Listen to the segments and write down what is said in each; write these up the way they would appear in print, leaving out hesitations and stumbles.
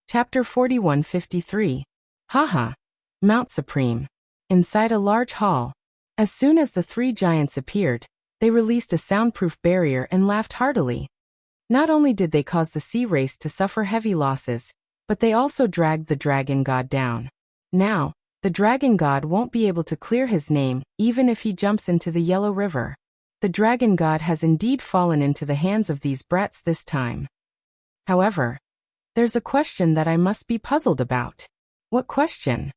Chapter 4153. Haha. Mount Supreme. Inside a large hall. As soon as the three giants appeared, they released a soundproof barrier and laughed heartily. Not only did they cause the sea race to suffer heavy losses, but they also dragged the dragon god down. Now, the dragon god won't be able to clear his name, even if he jumps into the Yellow River. The dragon god has indeed fallen into the hands of these brats this time. However, there's a question that I must be puzzled about. What question?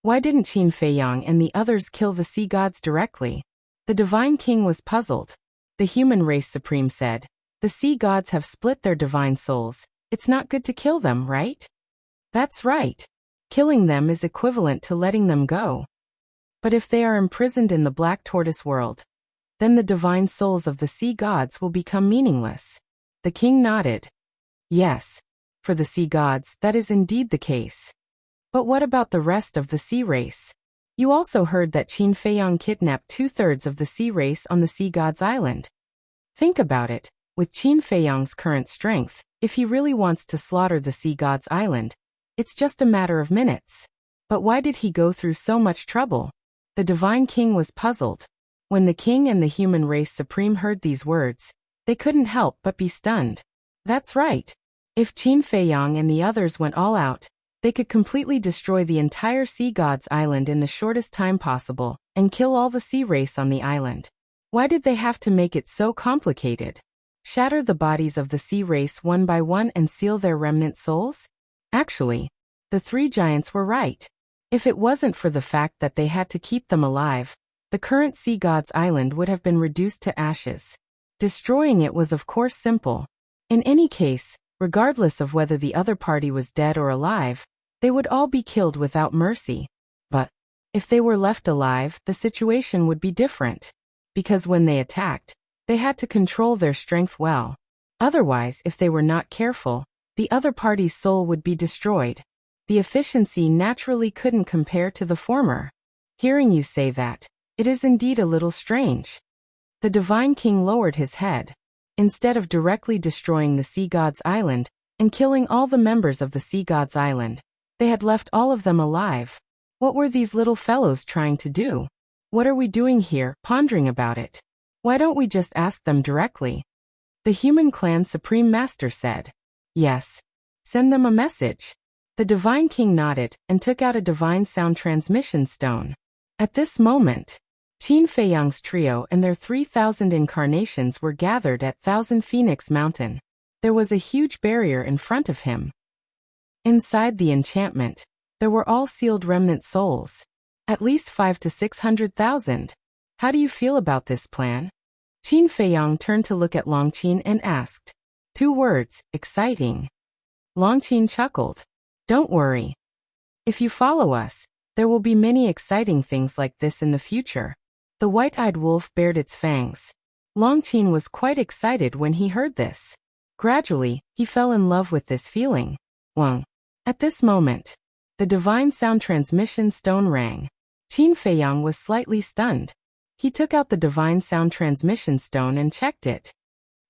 Why didn't Qin Feiyang and the others kill the sea gods directly? The divine king was puzzled. The human race supreme said, "The sea gods have split their divine souls. It's not good to kill them, right?" That's right. Killing them is equivalent to letting them go. But if they are imprisoned in the Black Tortoise world, then the divine souls of the sea gods will become meaningless. The king nodded. Yes. For the sea gods, that is indeed the case. But what about the rest of the sea race? You also heard that Qin Feiyang kidnapped 2/3 of the sea race on the sea gods' island. Think about it, with Qin Feiyang's current strength, if he really wants to slaughter the sea gods' island, it's just a matter of minutes. But why did he go through so much trouble? The divine king was puzzled. When the king and the human race supreme heard these words, they couldn't help but be stunned. That's right. If Qin Feiyang and the others went all out, they could completely destroy the entire sea gods' island in the shortest time possible, and kill all the sea race on the island. Why did they have to make it so complicated? Shatter the bodies of the sea race one by one and seal their remnant souls? Actually, the three giants were right. If it wasn't for the fact that they had to keep them alive, the current sea gods' island would have been reduced to ashes. Destroying it was of course simple. In any case, regardless of whether the other party was dead or alive, they would all be killed without mercy. But if they were left alive, the situation would be different. Because when they attacked, they had to control their strength well. Otherwise, if they were not careful, the other party's soul would be destroyed. The efficiency naturally couldn't compare to the former. Hearing you say that, it is indeed a little strange. The divine king lowered his head. Instead of directly destroying the sea gods' island and killing all the members of the sea gods' island, they had left all of them alive. What were these little fellows trying to do? What are we doing here, pondering about it? Why don't we just ask them directly? The human clan supreme master said. Yes. Send them a message. The divine king nodded and took out a divine sound transmission stone. At this moment, Qin Feiyang's trio and their 3,000 incarnations were gathered at Thousand Phoenix Mountain. There was a huge barrier in front of him. Inside the enchantment, there were all sealed remnant souls. At least 500 to 600,000. How do you feel about this plan? Qin Feiyang turned to look at Longqin and asked. 2 words, exciting. Longqin chuckled. Don't worry. If you follow us, there will be many exciting things like this in the future. The white-eyed wolf bared its fangs. Longqin was quite excited when he heard this. Gradually, he fell in love with this feeling. Wang. At this moment, the divine sound transmission stone rang. Qin Feiyang was slightly stunned. He took out the divine sound transmission stone and checked it.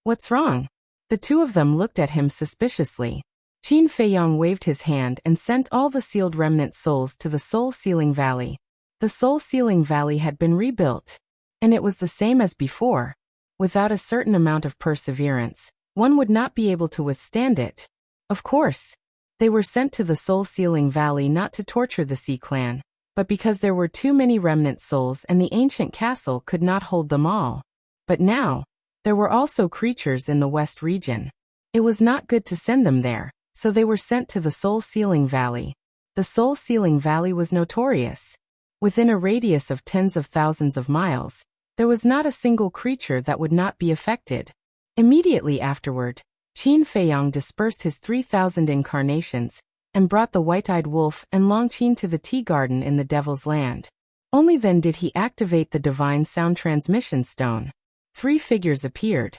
What's wrong? The two of them looked at him suspiciously. Qin Feiyang waved his hand and sent all the sealed remnant souls to the Soul Sealing Valley. The Soul Sealing Valley had been rebuilt, and it was the same as before. Without a certain amount of perseverance, one would not be able to withstand it. Of course, they were sent to the Soul Sealing Valley not to torture the Sea Clan, but because there were too many remnant souls and the ancient castle could not hold them all. But now, there were also creatures in the West region. It was not good to send them there, so they were sent to the Soul Sealing Valley. The Soul Sealing Valley was notorious. Within a radius of tens of thousands of miles, there was not a single creature that would not be affected. Immediately afterward, Qin Feiyang dispersed his 3,000 incarnations and brought the white-eyed wolf and Longqin to the tea garden in the Devil's Land. Only then did he activate the divine sound transmission stone. 3 figures appeared.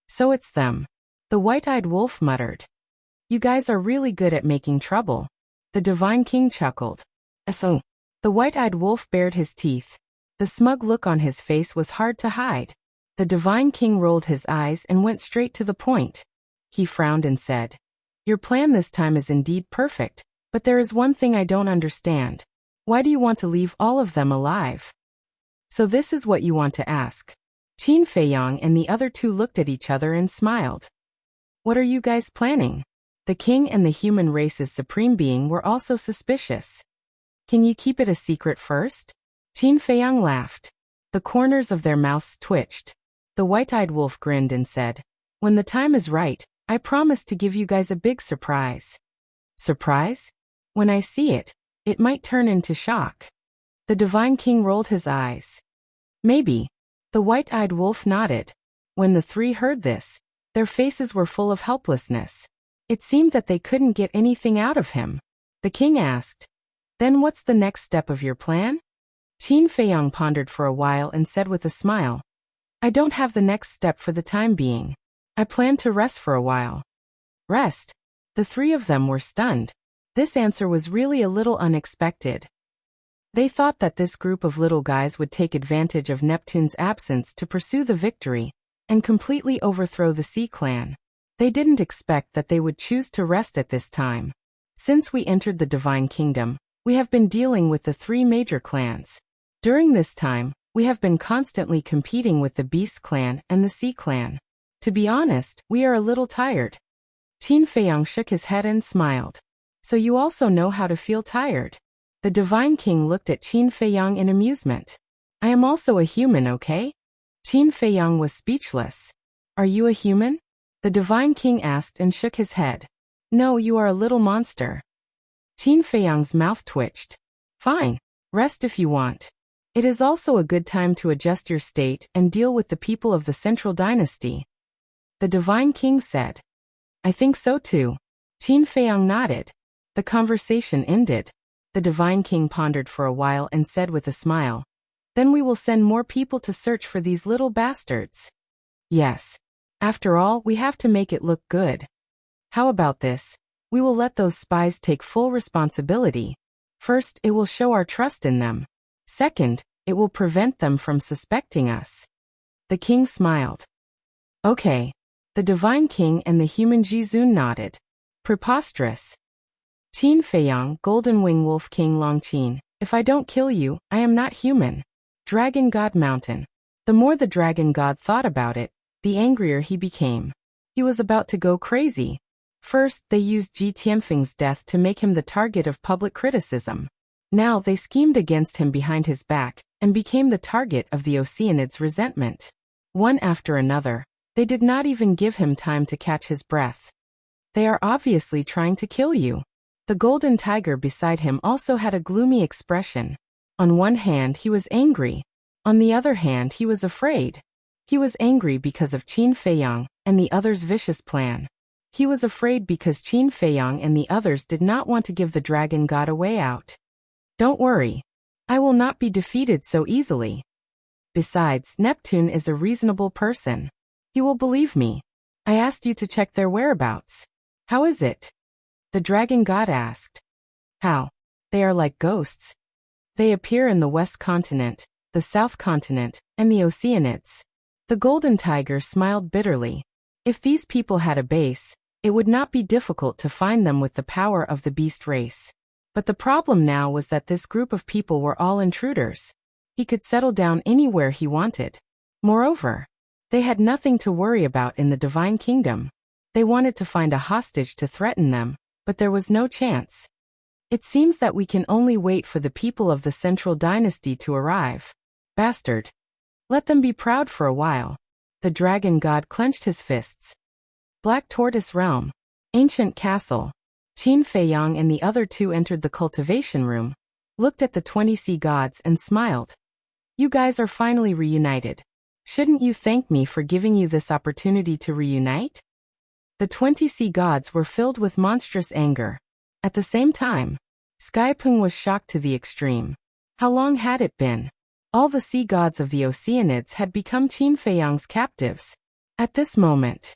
So it's them. The white-eyed wolf muttered. You guys are really good at making trouble. The divine king chuckled. So. The white-eyed wolf bared his teeth. The smug look on his face was hard to hide. The divine king rolled his eyes and went straight to the point. He frowned and said, Your plan this time is indeed perfect, but there is one thing I don't understand. Why do you want to leave all of them alive? So this is what you want to ask. Qin Feiyang and the other two looked at each other and smiled. What are you guys planning? The king and the human race's supreme being were also suspicious. Can you keep it a secret first? Qin Feiyang laughed. The corners of their mouths twitched. The white-eyed wolf grinned and said, when the time is right, I promise to give you guys a big surprise. Surprise? When I see it, it might turn into shock. The divine king rolled his eyes. Maybe. The white-eyed wolf nodded. When the three heard this, their faces were full of helplessness. It seemed that they couldn't get anything out of him. The king asked, then what's the next step of your plan? Qin Feiyang pondered for a while and said with a smile, I don't have the next step for the time being. I plan to rest for a while. Rest? The three of them were stunned. This answer was really a little unexpected. They thought that this group of little guys would take advantage of Neptune's absence to pursue the victory and completely overthrow the Sea Clan. They didn't expect that they would choose to rest at this time. Since we entered the Divine Kingdom, we have been dealing with the three major clans. During this time, we have been constantly competing with the Beast Clan and the Sea Clan. To be honest, we are a little tired. Qin Feiyang shook his head and smiled. So you also know how to feel tired. The Divine King looked at Qin Feiyang in amusement. I am also a human, okay? Qin Feiyang was speechless. Are you a human? The Divine King asked and shook his head. No, you are a little monster. Qin Feiyang's mouth twitched. Fine. Rest if you want. It is also a good time to adjust your state and deal with the people of the Central Dynasty. The Divine King said. I think so too. Qin Feiyang nodded. The conversation ended. The Divine King pondered for a while and said with a smile, then we will send more people to search for these little bastards. Yes. After all, we have to make it look good. How about this? We will let those spies take full responsibility. First, it will show our trust in them. Second, it will prevent them from suspecting us. The king smiled. Okay. The Divine King and the human Jizun nodded. Preposterous. Qin Feiyang, Golden Wing Wolf King Longqin, if I don't kill you, I am not human. Dragon God Mountain. The more the Dragon God thought about it, the angrier he became. He was about to go crazy. First, they used Ji Tianfeng's death to make him the target of public criticism. Now they schemed against him behind his back, and became the target of the Oceanids' resentment. One after another, they did not even give him time to catch his breath. They are obviously trying to kill you. The golden tiger beside him also had a gloomy expression. On one hand he was angry. On the other hand he was afraid. He was angry because of Qin Feiyang and the others' vicious plan. He was afraid because Qin Feiyang and the others did not want to give the dragon god a way out. Don't worry. I will not be defeated so easily. Besides, Neptune is a reasonable person. He will believe me. I asked you to check their whereabouts. How is it? The dragon god asked. How? They are like ghosts. They appear in the West Continent, the South Continent, and the Oceanids. The golden tiger smiled bitterly. If these people had a base, it would not be difficult to find them with the power of the beast race. But the problem now was that this group of people were all intruders. He could settle down anywhere he wanted. Moreover, they had nothing to worry about in the Divine Kingdom. They wanted to find a hostage to threaten them, but there was no chance. It seems that we can only wait for the people of the Central Dynasty to arrive. Bastard. Let them be proud for a while. The dragon god clenched his fists. Black Tortoise Realm. Ancient Castle. Qin Feiyang and the other two entered the cultivation room, looked at the 20 sea gods and smiled. You guys are finally reunited. Shouldn't you thank me for giving you this opportunity to reunite? The 20 sea gods were filled with monstrous anger. At the same time, Skypung was shocked to the extreme. How long had it been? All the sea gods of the Oceanids had become Qin Feiyang's captives. At this moment,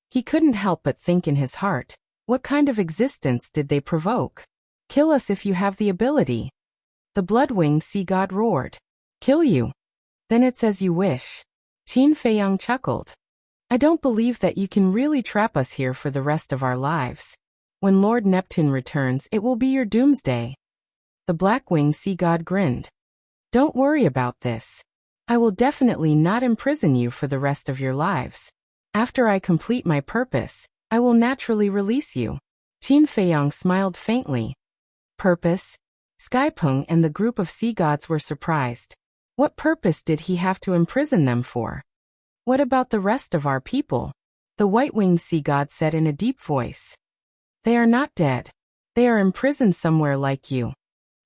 he couldn't help but think in his heart, what kind of existence did they provoke? Kill us if you have the ability. The blood-winged sea god roared. Kill you? Then it's as you wish. Qin Feiyang chuckled. I don't believe that you can really trap us here for the rest of our lives. When Lord Neptune returns, it will be your doomsday. The black-winged sea god grinned. Don't worry about this. I will definitely not imprison you for the rest of your lives. After I complete my purpose, I will naturally release you. Qin Feiyang smiled faintly. Purpose? Skypeng and the group of sea gods were surprised. What purpose did he have to imprison them for? What about the rest of our people? The white-winged sea god said in a deep voice. They are not dead. They are imprisoned somewhere like you.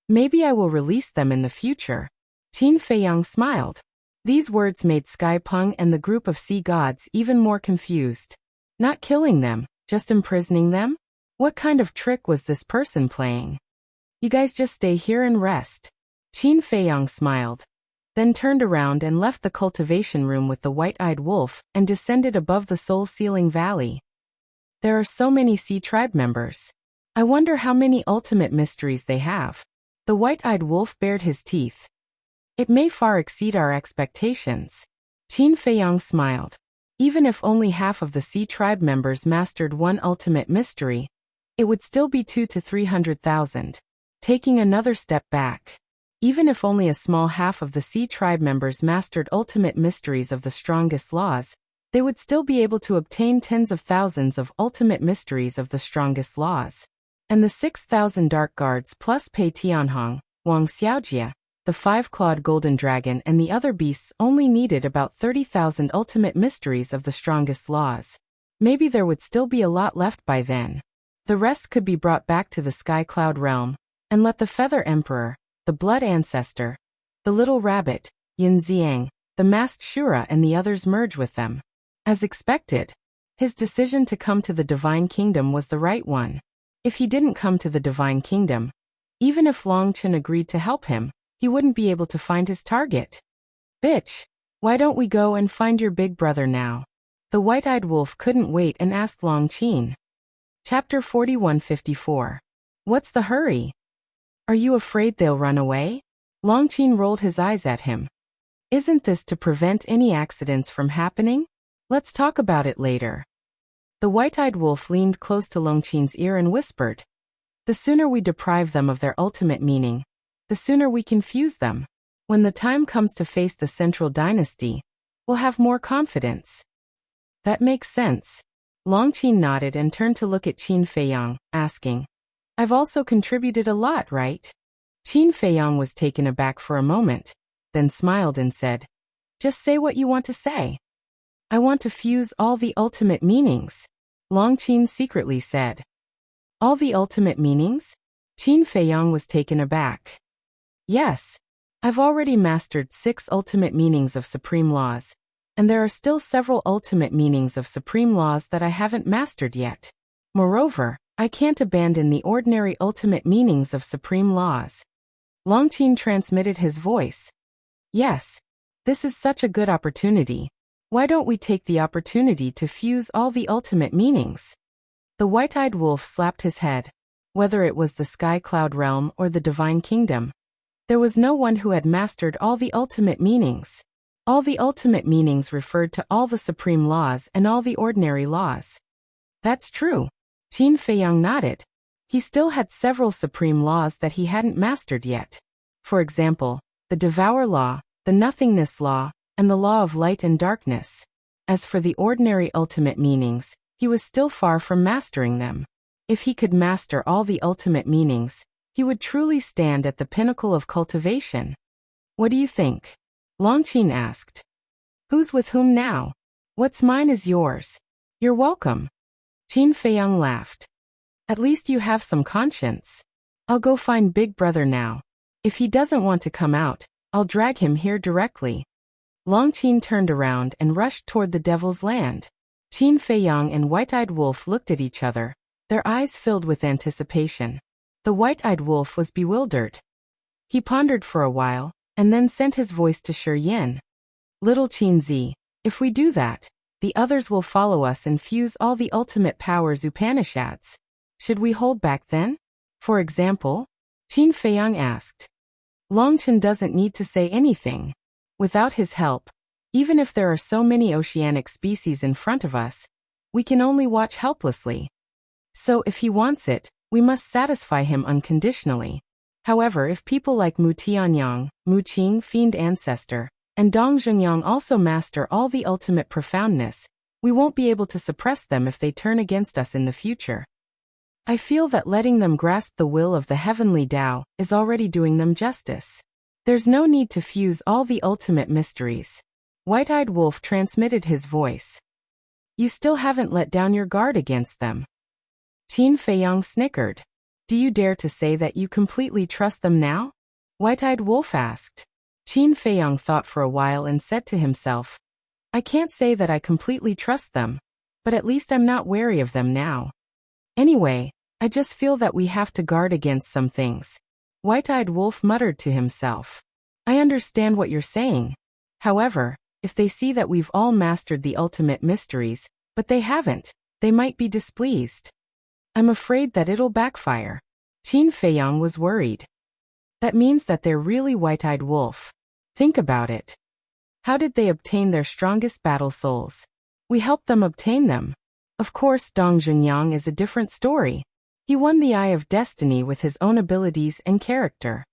Maybe I will release them in the future. Qin Feiyang smiled. These words made Skypeng and the group of sea gods even more confused. Not killing them, just imprisoning them? What kind of trick was this person playing? You guys just stay here and rest. Qin Feiyang smiled, then turned around and left the cultivation room with the white-eyed wolf and descended above the soul-sealing valley. There are so many sea tribe members. I wonder how many ultimate mysteries they have. The white-eyed wolf bared his teeth. It may far exceed our expectations. Qin Feiyang smiled. Even if only half of the sea tribe members mastered one ultimate mystery, it would still be 200,000 to 300,000. Taking another step back. Even if only a small half of the sea tribe members mastered ultimate mysteries of the strongest laws, they would still be able to obtain tens of thousands of ultimate mysteries of the strongest laws. And the 6,000 dark guards plus Pei Tianhong, Wang Xiaojia, the 5-clawed golden dragon and the other beasts only needed about 30,000 ultimate mysteries of the strongest laws. Maybe there would still be a lot left by then. The rest could be brought back to the Sky Cloud realm, and let the Feather Emperor, the Blood Ancestor, the Little Rabbit, Yin Xiang, the Masked Shura and the others merge with them. As expected, his decision to come to the Divine Kingdom was the right one. If he didn't come to the Divine Kingdom, even if Long Chen agreed to help him, he wouldn't be able to find his target. Bitch, why don't we go and find your big brother now? The white-eyed wolf couldn't wait and asked Long Chen. Chapter 4154. What's the hurry? Are you afraid they'll run away? Long Chen rolled his eyes at him. Isn't this to prevent any accidents from happening? Let's talk about it later. The white-eyed wolf leaned close to Long Chen's ear and whispered. The sooner we deprive them of their ultimate meaning, the sooner we confuse them. When the time comes to face the Central Dynasty, we'll have more confidence. That makes sense. Long Chen nodded and turned to look at Qin Feiyang, asking, I've also contributed a lot, right? Qin Feiyang was taken aback for a moment, then smiled and said, Just say what you want to say. I want to fuse all the ultimate meanings. Long Chen secretly said. All the ultimate meanings? Qin Feiyang was taken aback. Yes. I've already mastered 6 ultimate meanings of supreme laws, and there are still several ultimate meanings of supreme laws that I haven't mastered yet. Moreover, I can't abandon the ordinary ultimate meanings of supreme laws. Long Chen transmitted his voice. Yes. This is such a good opportunity. Why don't we take the opportunity to fuse all the ultimate meanings? The white-eyed wolf slapped his head. Whether it was the Sky Cloud realm or the Divine Kingdom, there was no one who had mastered all the ultimate meanings. All the ultimate meanings referred to all the supreme laws and all the ordinary laws. That's true. Qin Feiyang nodded. He still had several supreme laws that he hadn't mastered yet. For example, the Devour Law, the Nothingness Law, and the Law of Light and Darkness. As for the ordinary ultimate meanings, he was still far from mastering them. If he could master all the ultimate meanings, he would truly stand at the pinnacle of cultivation. What do you think? Long Chen asked. Who's with whom now? What's mine is yours. You're welcome. Qin Feiyang laughed. At least you have some conscience. I'll go find Big Brother now. If he doesn't want to come out, I'll drag him here directly. Long Chen turned around and rushed toward the Devil's Land. Qin Feiyang and White-Eyed Wolf looked at each other, their eyes filled with anticipation. The White-Eyed Wolf was bewildered. He pondered for a while, and then sent his voice to Shi Yin. Little Qin Zi, if we do that, the others will follow us and fuse all the ultimate powers Upanishads. Should we hold back then? For example? Qin Feiyang asked. Long Chen doesn't need to say anything. Without his help, even if there are so many oceanic species in front of us, we can only watch helplessly. So if he wants it, we must satisfy him unconditionally. However, if people like Mu Tianyang, Mu Qing, Fiend Ancestor, and Dong Zhengyang also master all the ultimate profoundness, we won't be able to suppress them if they turn against us in the future. I feel that letting them grasp the will of the heavenly Tao is already doing them justice. There's no need to fuse all the ultimate mysteries. White-Eyed Wolf transmitted his voice. You still haven't let down your guard against them. Qin Feiyang snickered. Do you dare to say that you completely trust them now? White-Eyed Wolf asked. Qin Feiyang thought for a while and said to himself, I can't say that I completely trust them, but at least I'm not wary of them now. Anyway, I just feel that we have to guard against some things. White-Eyed Wolf muttered to himself. I understand what you're saying. However, if they see that we've all mastered the ultimate mysteries, but they haven't, they might be displeased. I'm afraid that it'll backfire. Qin Feiyang was worried. That means that they're really White-Eyed Wolf. Think about it. How did they obtain their strongest battle souls? We helped them obtain them. Of course, Dong Zhengyang is a different story. He won the Eye of Destiny with his own abilities and character.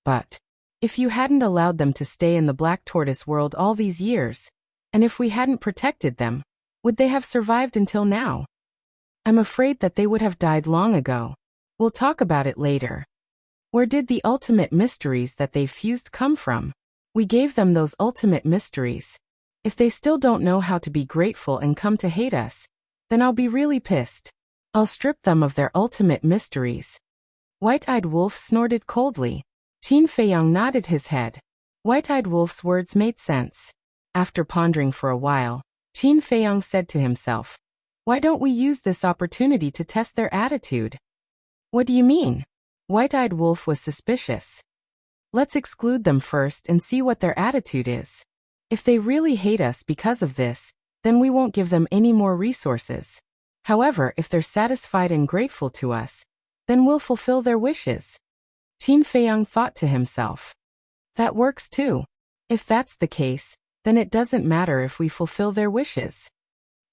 But if you hadn't allowed them to stay in the Black Tortoise world all these years, and if we hadn't protected them, would they have survived until now? I'm afraid that they would have died long ago. We'll talk about it later. Where did the ultimate mysteries that they fused come from? We gave them those ultimate mysteries. If they still don't know how to be grateful and come to hate us, then I'll be really pissed. I'll strip them of their ultimate mysteries. White-Eyed Wolf snorted coldly. Qin Feiyang nodded his head. White-Eyed Wolf's words made sense. After pondering for a while, Qin Feiyang said to himself, why don't we use this opportunity to test their attitude? What do you mean? White-Eyed Wolf was suspicious. Let's exclude them first and see what their attitude is. If they really hate us because of this, then we won't give them any more resources. However, if they're satisfied and grateful to us, then we'll fulfill their wishes. Qin Feiyang thought to himself. That works too. If that's the case, then it doesn't matter if we fulfill their wishes.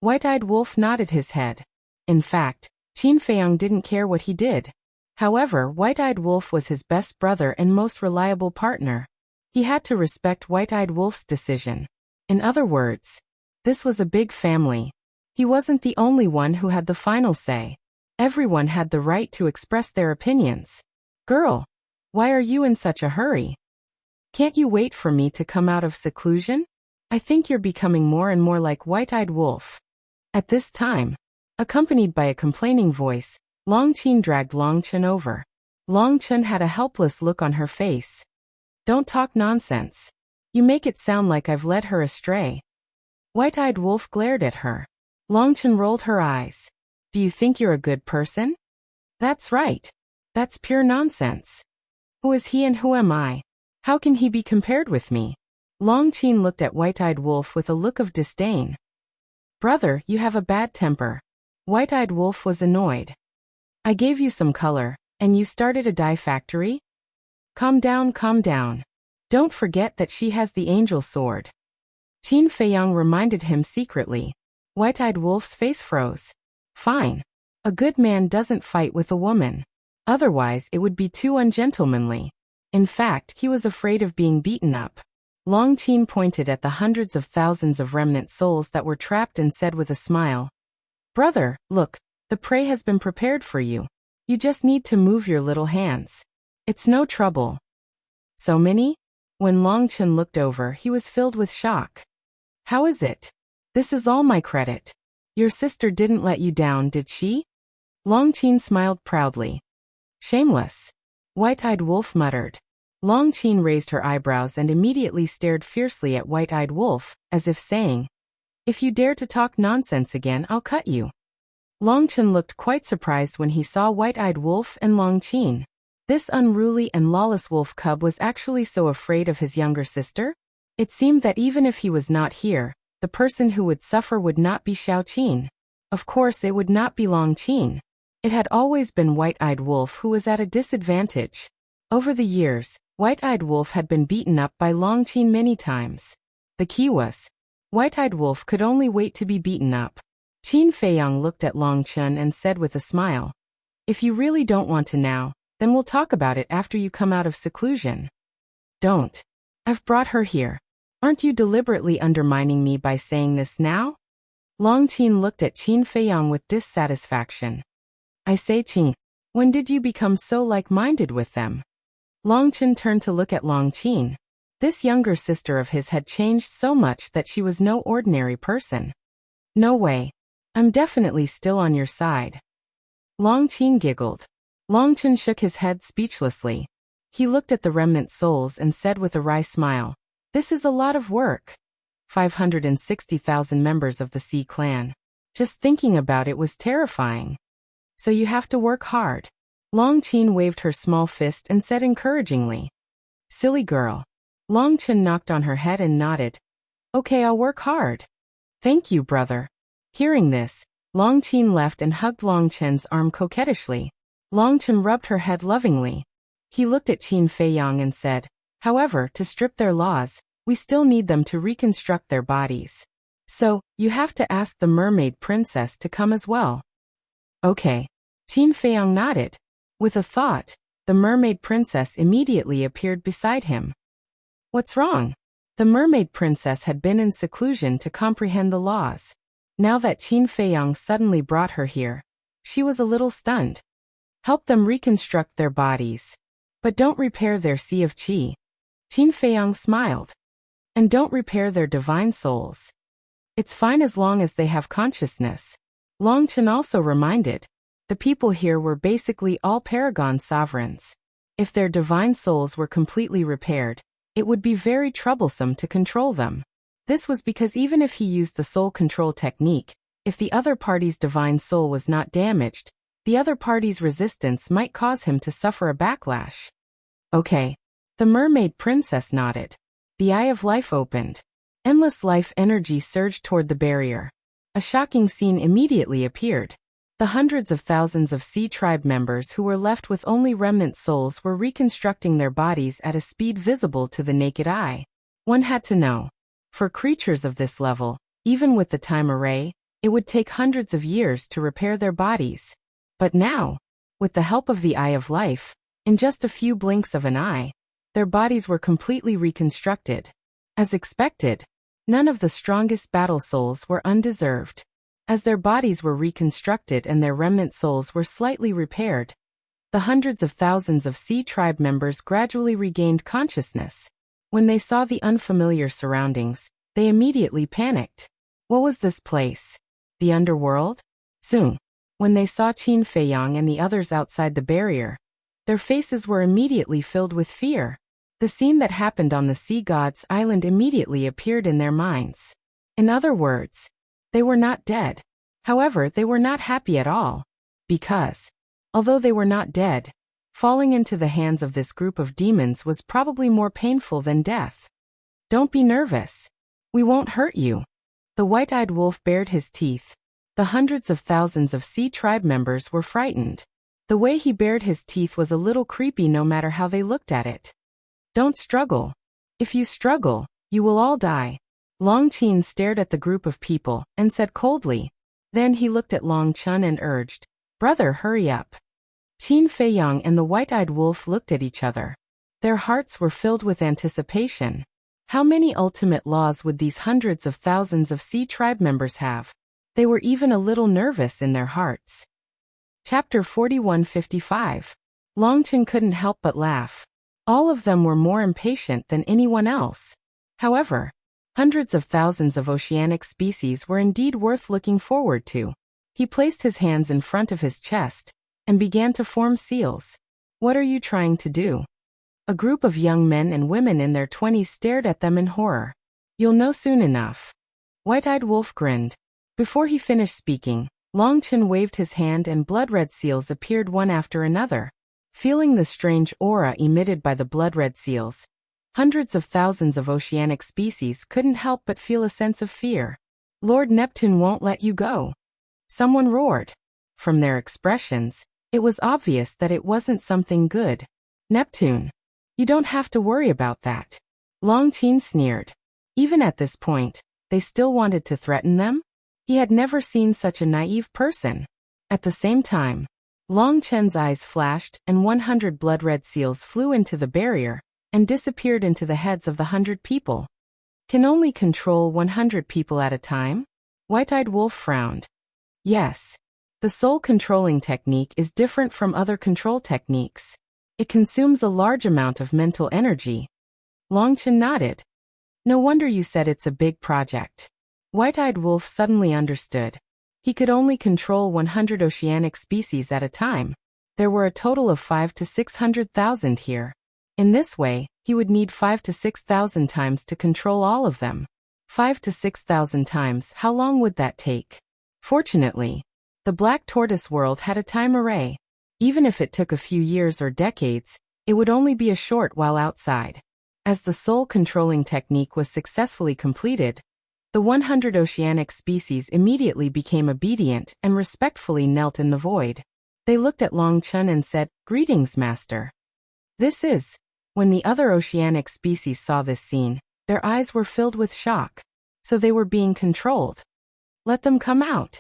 White-Eyed Wolf nodded his head. In fact, Qin Feiyang didn't care what he did. However, White-Eyed Wolf was his best brother and most reliable partner. He had to respect White-Eyed Wolf's decision. In other words, this was a big family. He wasn't the only one who had the final say. Everyone had the right to express their opinions. Girl, why are you in such a hurry? Can't you wait for me to come out of seclusion? I think you're becoming more and more like White-Eyed Wolf. At this time, accompanied by a complaining voice, Long Qin dragged Long Chen over. Long Chen had a helpless look on her face. Don't talk nonsense. You make it sound like I've led her astray. White-Eyed Wolf glared at her. Long Chen rolled her eyes. Do you think you're a good person? That's right. That's pure nonsense. Who is he and who am I? How can he be compared with me? Long Qin looked at White-Eyed Wolf with a look of disdain. Brother, you have a bad temper. White-Eyed Wolf was annoyed. I gave you some color, and you started a dye factory? Calm down, calm down. Don't forget that she has the angel sword. Qin Feiyang reminded him secretly. White-Eyed Wolf's face froze. Fine. A good man doesn't fight with a woman. Otherwise, it would be too ungentlemanly. In fact, he was afraid of being beaten up. Long Qin pointed at the hundreds of thousands of remnant souls that were trapped and said with a smile, Brother, look, the prey has been prepared for you. You just need to move your little hands. It's no trouble. So many? When Long Chen looked over, he was filled with shock. How is it? This is all my credit. Your sister didn't let you down, did she? Long Qin smiled proudly. Shameless. White-Eyed Wolf muttered. Long Qin raised her eyebrows and immediately stared fiercely at White-Eyed Wolf, as if saying, If you dare to talk nonsense again, I'll cut you. Long Chen looked quite surprised when he saw White-Eyed Wolf and Long Qin. This unruly and lawless wolf cub was actually so afraid of his younger sister? It seemed that even if he was not here, the person who would suffer would not be Xiao Qin. Of course, it would not be Long Qin. It had always been White-Eyed Wolf who was at a disadvantage. Over the years, White-Eyed Wolf had been beaten up by Long Qin many times. The key was, White-Eyed Wolf could only wait to be beaten up. Qin Feiyang looked at Long Chun and said with a smile, "If you really don't want to now, then we'll talk about it after you come out of seclusion." "Don't. I've brought her here. Aren't you deliberately undermining me by saying this now?" Long Qin looked at Qin Feiyang with dissatisfaction. "I say, Qin, when did you become so like-minded with them?" Long Chen turned to look at Long Qin. This younger sister of his had changed so much that she was no ordinary person. "No way. I'm definitely still on your side." Long Qin giggled. Long Chen shook his head speechlessly. He looked at the remnant souls and said with a wry smile, "This is a lot of work. 560,000 members of the Sea clan. Just thinking about it was terrifying. So you have to work hard." Long Qin waved her small fist and said encouragingly, "Silly girl." Long Chen knocked on her head and nodded. "Okay, I'll work hard." "Thank you, brother." Hearing this, Long Qin left and hugged Long Chen's arm coquettishly. Long Chen rubbed her head lovingly. He looked at Qin Feiyang and said, "However, to strip their laws, we still need them to reconstruct their bodies. So, you have to ask the mermaid princess to come as well." "Okay." Qin Feiyang nodded. With a thought, the mermaid princess immediately appeared beside him. "What's wrong?" The mermaid princess had been in seclusion to comprehend the laws. Now that Qin Feiyang suddenly brought her here, she was a little stunned. "Help them reconstruct their bodies. But don't repair their sea of qi." Qin Feiyang smiled. "And don't repair their divine souls. It's fine as long as they have consciousness." Long Chen also reminded, the people here were basically all paragon sovereigns. If their divine souls were completely repaired, it would be very troublesome to control them. This was because even if he used the soul control technique, if the other party's divine soul was not damaged, the other party's resistance might cause him to suffer a backlash. "Okay." The mermaid princess nodded. The Eye of Life opened. Endless life energy surged toward the barrier. A shocking scene immediately appeared. The hundreds of thousands of Sea Tribe members who were left with only remnant souls were reconstructing their bodies at a speed visible to the naked eye. One had to know. For creatures of this level, even with the time array, it would take hundreds of years to repair their bodies. But now, with the help of the Eye of Life, in just a few blinks of an eye, their bodies were completely reconstructed. As expected, none of the strongest battle souls were undeserved. As their bodies were reconstructed and their remnant souls were slightly repaired, the hundreds of thousands of Sea Tribe members gradually regained consciousness. When they saw the unfamiliar surroundings, they immediately panicked. What was this place? The underworld? Soon, when they saw Qin Feiyang and the others outside the barrier, their faces were immediately filled with fear. The scene that happened on the Sea God's Island immediately appeared in their minds. In other words, they were not dead. However, they were not happy at all. Because, although they were not dead, falling into the hands of this group of demons was probably more painful than death. "Don't be nervous. We won't hurt you." The white-eyed wolf bared his teeth. The hundreds of thousands of Sea Tribe members were frightened. The way he bared his teeth was a little creepy no matter how they looked at it. "Don't struggle. If you struggle, you will all die." Long Qin stared at the group of people and said coldly. Then he looked at Long Chun and urged, "Brother, hurry up." Qin Feiyang and the white-eyed wolf looked at each other. Their hearts were filled with anticipation. How many ultimate laws would these hundreds of thousands of Sea Tribe members have? They were even a little nervous in their hearts. Chapter 4155. Long Chen couldn't help but laugh. All of them were more impatient than anyone else. However, hundreds of thousands of oceanic species were indeed worth looking forward to. He placed his hands in front of his chest and began to form seals. "What are you trying to do?" A group of young men and women in their 20s stared at them in horror. "You'll know soon enough." White-eyed wolf grinned. Before he finished speaking, Long Chen waved his hand and blood-red seals appeared one after another. Feeling the strange aura emitted by the blood-red seals, hundreds of thousands of oceanic species couldn't help but feel a sense of fear. "Lord Neptune won't let you go," someone roared. From their expressions, it was obvious that it wasn't something good. "Neptune, you don't have to worry about that." Long Qin sneered. Even at this point, they still wanted to threaten them? He had never seen such a naive person. At the same time, Long Chen's eyes flashed and 100 blood-red seals flew into the barrier and disappeared into the heads of the 100 people. Can only control 100 people at a time? White-eyed Wolf frowned. Yes. The soul controlling technique is different from other control techniques. It consumes a large amount of mental energy. Long Chen nodded. No wonder you said it's a big project. White-eyed Wolf suddenly understood. He could only control 100 oceanic species at a time. There were a total of 5 to 600,000 here. In this way, he would need 5 to 6,000 times to control all of them. 5 to 6,000 times, how long would that take? Fortunately, the Black Tortoise world had a time array. Even if it took a few years or decades, it would only be a short while outside. As the soul-controlling technique was successfully completed, the 100 oceanic species immediately became obedient and respectfully knelt in the void. They looked at Long Chen and said, "Greetings, Master." When the other oceanic species saw this scene, their eyes were filled with shock. So they were being controlled. Let them come out.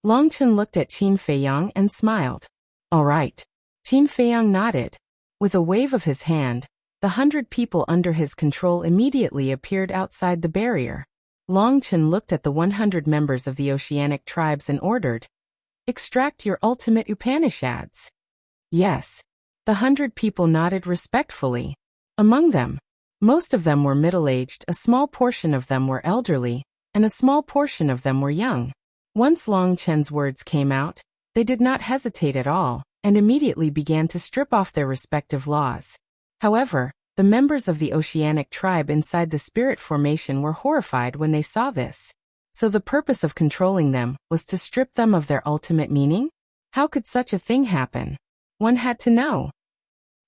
Long Chen looked at Qin Feiyang and smiled. All right. Qin Feiyang nodded. With a wave of his hand, the 100 people under his control immediately appeared outside the barrier. Long Chen looked at the 100 members of the oceanic tribes and ordered, "Extract your ultimate Upanishads." Yes. The 100 people nodded respectfully. Among them, most of them were middle-aged, a small portion of them were elderly, and a small portion of them were young. Once Long Chen's words came out, they did not hesitate at all, and immediately began to strip off their respective laws. However, the members of the oceanic tribe inside the spirit formation were horrified when they saw this. So the purpose of controlling them was to strip them of their ultimate meaning? How could such a thing happen? One had to know.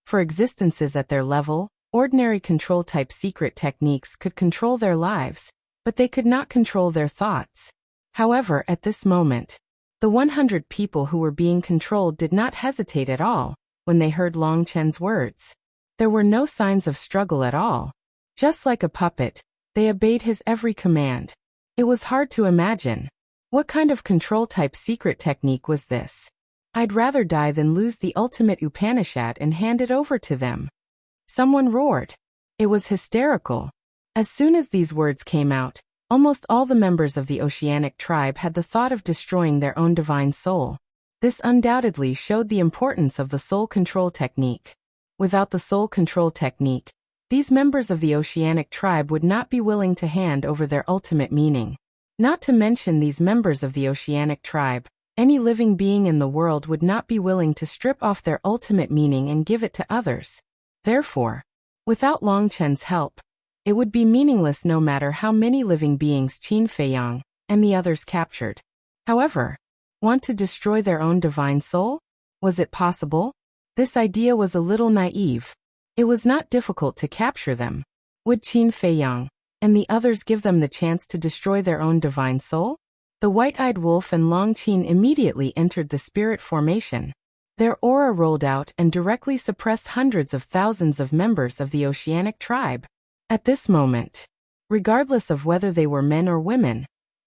For existences at their level, ordinary control-type secret techniques could control their lives, but they could not control their thoughts. However, at this moment, the 100 people who were being controlled did not hesitate at all when they heard Long Chen's words. There were no signs of struggle at all. Just like a puppet, they obeyed his every command. It was hard to imagine. What kind of control-type secret technique was this? I'd rather die than lose the ultimate Upanishad and hand it over to them. Someone roared. It was hysterical. As soon as these words came out, almost all the members of the oceanic tribe had the thought of destroying their own divine soul. This undoubtedly showed the importance of the soul control technique. Without the soul control technique, these members of the oceanic tribe would not be willing to hand over their ultimate meaning. Not to mention these members of the oceanic tribe, any living being in the world would not be willing to strip off their ultimate meaning and give it to others. Therefore, without Long Chen's help, it would be meaningless no matter how many living beings Qin Feiyang and the others captured. However, want to destroy their own divine soul? Was it possible? This idea was a little naive. It was not difficult to capture them. Would Qin Feiyang and the others give them the chance to destroy their own divine soul? The White-Eyed Wolf and Long Qin immediately entered the spirit formation. Their aura rolled out and directly suppressed hundreds of thousands of members of the oceanic tribe. At this moment, regardless of whether they were men or women,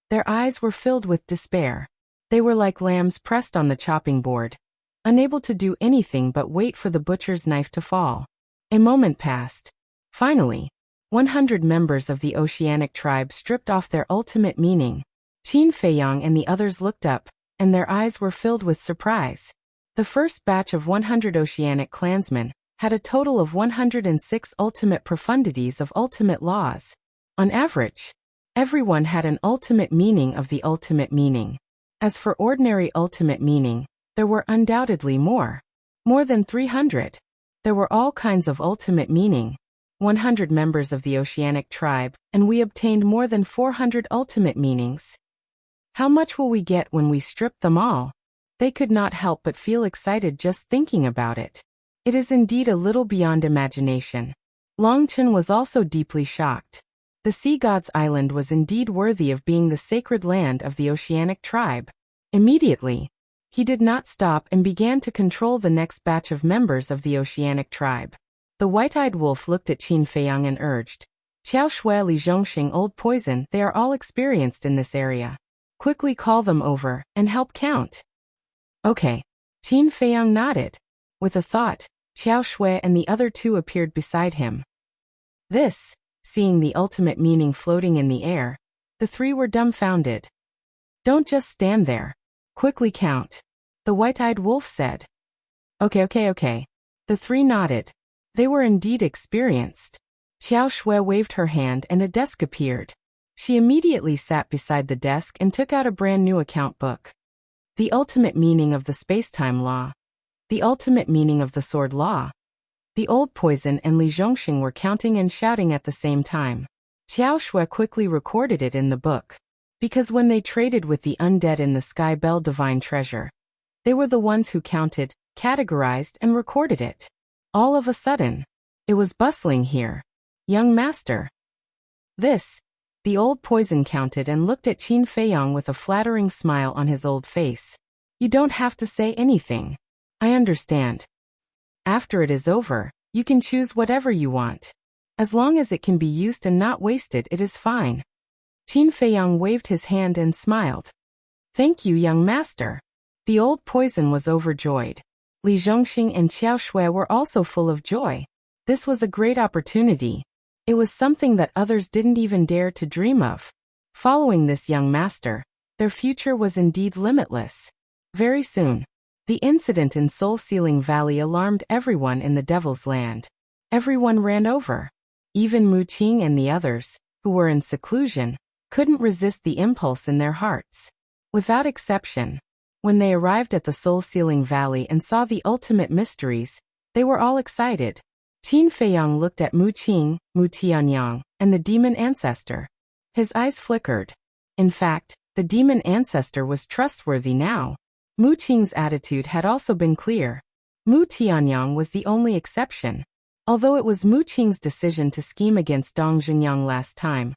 their eyes were filled with despair. They were like lambs pressed on the chopping board, unable to do anything but wait for the butcher's knife to fall. A moment passed. Finally, 100 members of the oceanic tribe stripped off their ultimate meaning. Qin Feiyang and the others looked up, and their eyes were filled with surprise. The first batch of 100 oceanic clansmen had a total of 106 ultimate profundities of ultimate laws. On average, everyone had an ultimate meaning of the ultimate meaning. As for ordinary ultimate meaning, there were undoubtedly more than 300. There were all kinds of ultimate meaning. 100 members of the oceanic tribe, and we obtained more than 400 ultimate meanings. How much will we get when we strip them all? They could not help but feel excited just thinking about it. It is indeed a little beyond imagination. Long Chen was also deeply shocked. The Sea God's Island was indeed worthy of being the sacred land of the oceanic tribe. Immediately, he did not stop and began to control the next batch of members of the oceanic tribe. The White-Eyed Wolf looked at Qin Feiyang and urged, "Qiao Shui Li Zhongxing Old Poison, they are all experienced in this area. Quickly call them over and help count. Okay. Qin Feiyang nodded. With a thought, Xiao Shui and the other two appeared beside him. Seeing the ultimate meaning floating in the air, the three were dumbfounded. Don't just stand there. Quickly count. The white-eyed wolf said. Okay. The three nodded. They were indeed experienced. Xiao Shui waved her hand and a desk appeared. She immediately sat beside the desk and took out a brand new account book. The ultimate meaning of the space-time law. The ultimate meaning of the sword law. The old poison and Li Zhongxing were counting and shouting at the same time. Xiao Shui quickly recorded it in the book. Because when they traded with the undead in the Sky Bell Divine Treasure, they were the ones who counted, categorized, and recorded it. All of a sudden, it was bustling here. Young master. The old poison counted and looked at Qin Feiyang with a flattering smile on his old face. You don't have to say anything. I understand. After it is over, you can choose whatever you want. As long as it can be used and not wasted, it is fine. Qin Feiyang waved his hand and smiled. Thank you, young master. The old poison was overjoyed. Li Zhongxing and Xiao Shui were also full of joy. This was a great opportunity. It was something that others didn't even dare to dream of. Following this young master, their future was indeed limitless. Very soon, the incident in Soul Sealing Valley alarmed everyone in the Devil's Land. Everyone ran over. Even Mu Qing and the others, who were in seclusion, couldn't resist the impulse in their hearts. Without exception, when they arrived at the Soul Sealing Valley and saw the ultimate mysteries, they were all excited. Qin Feiyang looked at Mu Qing, Mu Tianyang, and the demon ancestor. His eyes flickered. In fact, the demon ancestor was trustworthy now. Mu Qing's attitude had also been clear. Mu Tianyang was the only exception. Although it was Mu Qing's decision to scheme against Dong Zhengyang last time,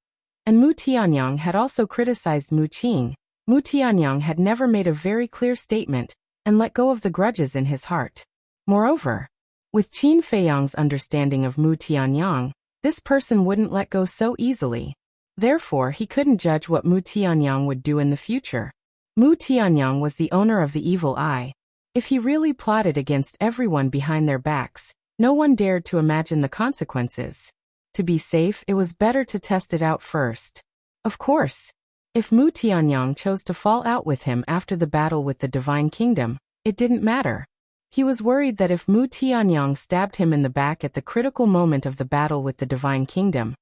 and Mu Tianyang had also criticized Mu Qing, Mu Tianyang had never made a very clear statement and let go of the grudges in his heart. Moreover, with Qin Feiyang's understanding of Mu Tianyang, this person wouldn't let go so easily. Therefore, he couldn't judge what Mu Tianyang would do in the future. Mu Tianyang was the owner of the evil eye. If he really plotted against everyone behind their backs, no one dared to imagine the consequences. To be safe, it was better to test it out first. Of course, if Mu Tianyang chose to fall out with him after the battle with the Divine Kingdom, it didn't matter. He was worried that if Mu Tianyang stabbed him in the back at the critical moment of the battle with the Divine Kingdom,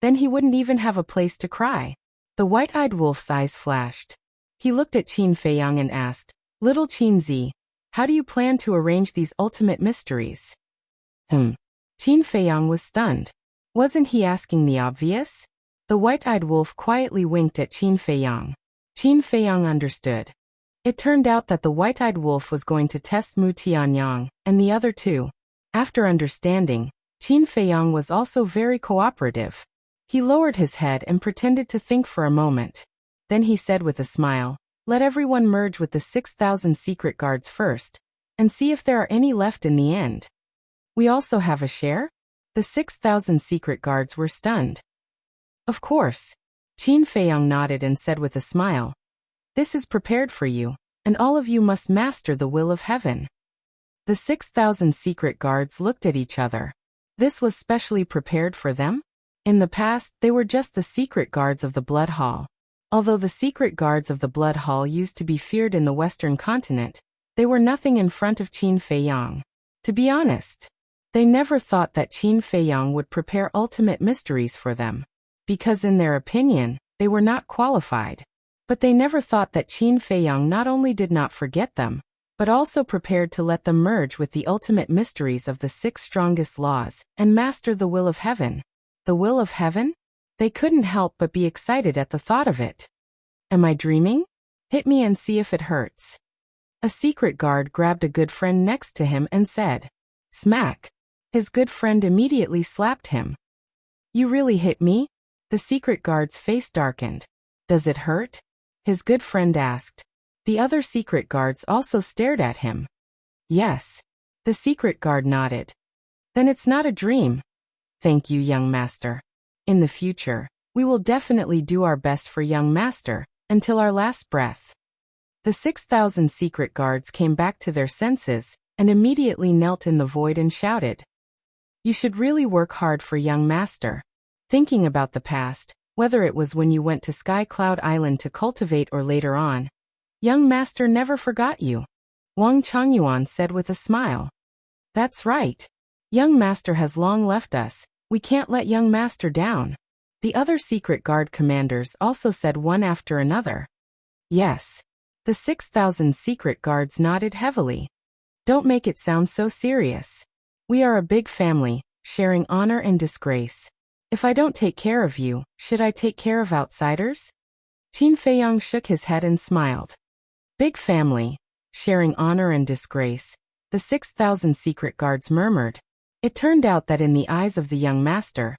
then he wouldn't even have a place to cry. The white-eyed wolf's eyes flashed. He looked at Qin Feiyang and asked, Little Qin Zi, how do you plan to arrange these ultimate mysteries? Qin Feiyang was stunned. Wasn't he asking the obvious? The white-eyed wolf quietly winked at Qin Feiyang. Qin Feiyang understood. It turned out that the white-eyed wolf was going to test Mu Tianyang and the other two. After understanding, Qin Feiyang was also very cooperative. He lowered his head and pretended to think for a moment. Then he said with a smile, Let everyone merge with the 6,000 secret guards first, and see if there are any left in the end. We also have a share? The 6,000 secret guards were stunned. Of course. Qin Feiyang nodded and said with a smile, This is prepared for you, and all of you must master the will of heaven. The 6,000 secret guards looked at each other. This was specially prepared for them? In the past, they were just the secret guards of the Blood Hall. Although the secret guards of the Blood Hall used to be feared in the Western continent, they were nothing in front of Qin Feiyang. To be honest, they never thought that Qin Feiyang would prepare ultimate mysteries for them, because in their opinion, they were not qualified. But they never thought that Qin Feiyang not only did not forget them, but also prepared to let them merge with the ultimate mysteries of the 6 strongest laws and master the will of heaven. The will of heaven? They couldn't help but be excited at the thought of it. Am I dreaming? Hit me and see if it hurts. A secret guard grabbed a good friend next to him and said, Smack. His good friend immediately slapped him. You really hit me? The secret guard's face darkened. Does it hurt? His good friend asked. The other secret guards also stared at him. Yes. The secret guard nodded. Then it's not a dream. Thank you, young master. In the future, we will definitely do our best for young master, until our last breath. The 6,000 secret guards came back to their senses and immediately knelt in the void and shouted, "You should really work hard for young master." Thinking about the past, whether it was when you went to Sky Cloud Island to cultivate or later on, young master never forgot you. Wang Changyuan said with a smile. That's right. Young master has long left us. We can't let young master down. The other secret guard commanders also said one after another. Yes. The 6,000 secret guards nodded heavily. Don't make it sound so serious. We are a big family, sharing honor and disgrace. If I don't take care of you, should I take care of outsiders? Qin Feiyang shook his head and smiled. Big family, sharing honor and disgrace, the 6,000 secret guards murmured. It turned out that in the eyes of the young master,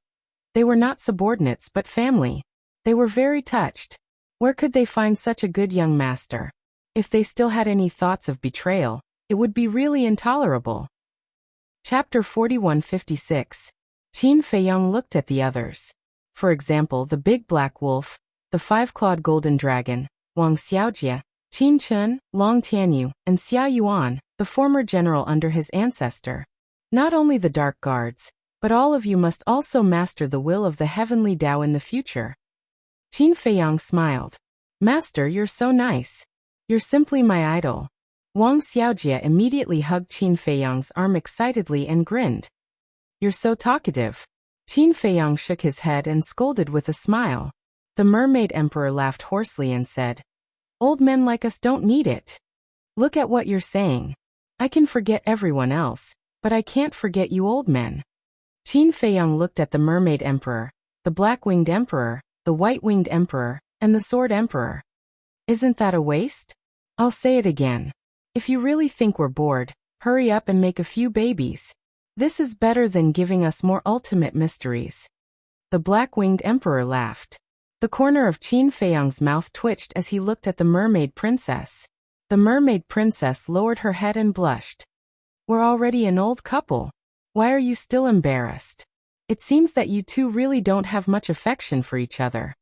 they were not subordinates but family. They were very touched. Where could they find such a good young master? If they still had any thoughts of betrayal, it would be really intolerable. Chapter 4156. Qin Feiyang looked at the others. For example, the big black wolf, the five-clawed golden dragon, Wang Xiaojie, Qin Chun, Long Tianyu, and Xia Yuan, the former general under his ancestor. Not only the dark guards, but all of you must also master the will of the heavenly Tao in the future. Qin Feiyang smiled. Master, you're so nice. You're simply my idol. Wang Xiaojie immediately hugged Qin Feiyang's arm excitedly and grinned. You're so talkative. Qin Feiyang shook his head and scolded with a smile. The mermaid emperor laughed hoarsely and said, Old men like us don't need it. Look at what you're saying. I can forget everyone else, but I can't forget you old men. Qin Feiyang looked at the mermaid emperor, the black-winged emperor, the white-winged emperor, and the sword emperor. Isn't that a waste? I'll say it again. If you really think we're bored, hurry up and make a few babies. This is better than giving us more ultimate mysteries. The black-winged emperor laughed. The corner of Qin Feiyang's mouth twitched as he looked at the mermaid princess. The mermaid princess lowered her head and blushed. We're already an old couple. Why are you still embarrassed? It seems that you two really don't have much affection for each other.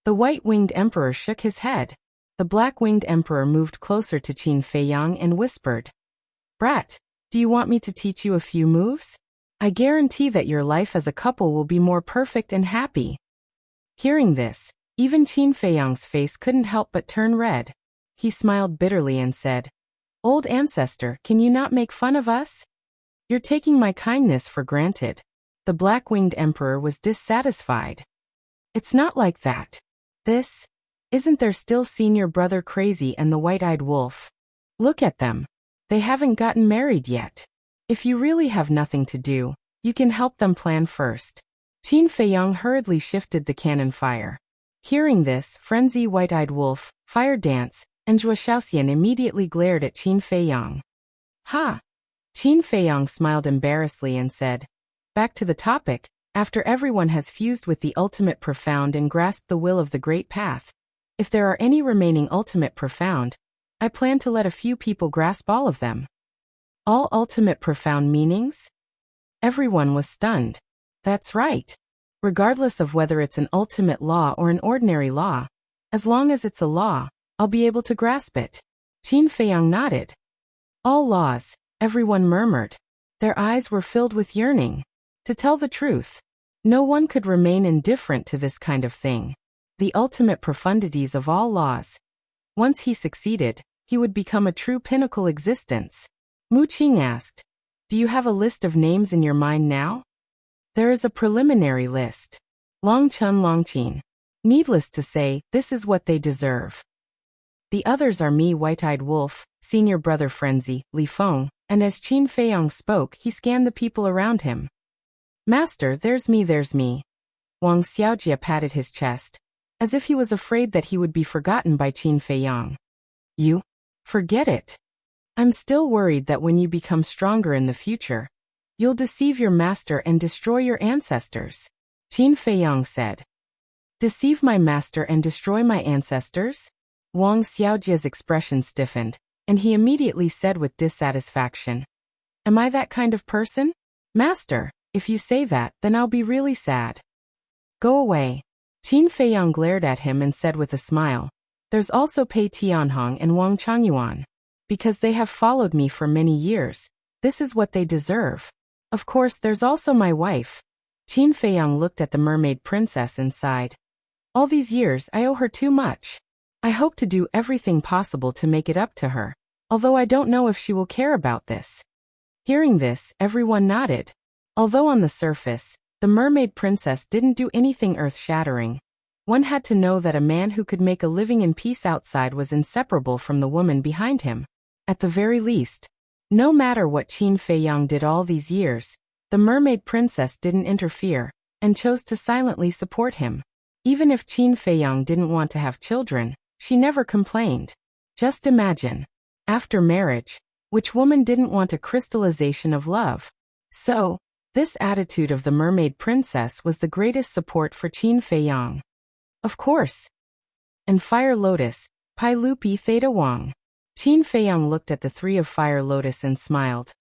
The white-winged emperor shook his head. The black-winged emperor moved closer to Qin Feiyang and whispered, Brat, do you want me to teach you a few moves? I guarantee that your life as a couple will be more perfect and happy. Hearing this, even Qin Feiyang's face couldn't help but turn red. He smiled bitterly and said, Old ancestor, can you not make fun of us? You're taking my kindness for granted. The black-winged emperor was dissatisfied. It's not like that. Isn't there still senior brother Crazy and the white-eyed wolf? Look at them. They haven't gotten married yet. If you really have nothing to do, you can help them plan first. Qin Feiyang hurriedly shifted the cannon fire. Hearing this, Frenzy White-Eyed Wolf, Fire Dance, and Zhuo Shaoxian immediately glared at Qin Feiyang. Ha! Qin Feiyang smiled embarrassedly and said, Back to the topic, after everyone has fused with the ultimate profound and grasped the will of the great path, if there are any remaining ultimate profound, I plan to let a few people grasp all of them. All ultimate profound meanings? Everyone was stunned. That's right. Regardless of whether it's an ultimate law or an ordinary law, as long as it's a law, I'll be able to grasp it. Qin Feiyang nodded. All laws, everyone murmured. Their eyes were filled with yearning. To tell the truth, no one could remain indifferent to this kind of thing. The ultimate profundities of all laws. Once he succeeded, he would become a true pinnacle existence. Mu Qing asked, Do you have a list of names in your mind now? There is a preliminary list. Long Chun Longqin. Needless to say, this is what they deserve. The others are me White-Eyed Wolf, Senior Brother Frenzy, Li Feng, and as Qin Feiyang spoke, he scanned the people around him. Master, there's me. Wang Xiaojie patted his chest, as if he was afraid that he would be forgotten by Qin Feiyang. You? Forget it. I'm still worried that when you become stronger in the future, you'll deceive your master and destroy your ancestors. Qin Feiyang said. Deceive my master and destroy my ancestors? Wang Xiaojie's expression stiffened, and he immediately said with dissatisfaction, Am I that kind of person? Master, if you say that, then I'll be really sad. Go away. Qin Feiyang glared at him and said with a smile, There's also Pei Tianhong and Wang Changyuan. Because they have followed me for many years, this is what they deserve. Of course, there's also my wife. Qin Feiyang looked at the mermaid princess and sighed. All these years, I owe her too much. I hope to do everything possible to make it up to her, although I don't know if she will care about this. Hearing this, everyone nodded. Although on the surface, the mermaid princess didn't do anything earth-shattering. One had to know that a man who could make a living in peace outside was inseparable from the woman behind him. At the very least, no matter what Qin Feiyang did all these years, the mermaid princess didn't interfere, and chose to silently support him. Even if Qin Feiyang didn't want to have children, she never complained. Just imagine. After marriage, which woman didn't want a crystallization of love? So, this attitude of the mermaid princess was the greatest support for Qin Feiyang. Of course. And Fire Lotus, Pai Lupi Theta Wang. Qin Feiyang looked at the three of Fire Lotus and smiled.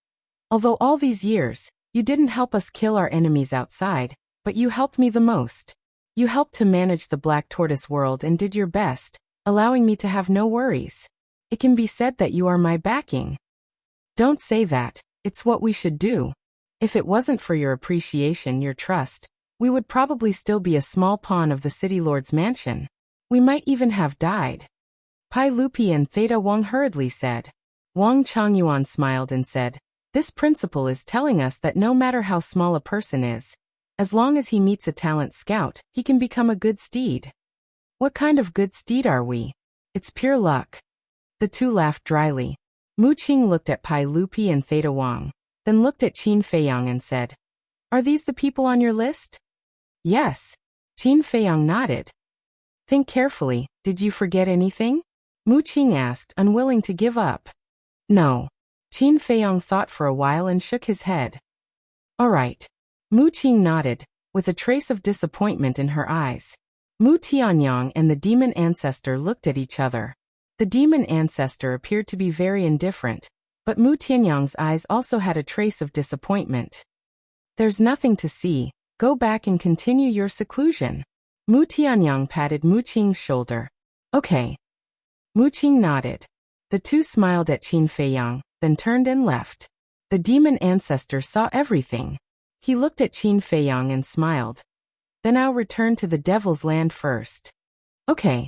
Although all these years, you didn't help us kill our enemies outside, but you helped me the most. You helped to manage the Black Tortoise world and did your best, allowing me to have no worries. It can be said that you are my backing. Don't say that, it's what we should do. If it wasn't for your appreciation, your trust, we would probably still be a small pawn of the City Lord's mansion. We might even have died. Pai Lupi and Theta Wang hurriedly said. Wang Changyuan smiled and said, this principle is telling us that no matter how small a person is, as long as he meets a talent scout, he can become a good steed. What kind of good steed are we? It's pure luck. The two laughed dryly. Mu Qing looked at Pai Lupi and Theta Wang, then looked at Qin Feiyang and said, are these the people on your list? Yes. Qin Feiyang nodded. Think carefully, did you forget anything? Mu Qing asked, unwilling to give up. No. Qin Feiyang thought for a while and shook his head. All right. Mu Qing nodded, with a trace of disappointment in her eyes. Mu Tianyang and the demon ancestor looked at each other. The demon ancestor appeared to be very indifferent, but Mu Tianyang's eyes also had a trace of disappointment. There's nothing to see, go back and continue your seclusion. Mu Tianyang patted Mu Qing's shoulder. Okay. Mu Qing nodded. The two smiled at Qin Feiyang, then turned and left. The demon ancestor saw everything. He looked at Qin Feiyang and smiled. Then I'll return to the Devil's Land first. Okay.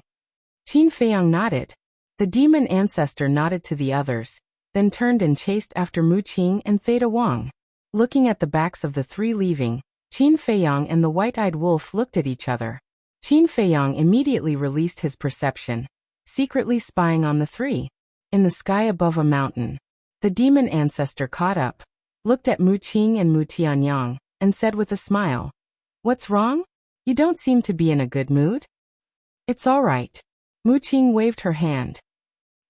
Qin Feiyang nodded. The demon ancestor nodded to the others, then turned and chased after Mu Qing and Theta Wang. Looking at the backs of the three leaving, Qin Feiyang and the white-eyed wolf looked at each other. Qin Feiyang immediately released his perception, secretly spying on the three. In the sky above a mountain, the demon ancestor caught up, looked at Mu Qing and Mu Tianyang, and said with a smile, what's wrong? You don't seem to be in a good mood? It's all right. Mu Qing waved her hand.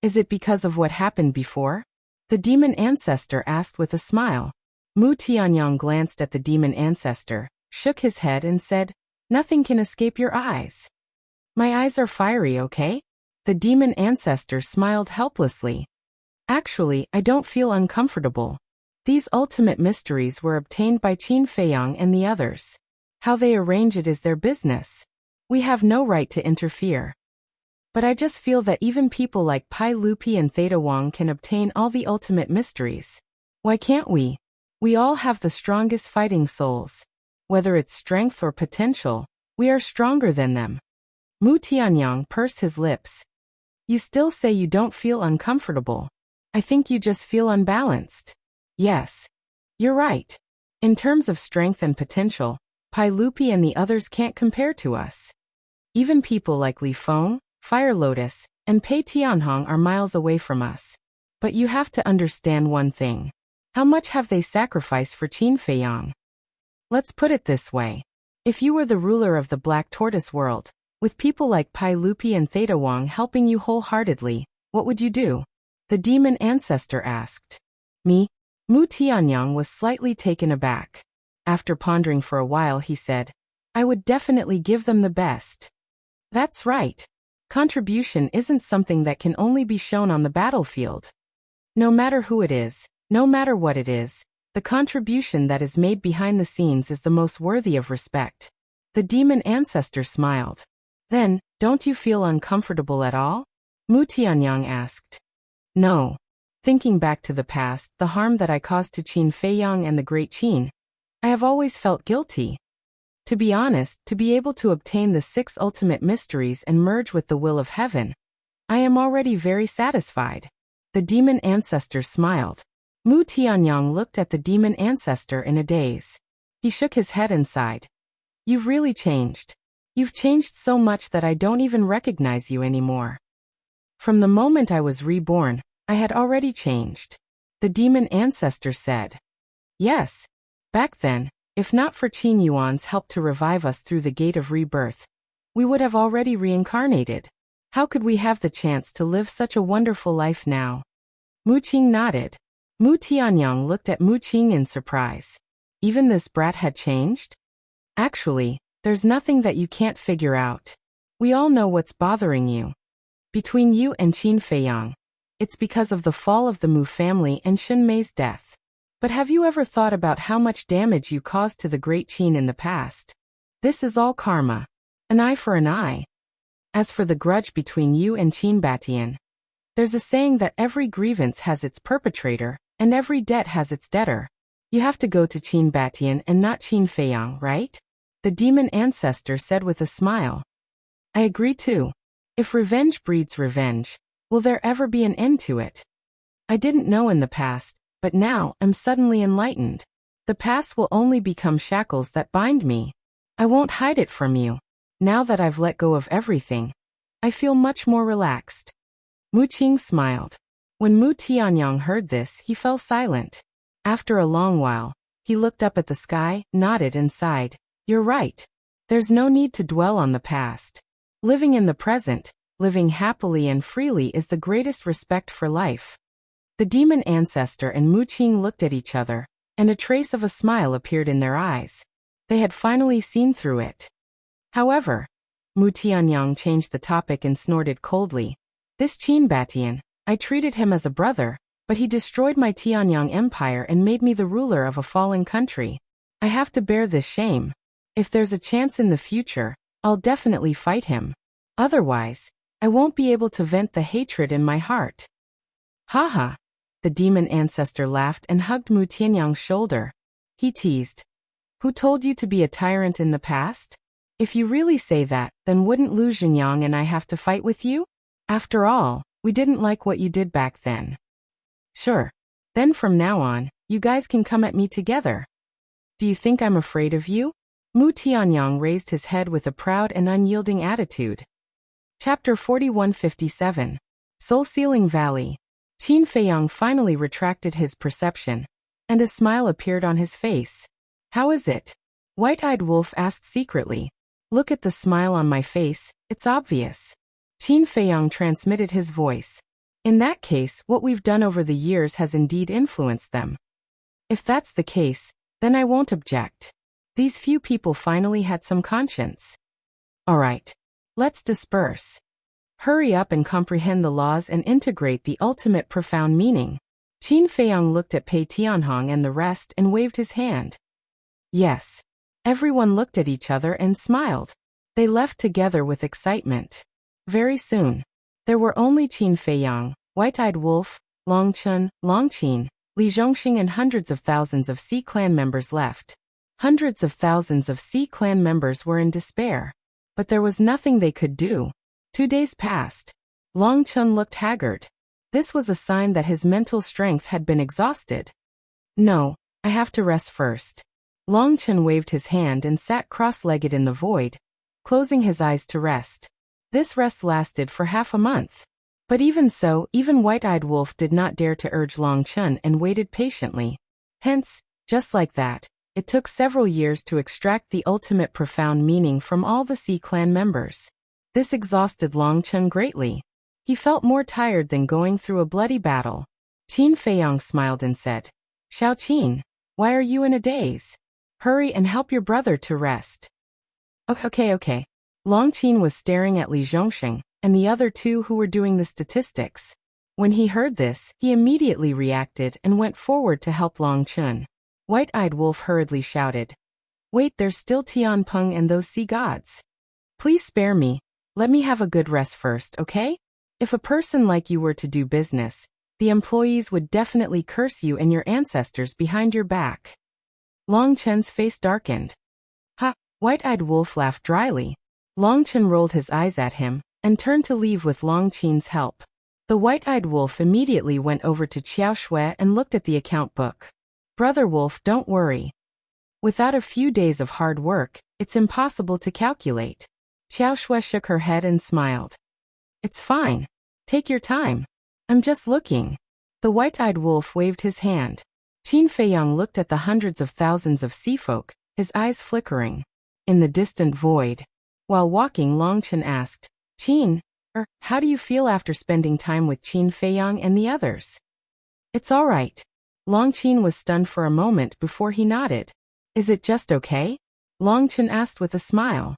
Is it because of what happened before? The demon ancestor asked with a smile. Mu Tianyang glanced at the demon ancestor, shook his head and said, nothing can escape your eyes. My eyes are fiery, okay? The demon ancestor smiled helplessly. Actually, I don't feel uncomfortable. These ultimate mysteries were obtained by Qin Feiyang and the others. How they arrange it is their business. We have no right to interfere. But I just feel that even people like Pai Lupi and Theta Wang can obtain all the ultimate mysteries. Why can't we? We all have the strongest fighting souls. Whether it's strength or potential, we are stronger than them. Mu Tianyang pursed his lips. You still say you don't feel uncomfortable. I think you just feel unbalanced. Yes. You're right. In terms of strength and potential, Pai Lupi and the others can't compare to us. Even people like Li Feng, Fire Lotus, and Pei Tianhong are miles away from us. But you have to understand one thing. How much have they sacrificed for Qin Feiyang? Let's put it this way. If you were the ruler of the Black Tortoise world, with people like Pai Lupi and Theta Wang helping you wholeheartedly, what would you do? The demon ancestor asked. Me? Mu Tianyang was slightly taken aback. After pondering for a while he said, I would definitely give them the best. That's right. Contribution isn't something that can only be shown on the battlefield. No matter who it is, no matter what it is, the contribution that is made behind the scenes is the most worthy of respect. The demon ancestor smiled. Then, Don't you feel uncomfortable at all? Mu Tianyang asked. No. Thinking back to the past, the harm that I caused to Qin Feiyang and the Great Qin, I have always felt guilty. To be honest, to be able to obtain the 6 ultimate mysteries and merge with the will of heaven, I am already very satisfied. The demon ancestor smiled. Mu Tianyang looked at the demon ancestor in a daze. He shook his head and sighed. You've really changed. You've changed so much that I don't even recognize you anymore. From the moment I was reborn, I had already changed. The demon ancestor said. Yes. Back then, if not for Qin Yuan's help to revive us through the gate of rebirth, we would have already reincarnated. How could we have the chance to live such a wonderful life now? Mu Qing nodded. Mu Tianyang looked at Mu Qing in surprise. Even this brat had changed? Actually, there's nothing that you can't figure out. We all know what's bothering you. Between you and Qin Feiyang, it's because of the fall of the Mu family and Shen Mei's death. But have you ever thought about how much damage you caused to the Great Qin in the past? This is all karma. An eye for an eye. As for the grudge between you and Qin Batian, there's a saying that every grievance has its perpetrator, and every debt has its debtor. You have to go to Qin Batian and not Qin Feiyang, right? The demon ancestor said with a smile. I agree too. If revenge breeds revenge, will there ever be an end to it? I didn't know in the past, but now I'm suddenly enlightened. The past will only become shackles that bind me. I won't hide it from you. Now that I've let go of everything, I feel much more relaxed. Mu Qing smiled. When Mu Tianyang heard this, he fell silent. After a long while, he looked up at the sky, nodded and sighed. You're right. There's no need to dwell on the past. Living in the present, living happily and freely is the greatest respect for life. The demon ancestor and Mu Qing looked at each other, and a trace of a smile appeared in their eyes. They had finally seen through it. However, Mu Tianyang changed the topic and snorted coldly. This Qin Batian, I treated him as a brother, but he destroyed my Tianyang empire and made me the ruler of a fallen country. I have to bear this shame. If there's a chance in the future, I'll definitely fight him. Otherwise, I won't be able to vent the hatred in my heart. Haha. The demon ancestor laughed and hugged Mu Tianyang's shoulder. He teased. Who told you to be a tyrant in the past? If you really say that, then wouldn't Lu Zhenyang and I have to fight with you? After all, we didn't like what you did back then. Sure. Then from now on, you guys can come at me together. Do you think I'm afraid of you? Mu Tianyang raised his head with a proud and unyielding attitude. Chapter 4157. Soul-Sealing Valley. Qin Feiyang finally retracted his perception, and a smile appeared on his face. How is it? White-Eyed Wolf asked secretly. Look at the smile on my face, it's obvious. Qin Feiyang transmitted his voice. In that case, what we've done over the years has indeed influenced them. If that's the case, then I won't object. These few people finally had some conscience. All right. Let's disperse. Hurry up and comprehend the laws and integrate the ultimate profound meaning. Qin Feiyang looked at Pei Tianhong and the rest and waved his hand. Yes. Everyone looked at each other and smiled. They left together with excitement. Very soon, there were only Qin Feiyang, White-Eyed Wolf, Long Chun, Long Qin, Li Zhongxing and hundreds of thousands of Sea Clan members left. Hundreds of thousands of Sea Clan members were in despair. But there was nothing they could do. 2 days passed. Long Chun looked haggard. This was a sign that his mental strength had been exhausted. No, I have to rest first. Long Chun waved his hand and sat cross-legged in the void, closing his eyes to rest. This rest lasted for half a month. But even so, even White-Eyed Wolf did not dare to urge Long Chun and waited patiently. Hence, just like that, it took several years to extract the ultimate profound meaning from all the Sea Clan members. This exhausted Long Chun greatly. He felt more tired than going through a bloody battle. Qin Feiyang smiled and said, Xiao Qin, why are you in a daze? Hurry and help your brother to rest. Okay. Long Qin was staring at Li Zhongxing and the other two who were doing the statistics. When he heard this, he immediately reacted and went forward to help Long Chun. White-Eyed Wolf hurriedly shouted, Wait, there's still Tianpeng and those sea gods. Please spare me. Let me have a good rest first, okay? If a person like you were to do business, the employees would definitely curse you and your ancestors behind your back. Long Chen's face darkened. Ha! White-eyed wolf laughed dryly. Long Chen rolled his eyes at him and turned to leave with Long Qin's help. The white-eyed wolf immediately went over to Xiao Shui and looked at the account book. Brother Wolf, don't worry. Without a few days of hard work, it's impossible to calculate. Xiao Shui shook her head and smiled. It's fine. Take your time. I'm just looking. The white-eyed wolf waved his hand. Qin Feiyang looked at the hundreds of thousands of seafolk, his eyes flickering. In the distant void. While walking, Long Chen asked, Qin, how do you feel after spending time with Qin Feiyang and the others? It's all right. Long Qin was stunned for a moment before he nodded. Is it just okay? Long Chen asked with a smile.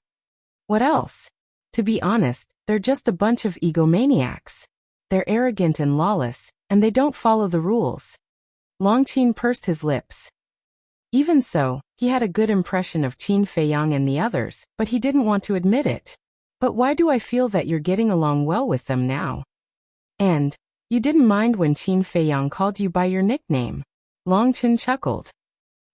What else? To be honest, they're just a bunch of egomaniacs. They're arrogant and lawless, and they don't follow the rules. Long Qin pursed his lips. Even so, he had a good impression of Qin Feiyang and the others, but he didn't want to admit it. But why do I feel that you're getting along well with them now? And, you didn't mind when Qin Feiyang called you by your nickname? Long Chen chuckled.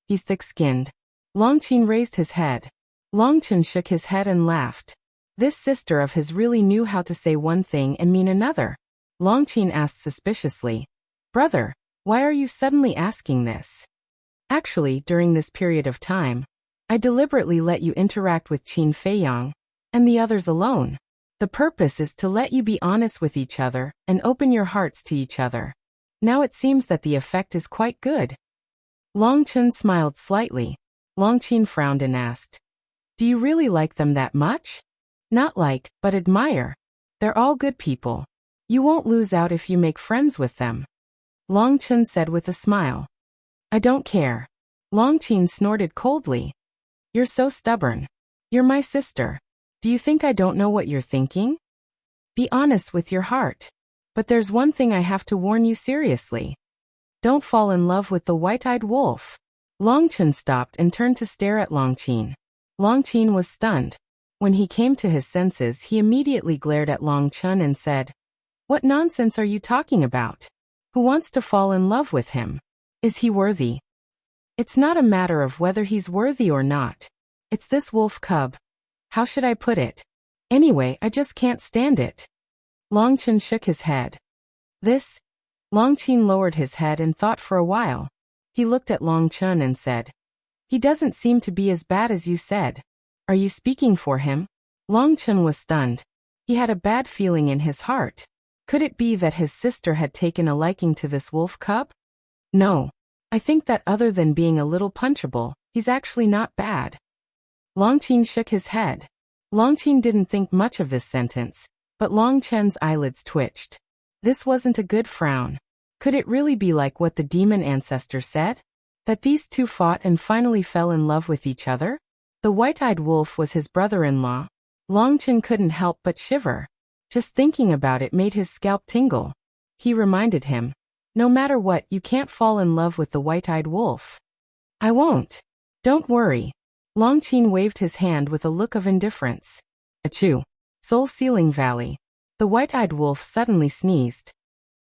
He's thick-skinned. Long Qin raised his head. Long Chen shook his head and laughed. This sister of his really knew how to say one thing and mean another. Long Qin asked suspiciously, Brother, why are you suddenly asking this? Actually, during this period of time, I deliberately let you interact with Qin Feiyang and the others alone. The purpose is to let you be honest with each other and open your hearts to each other. Now it seems that the effect is quite good. Long Chen smiled slightly. Long Qin frowned and asked, Do you really like them that much? Not like, but admire. They're all good people. You won't lose out if you make friends with them. Long Chen said with a smile. I don't care. Long Qin snorted coldly. You're so stubborn. You're my sister. Do you think I don't know what you're thinking? Be honest with your heart. But there's one thing I have to warn you seriously. Don't fall in love with the white-eyed wolf. Long Chen stopped and turned to stare at Long Qin. Long Qin was stunned. When he came to his senses, he immediately glared at Long Chen and said, What nonsense are you talking about? Who wants to fall in love with him? Is he worthy? It's not a matter of whether he's worthy or not. It's this wolf cub. How should I put it? Anyway, I just can't stand it. Long Chen shook his head. This? Long Qin lowered his head and thought for a while. He looked at Long Chen and said, He doesn't seem to be as bad as you said. Are you speaking for him? Long Chen was stunned. He had a bad feeling in his heart. Could it be that his sister had taken a liking to this wolf cub? No. I think that other than being a little punchable, he's actually not bad. Long Qin shook his head. Long Qin didn't think much of this sentence, but Long Chen's eyelids twitched. This wasn't a good frown. Could it really be like what the demon ancestor said? That these two fought and finally fell in love with each other? The white-eyed wolf was his brother-in-law. Long Chen couldn't help but shiver. Just thinking about it made his scalp tingle. He reminded him, No matter what, you can't fall in love with the white-eyed wolf. I won't. Don't worry. Long Qin waved his hand with a look of indifference. Achoo. Soul Ceiling Valley. The white-eyed wolf suddenly sneezed.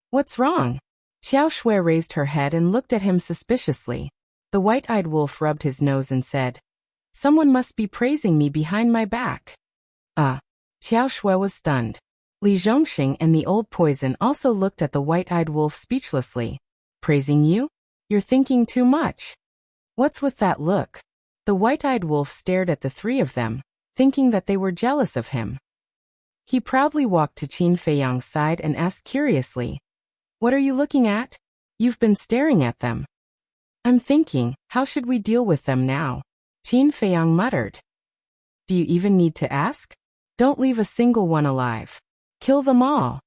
What's wrong? Xiao Shui raised her head and looked at him suspiciously. The white-eyed wolf rubbed his nose and said, Someone must be praising me behind my back. Xiao Shui was stunned. Li Zhongxing and the old poison also looked at the white-eyed wolf speechlessly. Praising you? You're thinking too much. What's with that look? The white-eyed wolf stared at the three of them, thinking that they were jealous of him. He proudly walked to Qin Feiyang's side and asked curiously, What are you looking at? You've been staring at them. I'm thinking, how should we deal with them now? Qin Feiyang muttered. Do you even need to ask? Don't leave a single one alive. Kill them all.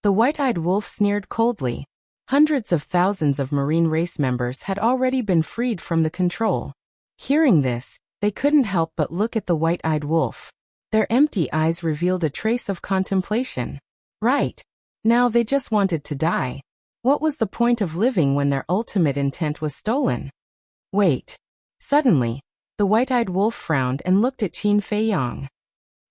The white-eyed wolf sneered coldly. Hundreds of thousands of marine race members had already been freed from the control. Hearing this, they couldn't help but look at the white-eyed wolf. Their empty eyes revealed a trace of contemplation. Right. Now they just wanted to die. What was the point of living when their ultimate intent was stolen? Wait. Suddenly, the white-eyed wolf frowned and looked at Qin Feiyang.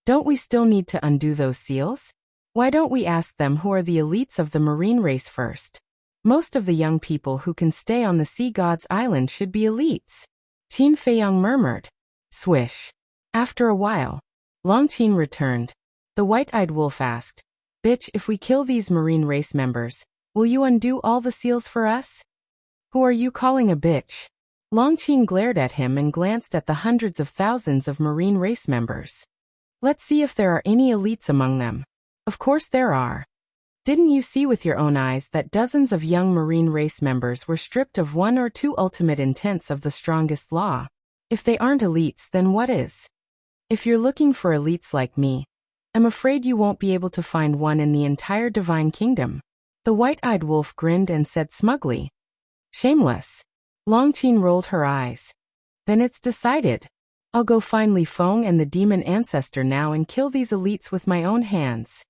Don't we still need to undo those seals? Why don't we ask them who are the elites of the marine race first? Most of the young people who can stay on the sea god's island should be elites. Qin Feiyang murmured. Swish. After a while, Long Qin returned. The white-eyed wolf asked, Bitch, if we kill these marine race members, will you undo all the seals for us? Who are you calling a bitch? Long Qin glared at him and glanced at the hundreds of thousands of marine race members. Let's see if there are any elites among them. Of course there are. Didn't you see with your own eyes that dozens of young marine race members were stripped of one or two ultimate intents of the strongest law? If they aren't elites, then what is? If you're looking for elites like me, I'm afraid you won't be able to find one in the entire divine kingdom. The white-eyed wolf grinned and said smugly. Shameless. Long Qin rolled her eyes. Then it's decided. I'll go find Li Feng and the demon ancestor now and kill these elites with my own hands.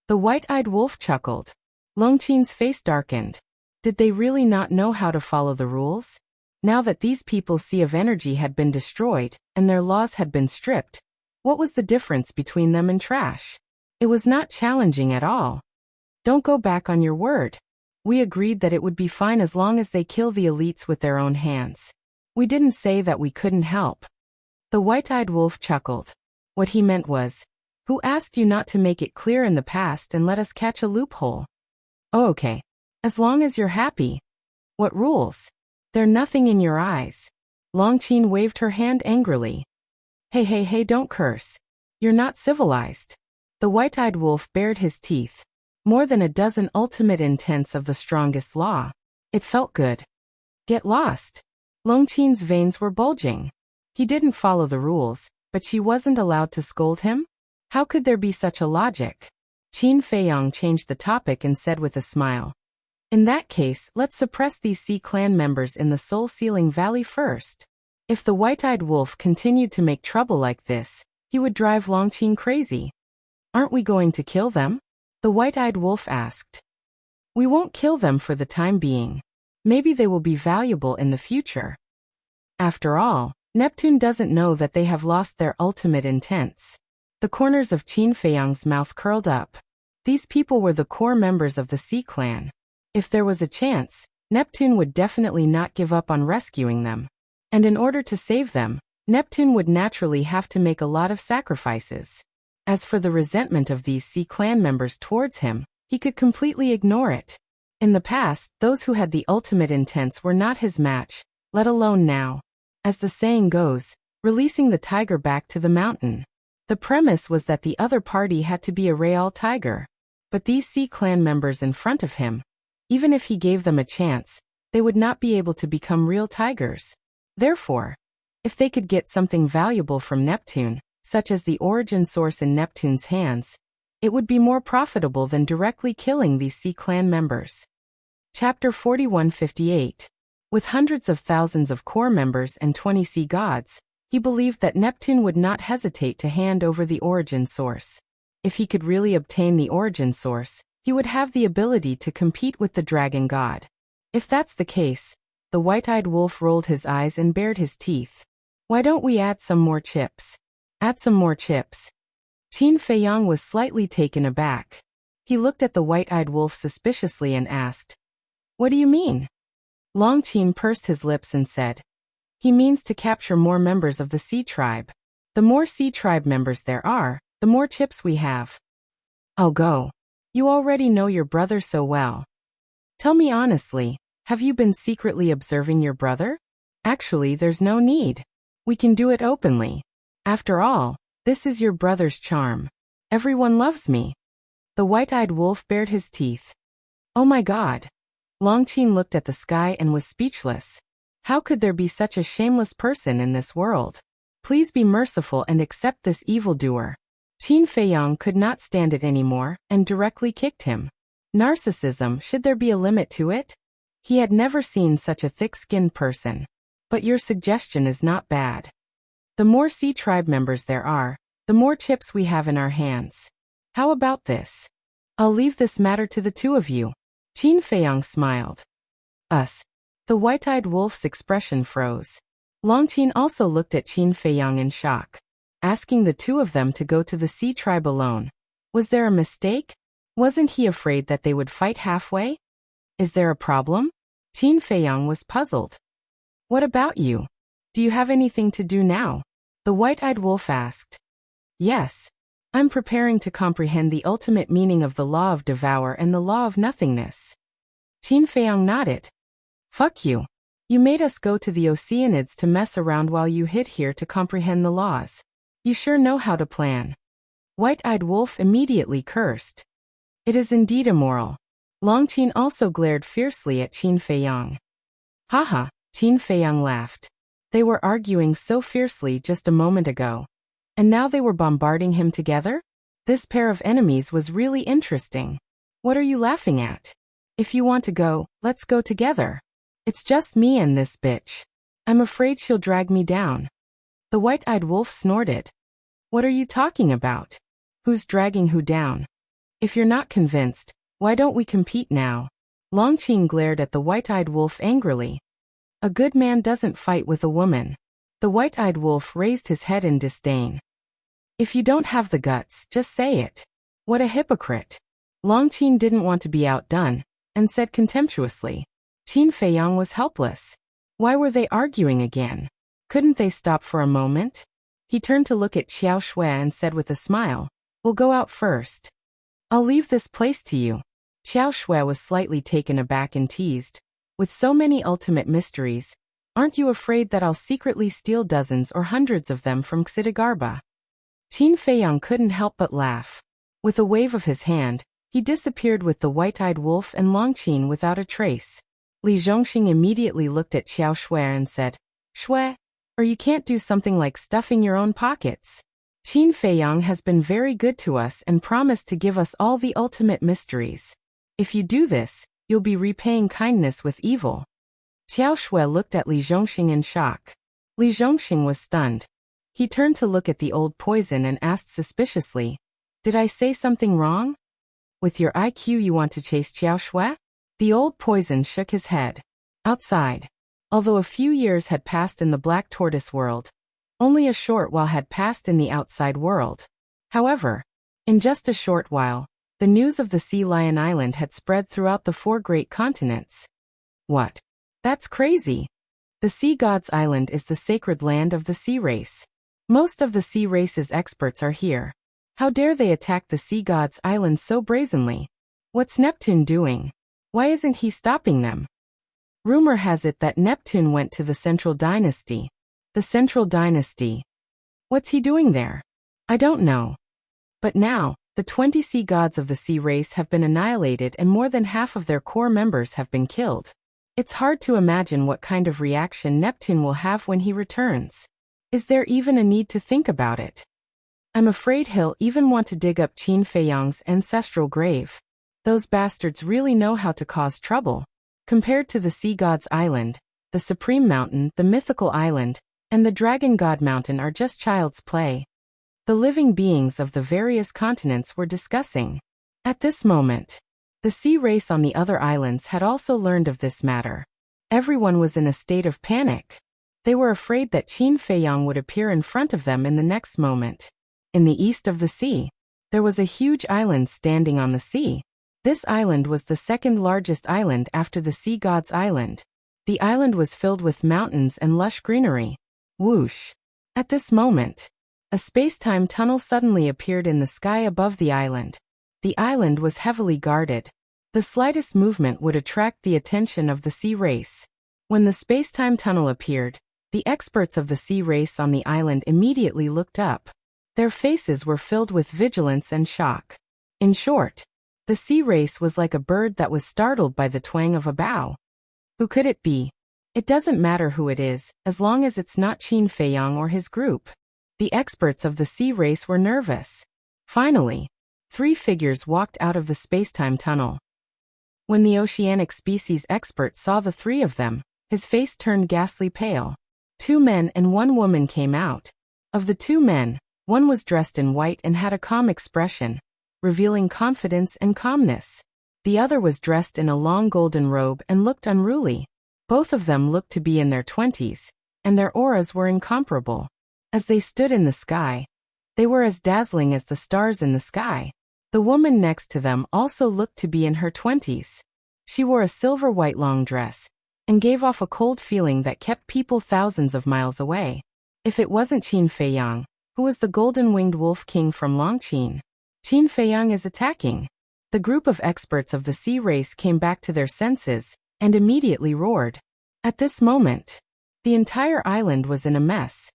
The white-eyed wolf chuckled. Long Qin's face darkened. Did they really not know how to follow the rules? Now that these people's sea of energy had been destroyed, and their laws had been stripped, what was the difference between them and trash? It was not challenging at all. Don't go back on your word. We agreed that it would be fine as long as they kill the elites with their own hands. We didn't say that we couldn't help. The white-eyed wolf chuckled. What he meant was, who asked you not to make it clear in the past and let us catch a loophole? Oh, okay. As long as you're happy. What rules? They're nothing in your eyes. Long Qin waved her hand angrily. Hey, don't curse. You're not civilized. The white-eyed wolf bared his teeth. More than a dozen ultimate intents of the strongest law. It felt good. Get lost. Long Qin's veins were bulging. He didn't follow the rules, but she wasn't allowed to scold him? How could there be such a logic? Qin Feiyang changed the topic and said with a smile. In that case, let's suppress these Sea clan members in the soul-sealing valley first. If the white-eyed wolf continued to make trouble like this, he would drive Long Qin crazy. Aren't we going to kill them? The white-eyed wolf asked. We won't kill them for the time being. Maybe they will be valuable in the future. After all, Neptune doesn't know that they have lost their ultimate intents. The corners of Qin Feiyang's mouth curled up. These people were the core members of the Sea clan. If there was a chance, Neptune would definitely not give up on rescuing them. And in order to save them, Neptune would naturally have to make a lot of sacrifices. As for the resentment of these Sea clan members towards him, he could completely ignore it. In the past, those who had the ultimate intents were not his match, let alone now. As the saying goes, releasing the tiger back to the mountain. The premise was that the other party had to be a real tiger. But these Sea clan members in front of him, even if he gave them a chance, they would not be able to become real tigers. Therefore, if they could get something valuable from Neptune, such as the origin source in Neptune's hands, it would be more profitable than directly killing these Sea clan members. Chapter 4158. With hundreds of thousands of core members and 20 sea gods, he believed that Neptune would not hesitate to hand over the origin source. If he could really obtain the origin source, he would have the ability to compete with the dragon god. If that's the case, the white-eyed wolf rolled his eyes and bared his teeth. Why don't we add some more chips? Add some more chips. Qin Feiyang was slightly taken aback. He looked at the white-eyed wolf suspiciously and asked, What do you mean? Long Qin pursed his lips and said, He means to capture more members of the Sea tribe. The more Sea tribe members there are, the more chips we have. I'll go. You already know your brother so well. Tell me honestly, have you been secretly observing your brother? Actually, there's no need. We can do it openly. After all, this is your brother's charm. Everyone loves me. The white-eyed wolf bared his teeth. Oh my God. Long Qin looked at the sky and was speechless. How could there be such a shameless person in this world? Please be merciful and accept this evildoer. Qin Feiyang could not stand it anymore and directly kicked him. Narcissism, should there be a limit to it? He had never seen such a thick-skinned person. But your suggestion is not bad. The more Sea tribe members there are, the more chips we have in our hands. How about this? I'll leave this matter to the two of you. Qin Feiyang smiled. Us. The white-eyed wolf's expression froze. Long Qin also looked at Qin Feiyang in shock. asking the two of them to go to the sea tribe alone. Was there a mistake? Wasn't he afraid that they would fight halfway? Is there a problem? Qin Feiyang was puzzled. What about you? Do you have anything to do now? The white-eyed wolf asked. Yes. I'm preparing to comprehend the ultimate meaning of the law of devour and the law of nothingness. Qin Feiyang nodded. Fuck you. You made us go to the Oceanids to mess around while you hid here to comprehend the laws. You sure know how to plan. White-eyed wolf immediately cursed. It is indeed immoral. Longqin also glared fiercely at Qin Feiyang. Haha, Qin Feiyang laughed. They were arguing so fiercely just a moment ago. And now they were bombarding him together? This pair of enemies was really interesting. What are you laughing at? If you want to go, let's go together. It's just me and this bitch. I'm afraid she'll drag me down. The white-eyed wolf snorted. What are you talking about? Who's dragging who down? If you're not convinced, why don't we compete now? Longqin glared at the white-eyed wolf angrily. A good man doesn't fight with a woman. The white-eyed wolf raised his head in disdain. If you don't have the guts, just say it. What a hypocrite. Longqin didn't want to be outdone, and said contemptuously. Qin Feiyang was helpless. Why were they arguing again? Couldn't they stop for a moment? He turned to look at Xiao Shui and said with a smile, We'll go out first. I'll leave this place to you. Xiao Shui was slightly taken aback and teased. With so many ultimate mysteries, aren't you afraid that I'll secretly steal dozens or hundreds of them from Xidagarba? Qin Feiyang couldn't help but laugh. With a wave of his hand, he disappeared with the white-eyed wolf and Longqin without a trace. Li Zhongxing immediately looked at Xiao Shui and said, Shui, or you can't do something like stuffing your own pockets. Qin Feiyang has been very good to us and promised to give us all the ultimate mysteries. If you do this, you'll be repaying kindness with evil. Xiao Shui looked at Li Zhongxing in shock. Li Zhongxing was stunned. He turned to look at the old poison and asked suspiciously, Did I say something wrong? With your IQ you want to chase Xiao Shui? The old poison shook his head. Outside. Although a few years had passed in the Black Tortoise world, only a short while had passed in the outside world. However, in just a short while, the news of the Sea Lion Island had spread throughout the 4 great continents. What? That's crazy. The Sea God's Island is the sacred land of the sea race. Most of the sea race's experts are here. How dare they attack the Sea God's Island so brazenly? What's Neptune doing? Why isn't he stopping them? Rumor has it that Neptune went to the Central Dynasty. The Central Dynasty. What's he doing there? I don't know. But now, the 20 sea gods of the sea race have been annihilated and more than half of their core members have been killed. It's hard to imagine what kind of reaction Neptune will have when he returns. Is there even a need to think about it? I'm afraid he'll even want to dig up Qin Feiyang's ancestral grave. Those bastards really know how to cause trouble. Compared to the Sea God's Island, the Supreme Mountain, the Mythical Island, and the Dragon God Mountain are just child's play. The living beings of the various continents were discussing. At this moment, the sea race on the other islands had also learned of this matter. Everyone was in a state of panic. They were afraid that Qin Feiyang would appear in front of them in the next moment. In the east of the sea, there was a huge island standing on the sea. This island was the second largest island after the Sea God's Island. The island was filled with mountains and lush greenery. Whoosh! At this moment, a space-time tunnel suddenly appeared in the sky above the island. The island was heavily guarded. The slightest movement would attract the attention of the sea race. When the space-time tunnel appeared, the experts of the sea race on the island immediately looked up. Their faces were filled with vigilance and shock. In short, the sea race was like a bird that was startled by the twang of a bow. Who could it be? It doesn't matter who it is, as long as it's not Qin Feiyang or his group. The experts of the sea race were nervous. Finally, 3 figures walked out of the space-time tunnel. When the oceanic species expert saw the 3 of them, his face turned ghastly pale. 2 men and 1 woman came out. Of the 2 men, one was dressed in white and had a calm expression, revealing confidence and calmness. The other was dressed in a long golden robe and looked unruly. Both of them looked to be in their 20s, and their auras were incomparable. As they stood in the sky, They were as dazzling as the stars in the sky. The woman next to them also looked to be in her 20s. She wore a silver-white long dress and gave off a cold feeling that kept people thousands of miles away. If it wasn't Qin Feiyang, who was the golden-winged wolf king from Longqin. Qin Feiyang is attacking. The group of experts of the sea race came back to their senses and immediately roared. At this moment, the entire island was in a mess.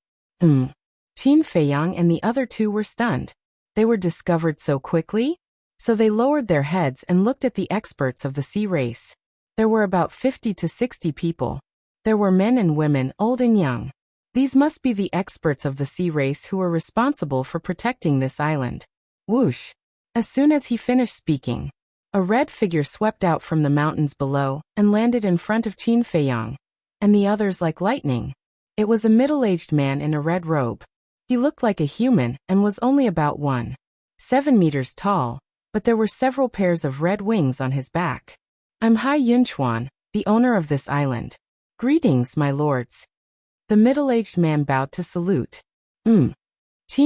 Qin Feiyang and the other two were stunned. They were discovered so quickly? So they lowered their heads and looked at the experts of the sea race. There were about 50 to 60 people. There were men and women, old and young. These must be the experts of the sea race who were responsible for protecting this island. Whoosh! As soon as he finished speaking, a red figure swept out from the mountains below and landed in front of Qin Feiyang and the others like lightning. It was a middle-aged man in a red robe. He looked like a human and was only about 1.7 meters tall, but there were several pairs of red wings on his back. I'm Hai Yunchuan, the owner of this island. Greetings, my lords. The middle-aged man bowed to salute. Qin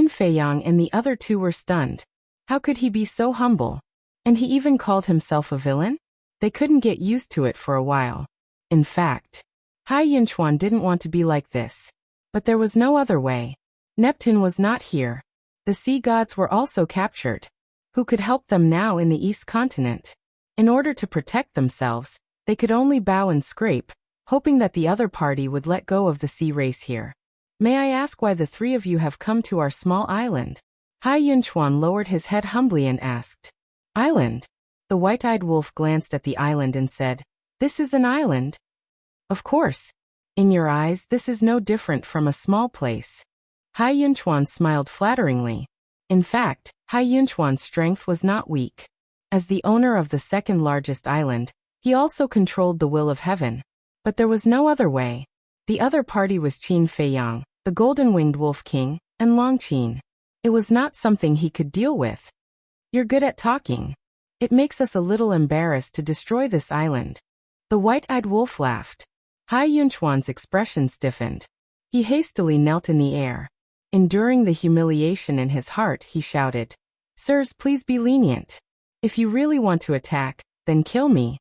Feiyang and the other two were stunned. How could he be so humble? And he even called himself a villain? They couldn't get used to it for a while. In fact, Hai Yunchuan didn't want to be like this. But there was no other way. Neptune was not here. The sea gods were also captured. Who could help them now in the East continent? In order to protect themselves, they could only bow and scrape, hoping that the other party would let go of the sea race here. May I ask why the three of you have come to our small island? Hai Yunchuan lowered his head humbly and asked. Island? The white-eyed wolf glanced at the island and said, This is an island? Of course. In your eyes, this is no different from a small place. Hai Yunchuan smiled flatteringly. In fact, Hai Yunchuan's strength was not weak. As the owner of the second largest island, he also controlled the will of heaven. But there was no other way. The other party was Qin Feiyang, the golden-winged wolf king, and Longqin. It was not something he could deal with. You're good at talking. It makes us a little embarrassed to destroy this island. The white-eyed wolf laughed. Hai Yunchuan's expression stiffened. He hastily knelt in the air. Enduring the humiliation in his heart, he shouted, Sirs, please be lenient. If you really want to attack, then kill me.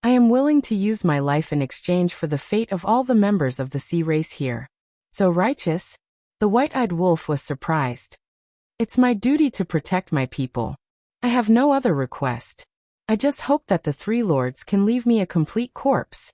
I am willing to use my life in exchange for the fate of all the members of the sea race here. So righteous? The white-eyed wolf was surprised. It's my duty to protect my people. I have no other request. I just hope that the three lords can leave me a complete corpse.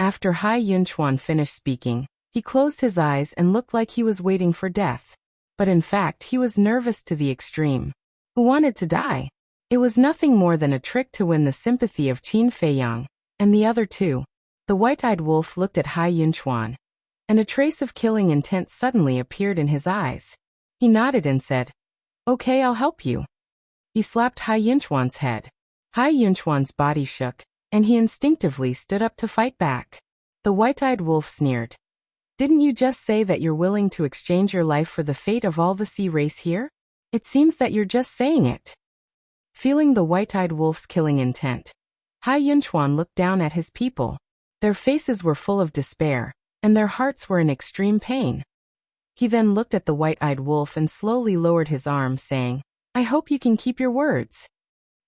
After Hai Yunchuan finished speaking, he closed his eyes and looked like he was waiting for death. But in fact, he was nervous to the extreme. Who wanted to die? It was nothing more than a trick to win the sympathy of Qin Feiyang and the other two. The white-eyed wolf looked at Hai Yunchuan, and a trace of killing intent suddenly appeared in his eyes. He nodded and said, Okay, I'll help you. He slapped Hai Yunchuan's head. Hai Yunchuan's body shook, and he instinctively stood up to fight back. The white-eyed wolf sneered. Didn't you just say that you're willing to exchange your life for the fate of all the sea race here? It seems that you're just saying it. Feeling the white-eyed wolf's killing intent, Hai Yunchuan looked down at his people. Their faces were full of despair, and their hearts were in extreme pain. He then looked at the white-eyed wolf and slowly lowered his arm, saying, I hope you can keep your words.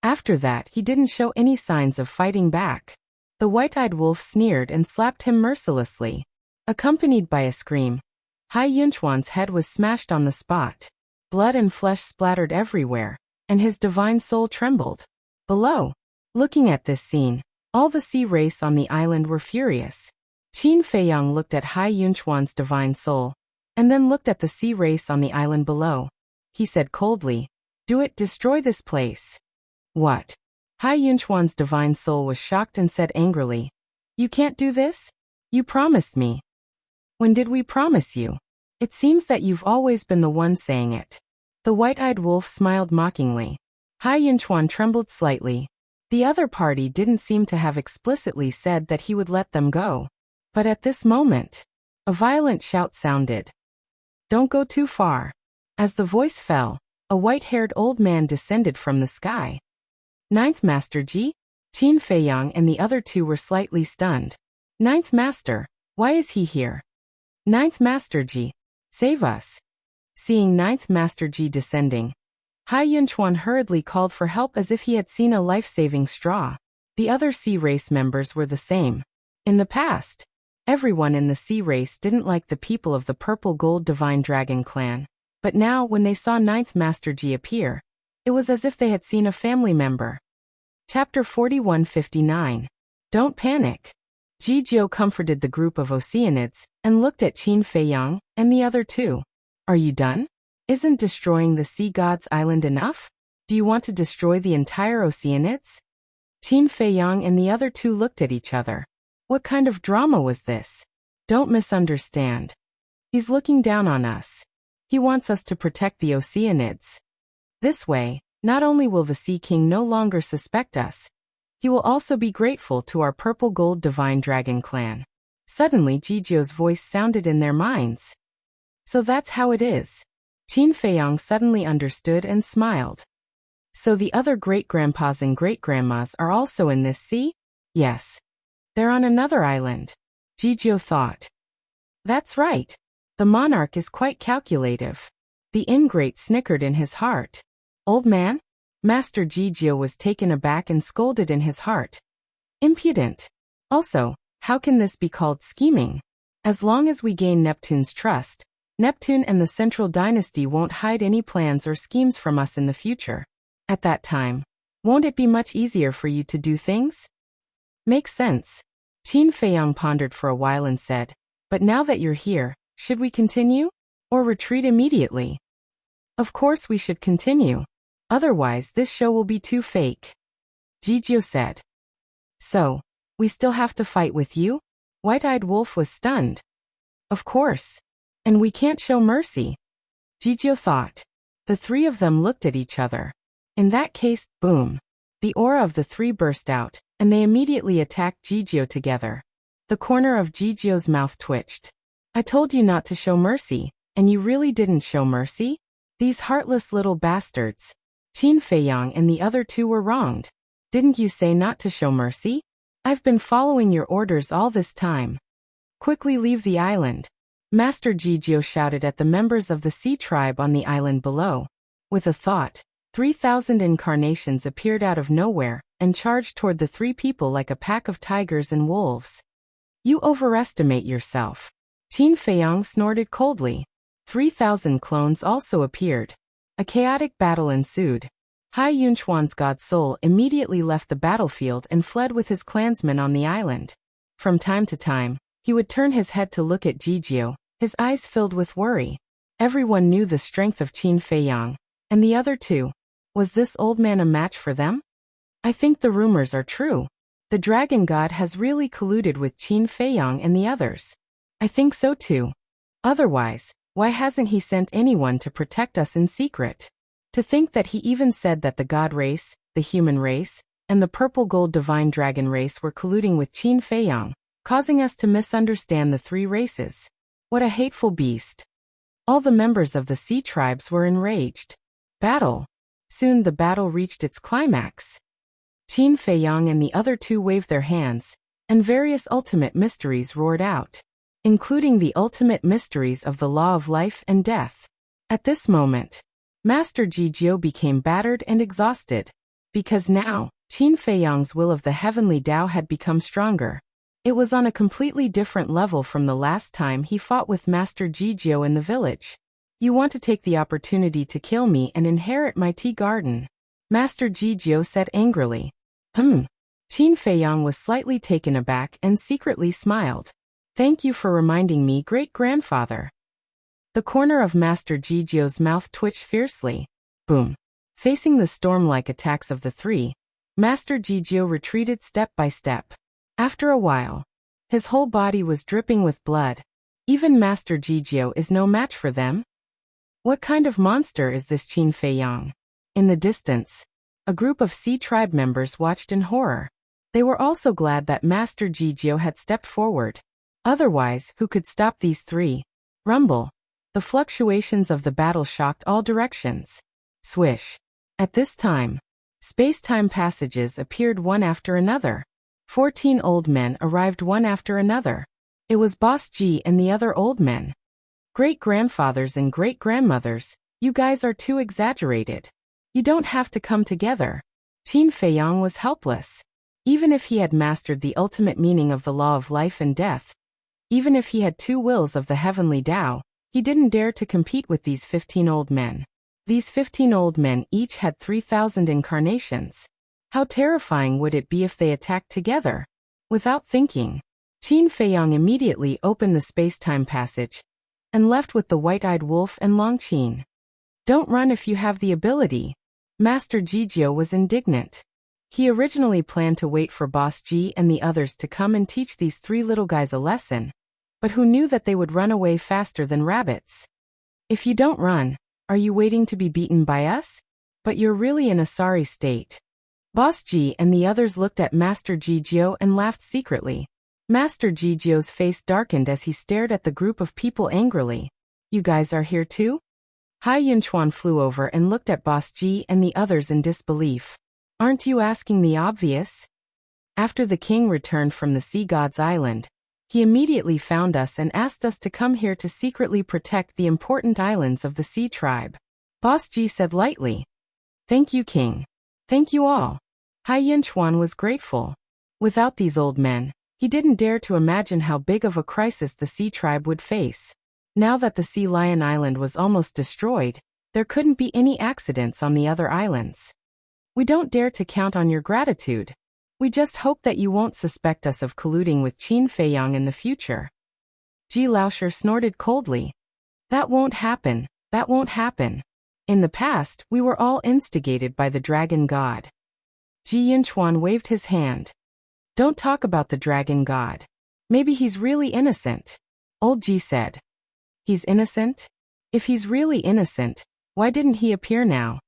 After that, he didn't show any signs of fighting back. The white-eyed wolf sneered and slapped him mercilessly. Accompanied by a scream, Hai Yunchuan's head was smashed on the spot. Blood and flesh splattered everywhere, and his divine soul trembled. Below, looking at this scene, all the sea race on the island were furious. Qin Feiyang looked at Hai Yunchuan's divine soul, and then looked at the sea race on the island below. He said coldly, Do it, destroy this place. What? Hai Yunchuan's divine soul was shocked and said angrily, You can't do this? You promised me. When did we promise you? It seems that you've always been the one saying it. The white-eyed wolf smiled mockingly. Hai Yunchuan trembled slightly. The other party didn't seem to have explicitly said that he would let them go. But at this moment, a violent shout sounded. Don't go too far. As the voice fell, a white-haired old man descended from the sky. Ninth Master Ji? Qin Feiyang and the other two were slightly stunned. Ninth Master, why is he here? Ninth Master Ji, save us. Seeing ninth Master Ji descending, Hai Yunchuan hurriedly called for help as if he had seen a life-saving straw. The other sea race members were the same. In the past, everyone in the sea race didn't like the people of the Purple Gold Divine Dragon clan. But now, when they saw ninth Master Ji appear, it was as if they had seen a family member. Chapter 4159. Don't panic. Ji Jiu comforted the group of Oceanids and looked at Qin Feiyang and the other two. Are you done? Isn't destroying the sea god's island enough? Do you want to destroy the entire Oceanids? Qin Feiyang and the other two looked at each other. What kind of drama was this? Don't misunderstand. He's looking down on us. He wants us to protect the Oceanids. This way, not only will the Sea King no longer suspect us, he will also be grateful to our Purple Gold Divine Dragon clan. Suddenly Ji Jiu's voice sounded in their minds. So that's how it is. Qin Feiyang suddenly understood and smiled. So the other great-grandpas and great-grandmas are also in this sea? Yes. They're on another island. Ji Jiu thought. That's right. The monarch is quite calculative. The ingrate snickered in his heart. Old man? Master Ji Jiu was taken aback and scolded in his heart. Impudent. Also, how can this be called scheming? As long as we gain Neptune's trust, Neptune and the Central Dynasty won't hide any plans or schemes from us in the future. At that time, won't it be much easier for you to do things? Makes sense. Qin Feiyang pondered for a while and said, but now that you're here, should we continue? Or retreat immediately? Of course we should continue. Otherwise this show will be too fake. Ji Jiu said. So, we still have to fight with you? White-Eyed Wolf was stunned. Of course. And we can't show mercy. Ji Jiu thought. The three of them looked at each other. In that case, boom. The aura of the three burst out, and they immediately attacked Ji Jiu together. The corner of Ji Jiu's mouth twitched. I told you not to show mercy, and you really didn't show mercy? These heartless little bastards. Qin Feiyang and the other two were wronged. Didn't you say not to show mercy? I've been following your orders all this time. Quickly leave the island. Master Ji Jiu shouted at the members of the sea tribe on the island below. With a thought, 3,000 incarnations appeared out of nowhere and charged toward the three people like a pack of tigers and wolves. You overestimate yourself. Qin Feiyang snorted coldly. 3,000 clones also appeared. A chaotic battle ensued. Hai Yunchuan's god soul immediately left the battlefield and fled with his clansmen on the island. From time to time, he would turn his head to look at Ji Jiu, his eyes filled with worry. Everyone knew the strength of Qin Feiyang, and the other two. Was this old man a match for them? I think the rumors are true. The dragon god has really colluded with Qin Feiyang and the others. I think so too. Otherwise, why hasn't he sent anyone to protect us in secret? To think that he even said that the god race, the human race, and the purple gold divine dragon race were colluding with Qin Feiyang, causing us to misunderstand the three races. What a hateful beast. All the members of the sea tribes were enraged. Battle. Soon the battle reached its climax. Qin Feiyang and the other two waved their hands, and various ultimate mysteries roared out, including the ultimate mysteries of the law of life and death. At this moment, Master Ji Jiu became battered and exhausted, because now, Qin Feiyang's will of the heavenly Tao had become stronger. It was on a completely different level from the last time he fought with Master Ji Jiu in the village. You want to take the opportunity to kill me and inherit my tea garden? Master Ji Jiu said angrily. Qin Feiyang was slightly taken aback and secretly smiled. Thank you for reminding me, great-grandfather. The corner of Master Ji Jiu's mouth twitched fiercely. Boom. Facing the storm-like attacks of the three, Master Ji Jiu retreated step by step. After a while, his whole body was dripping with blood. Even Master Ji Jiu is no match for them. What kind of monster is this Qin Feiyang? In the distance, a group of sea tribe members watched in horror. They were also glad that Master Ji Jiu had stepped forward. Otherwise, who could stop these three? Rumble. The fluctuations of the battle shocked all directions. Swish. At this time, space-time passages appeared one after another. 14 old men arrived one after another. It was Boss Ji and the other old men. Great-grandfathers and great-grandmothers, you guys are too exaggerated. You don't have to come together. Qin Feiyang was helpless. Even if he had mastered the ultimate meaning of the law of life and death, even if he had 2 wills of the heavenly Tao, he didn't dare to compete with these 15 old men. These 15 old men each had 3,000 incarnations. How terrifying would it be if they attacked together? Without thinking, Qin Feiyang immediately opened the space-time passage and left with the white-eyed wolf and Long Qin. Don't run if you have the ability. Master Jijio was indignant. He originally planned to wait for Boss Ji and the others to come and teach these 3 little guys a lesson, but who knew that they would run away faster than rabbits? If you don't run, are you waiting to be beaten by us? But you're really in a sorry state. Boss Ji and the others looked at Master Jijio and laughed secretly. Master Jijio's face darkened as he stared at the group of people angrily. You guys are here too? Hai Yunchuan flew over and looked at Boss Ji and the others in disbelief. Aren't you asking the obvious? After the king returned from the Sea God's Island, he immediately found us and asked us to come here to secretly protect the important islands of the Sea Tribe. Boss Ji said lightly. Thank you, King. Thank you all. Hai Yunchuan was grateful. Without these old men, he didn't dare to imagine how big of a crisis the Sea Tribe would face. Now that the Sea Lion Island was almost destroyed, there couldn't be any accidents on the other islands. We don't dare to count on your gratitude. We just hope that you won't suspect us of colluding with Qin Feiyang in the future. Ji Laoshi snorted coldly. That won't happen, that won't happen. In the past, we were all instigated by the Dragon God. Ji Yunchuan waved his hand. Don't talk about the Dragon God. Maybe he's really innocent. Old Ji said. He's innocent? If he's really innocent, why didn't he appear now?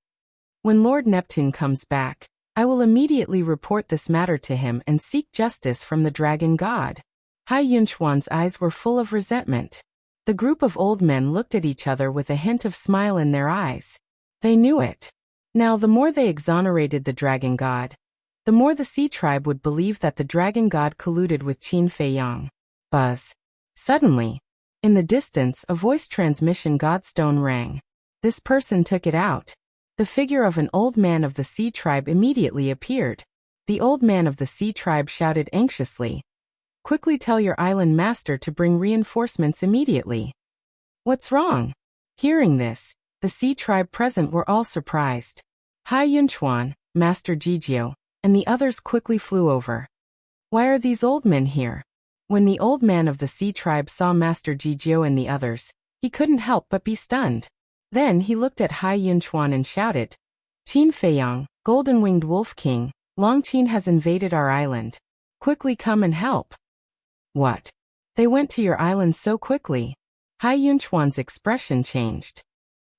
When Lord Neptune comes back, I will immediately report this matter to him and seek justice from the Dragon God. Hai Yunchuan's eyes were full of resentment. The group of old men looked at each other with a hint of smile in their eyes. They knew it. Now the more they exonerated the Dragon God, the more the Sea Tribe would believe that the Dragon God colluded with Qin Feiyang. Buzz. Suddenly, in the distance, a voice transmission godstone rang. This person took it out. The figure of an old man of the Sea Tribe immediately appeared. The old man of the Sea Tribe shouted anxiously. Quickly tell your island master to bring reinforcements immediately. What's wrong? Hearing this, the Sea Tribe present were all surprised. Hai Yunchuan, Master Jijio, and the others quickly flew over. Why are these old men here? When the old man of the Sea Tribe saw Master Jijio and the others, he couldn't help but be stunned. Then he looked at Hai Yunchuan and shouted, Qin Feiyang, Golden-Winged Wolf King, Long Qin has invaded our island. Quickly come and help. What? They went to your island so quickly? Hai Yunchuan's expression changed.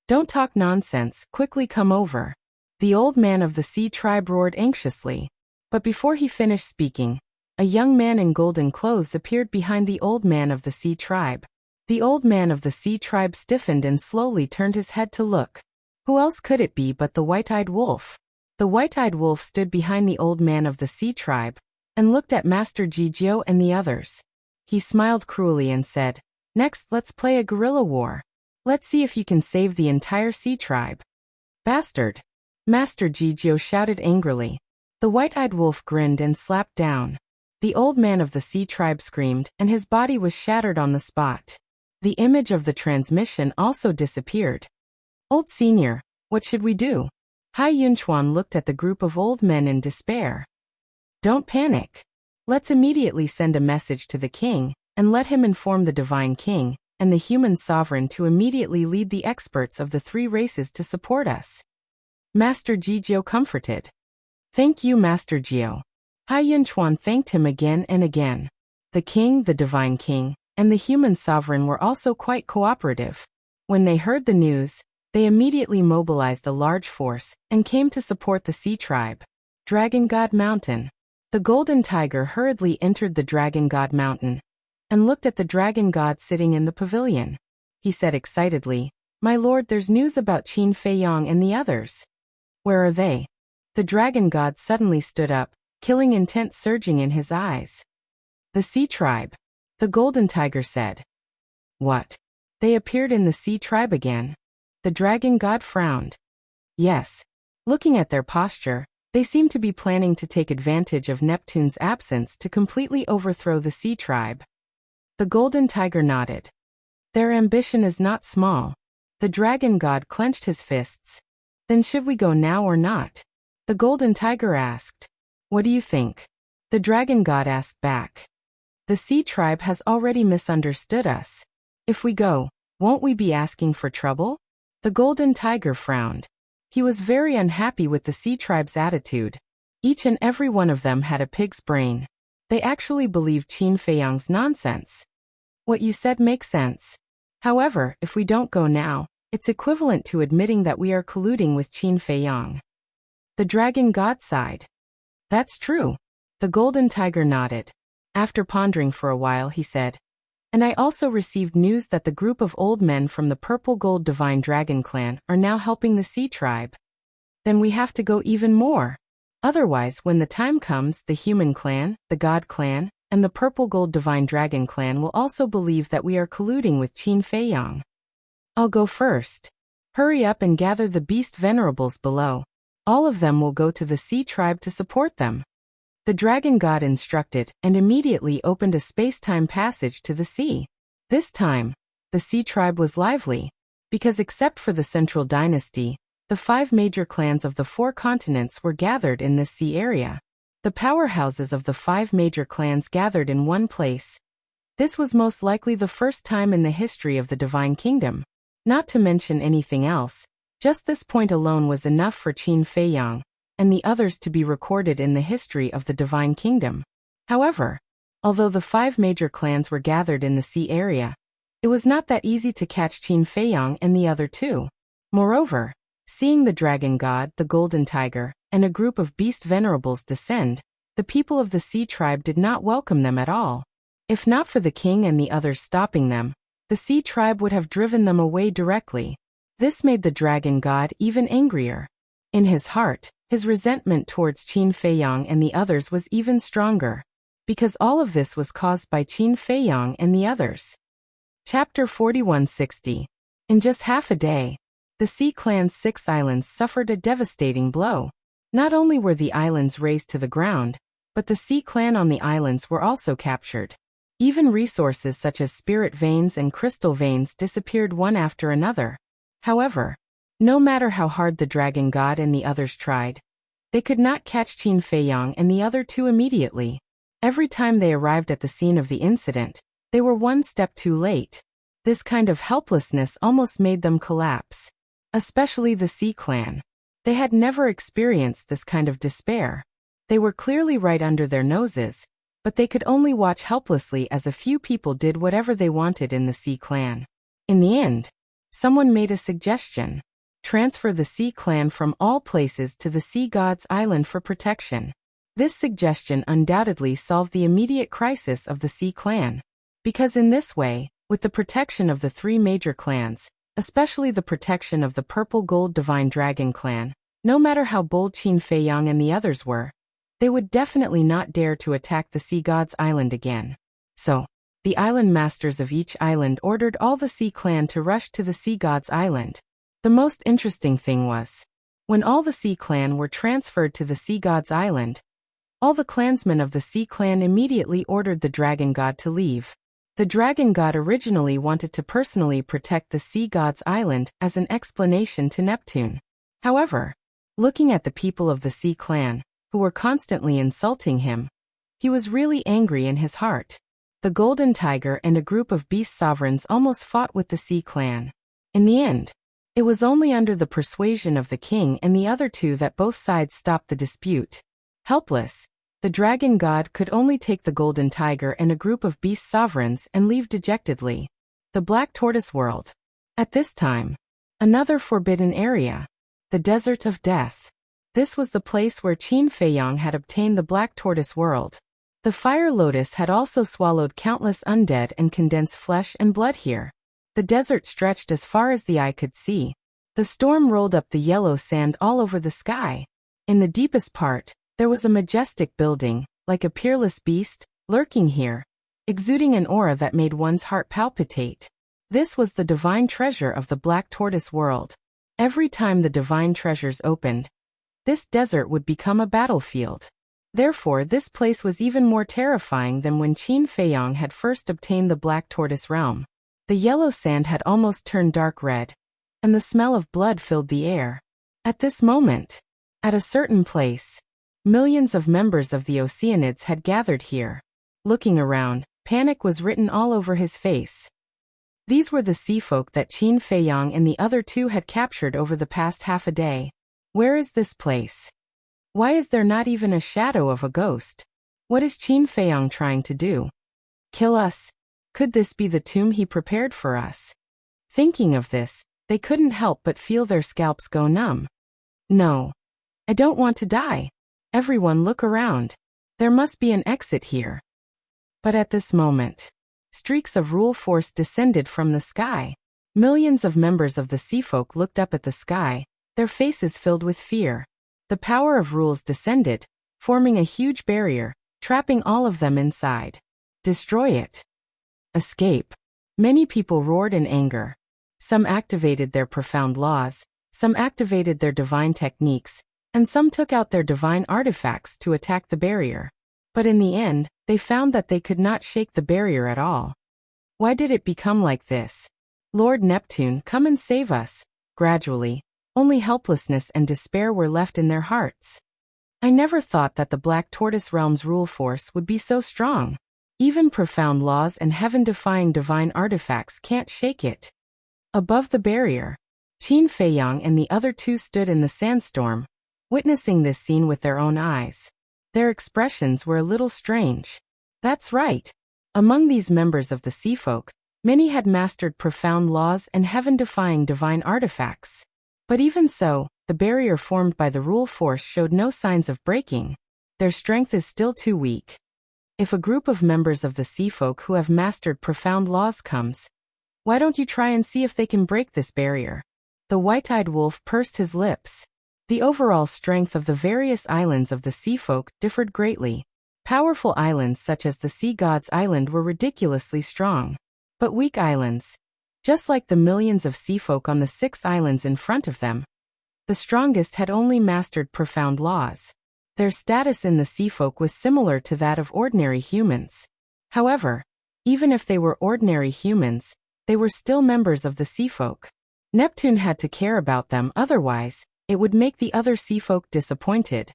Don't talk nonsense, quickly come over. The old man of the Sea Tribe roared anxiously. But before he finished speaking, a young man in golden clothes appeared behind the old man of the Sea Tribe. The old man of the Sea Tribe stiffened and slowly turned his head to look. Who else could it be but the white-eyed wolf? The white-eyed wolf stood behind the old man of the Sea Tribe and looked at Master Jijio and the others. He smiled cruelly and said, Next, let's play a guerrilla war. Let's see if you can save the entire Sea Tribe. Bastard! Master Jijio shouted angrily. The white-eyed wolf grinned and slapped down. The old man of the Sea Tribe screamed, and his body was shattered on the spot. The image of the transmission also disappeared. Old Senior, what should we do? Hai Yunchuan looked at the group of old men in despair. Don't panic. Let's immediately send a message to the king, and let him inform the Divine King and the human sovereign to immediately lead the experts of the 3 races to support us. Master Jijio comforted. Thank you, Master Jio. Hai Yunchuan thanked him again and again. The king, the Divine King, and the human sovereign were also quite cooperative. When they heard the news, they immediately mobilized a large force and came to support the Sea Tribe. Dragon God Mountain. The Golden Tiger hurriedly entered the Dragon God Mountain and looked at the Dragon God sitting in the pavilion. He said excitedly, My lord, there's news about Qin Feiyang and the others. Where are they? The Dragon God suddenly stood up, killing intent surging in his eyes. The Sea Tribe. The Golden Tiger said. What? They appeared in the sea tribe again. The dragon god frowned. Yes. Looking at their posture, they seemed to be planning to take advantage of Neptune's absence to completely overthrow the sea tribe. The golden tiger nodded. Their ambition is not small. The dragon god clenched his fists. Then should we go now or not? The golden tiger asked. What do you think? The dragon god asked back. The sea tribe has already misunderstood us. If we go, won't we be asking for trouble? The golden tiger frowned. He was very unhappy with the sea tribe's attitude. Each and every one of them had a pig's brain. They actually believed Qin Feiyang's nonsense. What you said makes sense. However, if we don't go now, it's equivalent to admitting that we are colluding with Qin Feiyang. The dragon god sighed. That's true. The golden tiger nodded. After pondering for a while, he said, and I also received news that the group of old men from the Purple Gold Divine Dragon clan are now helping the sea tribe. Then we have to go even more. Otherwise, when the time comes, the human clan, the god clan, and the Purple Gold Divine Dragon clan will also believe that we are colluding with Qin Feiyang. I'll go first. Hurry up and gather the beast venerables below. All of them will go to the sea tribe to support them. The dragon god instructed and immediately opened a space-time passage to the sea. This time, the sea tribe was lively, because except for the central dynasty, the 5 major clans of the 4 continents were gathered in this sea area. The powerhouses of the 5 major clans gathered in one place. This was most likely the first time in the history of the Divine Kingdom. Not to mention anything else, just this point alone was enough for Qin Feiyang and the others to be recorded in the history of the Divine Kingdom. However, although the 5 major clans were gathered in the sea area, it was not that easy to catch Qin Feiyang and the other 2. Moreover, seeing the dragon god, the golden tiger, and a group of beast venerables descend, the people of the sea tribe did not welcome them at all. If not for the king and the others stopping them, the sea tribe would have driven them away directly. This made the dragon god even angrier. In his heart, his resentment towards Qin Feiyang and the others was even stronger, because all of this was caused by Qin Feiyang and the others. Chapter 4160. In just half a day, the Sea Clan's 6 islands suffered a devastating blow. Not only were the islands razed to the ground, but the Sea Clan on the islands were also captured. Even resources such as spirit veins and crystal veins disappeared one after another. However, no matter how hard the dragon god and the others tried, they could not catch Qin Feiyang and the other 2 immediately. Every time they arrived at the scene of the incident, they were one step too late. This kind of helplessness almost made them collapse. Especially the Sea Clan. They had never experienced this kind of despair. They were clearly right under their noses, but they could only watch helplessly as a few people did whatever they wanted in the Sea Clan. In the end, someone made a suggestion. Transfer the Sea Clan from all places to the Sea God's Island for protection. This suggestion undoubtedly solved the immediate crisis of the Sea Clan. Because in this way, with the protection of the 3 major clans, especially the protection of the Purple Gold Divine Dragon clan, no matter how bold Qin Feiyang and the others were, they would definitely not dare to attack the Sea God's Island again. So, the island masters of each island ordered all the Sea Clan to rush to the Sea God's Island. The most interesting thing was, when all the Sea Clan were transferred to the Sea God's Island, all the clansmen of the Sea Clan immediately ordered the Dragon God to leave. The Dragon God originally wanted to personally protect the Sea God's Island as an explanation to Neptune. However, looking at the people of the Sea Clan, who were constantly insulting him, he was really angry in his heart. The Golden Tiger and a group of beast sovereigns almost fought with the Sea Clan. In the end, it was only under the persuasion of the king and the other 2 that both sides stopped the dispute. Helpless, the dragon god could only take the golden tiger and a group of beast sovereigns and leave dejectedly. The Black Tortoise World. At this time, another forbidden area. The Desert of Death. This was the place where Qin Feiyang had obtained the Black Tortoise World. The Fire Lotus had also swallowed countless undead and condensed flesh and blood here. The desert stretched as far as the eye could see. The storm rolled up the yellow sand all over the sky. In the deepest part, there was a majestic building, like a peerless beast, lurking here, exuding an aura that made one's heart palpitate. This was the divine treasure of the Black Tortoise world. Every time the divine treasures opened, this desert would become a battlefield. Therefore, this place was even more terrifying than when Qin Feiyang had first obtained the Black Tortoise realm. The yellow sand had almost turned dark red, and the smell of blood filled the air. At this moment, at a certain place, millions of members of the Oceanids had gathered here. Looking around, panic was written all over his face. These were the sea folk that Qin Feiyang and the other two had captured over the past half a day. Where is this place? Why is there not even a shadow of a ghost? What is Qin Feiyang trying to do? Kill us? Could this be the tomb he prepared for us? Thinking of this, they couldn't help but feel their scalps go numb. No. I don't want to die. Everyone look around. There must be an exit here. But at this moment, streaks of rule force descended from the sky. Millions of members of the seafolk looked up at the sky, their faces filled with fear. The power of rules descended, forming a huge barrier, trapping all of them inside. Destroy it. Escape. Many people roared in anger. Some activated their profound laws, some activated their divine techniques, and some took out their divine artifacts to attack the barrier. But in the end, they found that they could not shake the barrier at all. Why did it become like this? Lord Neptune, come and save us. Gradually, only helplessness and despair were left in their hearts. I never thought that the Black Tortoise realm's rule force would be so strong. Even profound laws and heaven-defying divine artifacts can't shake it. Above the barrier, Qin Feiyang and the other two stood in the sandstorm, witnessing this scene with their own eyes. Their expressions were a little strange. That's right. Among these members of the seafolk, many had mastered profound laws and heaven-defying divine artifacts. But even so, the barrier formed by the rule force showed no signs of breaking. Their strength is still too weak. If a group of members of the seafolk who have mastered profound laws comes, why don't you try and see if they can break this barrier? The white-eyed wolf pursed his lips. The overall strength of the various islands of the seafolk differed greatly. Powerful islands such as the Sea God's Island were ridiculously strong. But weak islands, just like the millions of seafolk on the 6 islands in front of them, the strongest had only mastered profound laws. Their status in the seafolk was similar to that of ordinary humans. However, even if they were ordinary humans, they were still members of the seafolk. Neptune had to care about them, otherwise, it would make the other seafolk disappointed.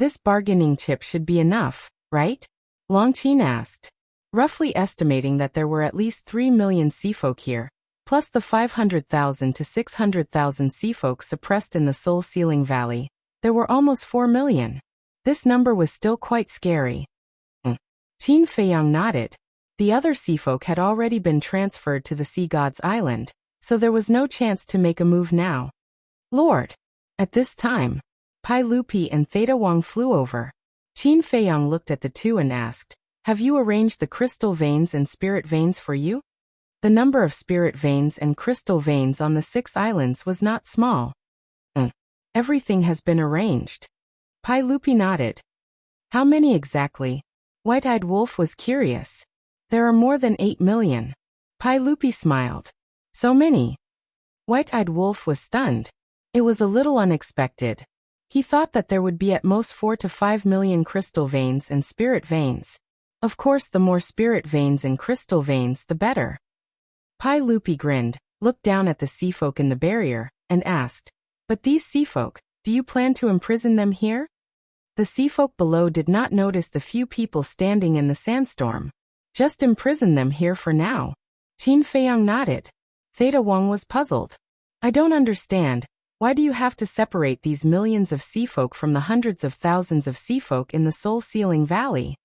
This bargaining chip should be enough, right? Longqin asked. Roughly estimating that there were at least 3 million seafolk here, plus the 500,000 to 600,000 seafolk suppressed in the Soul-Sealing Valley, there were almost 4 million. This number was still quite scary. Qin Feiyang nodded. The other seafolk had already been transferred to the Sea God's Island, so there was no chance to make a move now. Lord! At this time, Pai Lupi and Theta Wang flew over. Qin Feiyang looked at the two and asked, "Have you arranged the crystal veins and spirit veins for you?" The number of spirit veins and crystal veins on the 6 islands was not small. Everything has been arranged. Pai Lupi nodded. How many exactly? White-eyed Wolf was curious. There are more than 8 million. Pai Lupi smiled. So many. White-eyed Wolf was stunned. It was a little unexpected. He thought that there would be at most 4 to 5 million crystal veins and spirit veins. Of course, the more spirit veins and crystal veins, the better. Pai Lupi grinned, looked down at the seafolk in the barrier, and asked, "But these seafolk, do you plan to imprison them here?" The seafolk below did not notice the few people standing in the sandstorm. Just imprison them here for now. Qin Feiyang nodded. Theta Wang was puzzled. I don't understand. Why do you have to separate these millions of seafolk from the hundreds of thousands of seafolk in the Soul-Sealing Valley?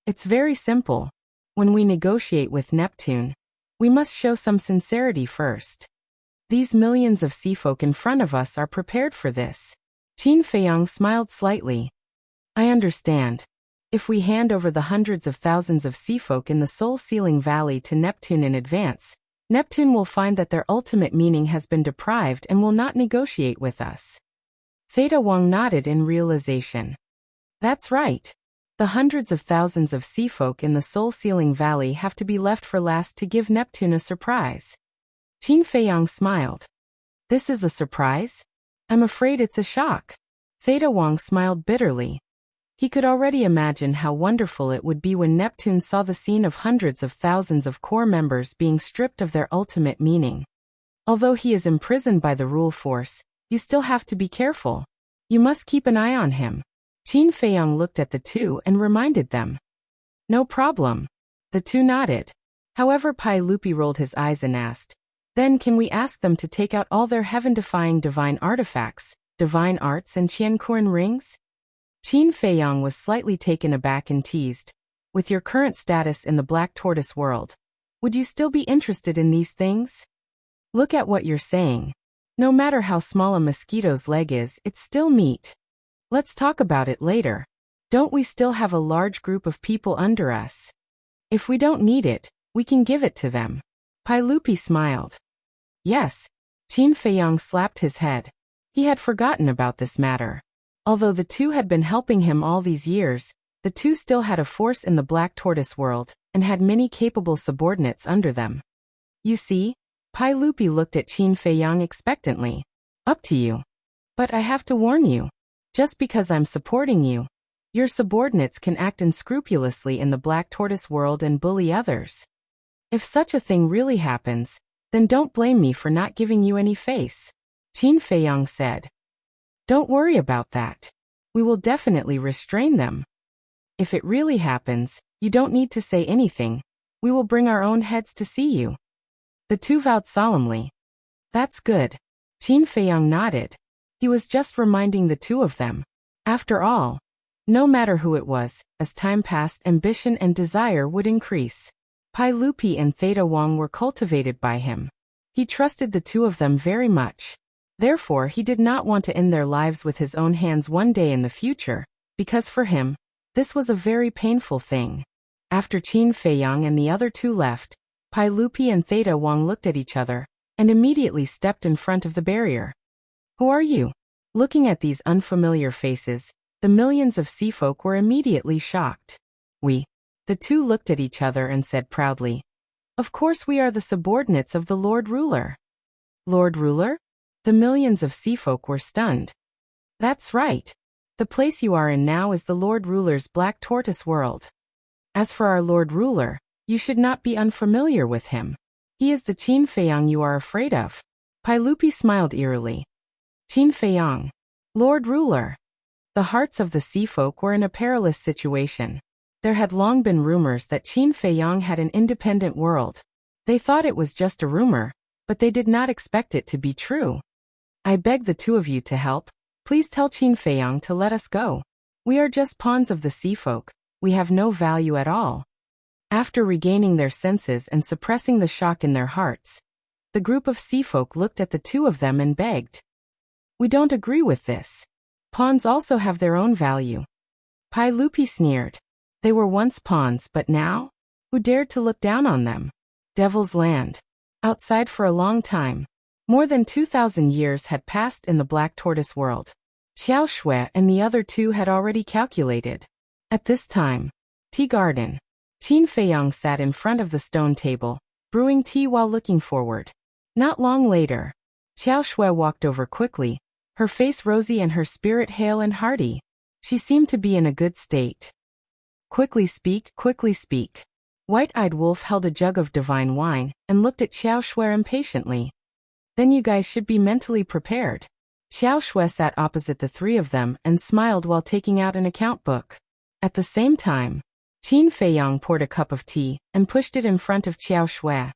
It's very simple. When we negotiate with Neptune, we must show some sincerity first. These millions of seafolk in front of us are prepared for this. Qin Feiyang smiled slightly. I understand. If we hand over the hundreds of thousands of seafolk in the Soul-Sealing Valley to Neptune in advance, Neptune will find that their ultimate meaning has been deprived and will not negotiate with us. Theta Wang nodded in realization. That's right. The hundreds of thousands of seafolk in the Soul-Sealing Valley have to be left for last to give Neptune a surprise. Qin Feiyang smiled. This is a surprise? I'm afraid it's a shock. Theta Wang smiled bitterly. He could already imagine how wonderful it would be when Neptune saw the scene of hundreds of thousands of core members being stripped of their ultimate meaning. Although he is imprisoned by the rule force, you still have to be careful. You must keep an eye on him. Qin Feiyang looked at the two and reminded them. No problem. The two nodded. However, Pai Lupi rolled his eyes and asked, then can we ask them to take out all their heaven-defying divine artifacts, divine arts and Qianquan rings? Qin Feiyang was slightly taken aback and teased. With your current status in the Black Tortoise world, would you still be interested in these things? Look at what you're saying. No matter how small a mosquito's leg is, it's still meat. Let's talk about it later. Don't we still have a large group of people under us? If we don't need it, we can give it to them. Pai Lupi smiled. Yes. Qin Feiyang slapped his head. He had forgotten about this matter. Although the two had been helping him all these years, the two still had a force in the Black Tortoise world, and had many capable subordinates under them. You see? Pai Lupi looked at Qin Feiyang expectantly. Up to you. But I have to warn you. Just because I'm supporting you, your subordinates can act unscrupulously in the Black Tortoise world and bully others. If such a thing really happens, then don't blame me for not giving you any face. Qin Feiyang said. Don't worry about that. We will definitely restrain them. If it really happens, you don't need to say anything. We will bring our own heads to see you. The two vowed solemnly. That's good. Qin Feiyang nodded. He was just reminding the two of them. After all, no matter who it was, as time passed, ambition and desire would increase. Pai Lupi and Theta Wang were cultivated by him. He trusted the two of them very much. Therefore, he did not want to end their lives with his own hands one day in the future, because for him, this was a very painful thing. After Qin Feiyang and the other two left, Pai Lupi and Theta Wang looked at each other, and immediately stepped in front of the barrier. Who are you? Looking at these unfamiliar faces, the millions of sea folk were immediately shocked. We. The two looked at each other and said proudly, of course we are the subordinates of the Lord Ruler. Lord Ruler? The millions of sea folk were stunned. That's right. The place you are in now is the Lord Ruler's Black Tortoise world. As for our Lord Ruler, you should not be unfamiliar with him. He is the Qin Feiyang you are afraid of. Pai Lupi smiled eerily. Qin Feiyang. Lord Ruler. The hearts of the sea folk were in a perilous situation. There had long been rumors that Qin Feiyang had an independent world. They thought it was just a rumor, but they did not expect it to be true. I beg the two of you to help. Please tell Qin Feiyang to let us go. We are just pawns of the sea folk. We have no value at all. After regaining their senses and suppressing the shock in their hearts, the group of sea folk looked at the two of them and begged. We don't agree with this. Pawns also have their own value. Pai Lupi sneered. They were once pawns, but now? Who dared to look down on them? Devil's Land. Outside for a long time. More than 2,000 years had passed in the Black Tortoise world. Xiao Shui and the other two had already calculated. At this time, tea garden. Qin Feiyang sat in front of the stone table, brewing tea while looking forward. Not long later, Xiao Shui walked over quickly, her face rosy and her spirit hale and hearty. She seemed to be in a good state. Quickly speak, quickly speak. White-eyed Wolf held a jug of divine wine and looked at Xiao Shui impatiently. Then you guys should be mentally prepared. Xiao Shui sat opposite the three of them and smiled while taking out an account book. At the same time, Qin Feiyang poured a cup of tea and pushed it in front of Xiao Shui.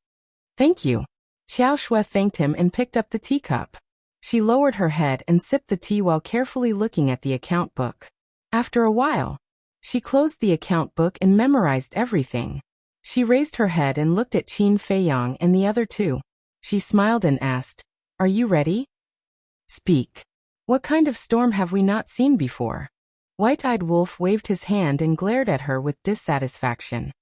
Thank you. Xiao Shui thanked him and picked up the teacup. She lowered her head and sipped the tea while carefully looking at the account book. After a while, she closed the account book and memorized everything. She raised her head and looked at Qin Feiyang and the other two. She smiled and asked, Are you ready? Speak. What kind of storm have we not seen before? White-eyed Wolf waved his hand and glared at her with dissatisfaction.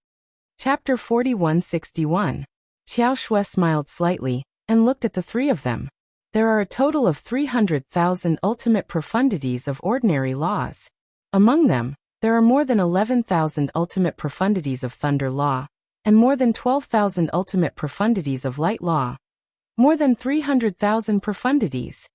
Chapter 4161. Xiao Shui smiled slightly and looked at the three of them. There are a total of 300,000 ultimate profundities of ordinary laws. Among them, there are more than 11,000 ultimate profundities of thunder law, and more than 12,000 ultimate profundities of light law. More than 300,000 profundities.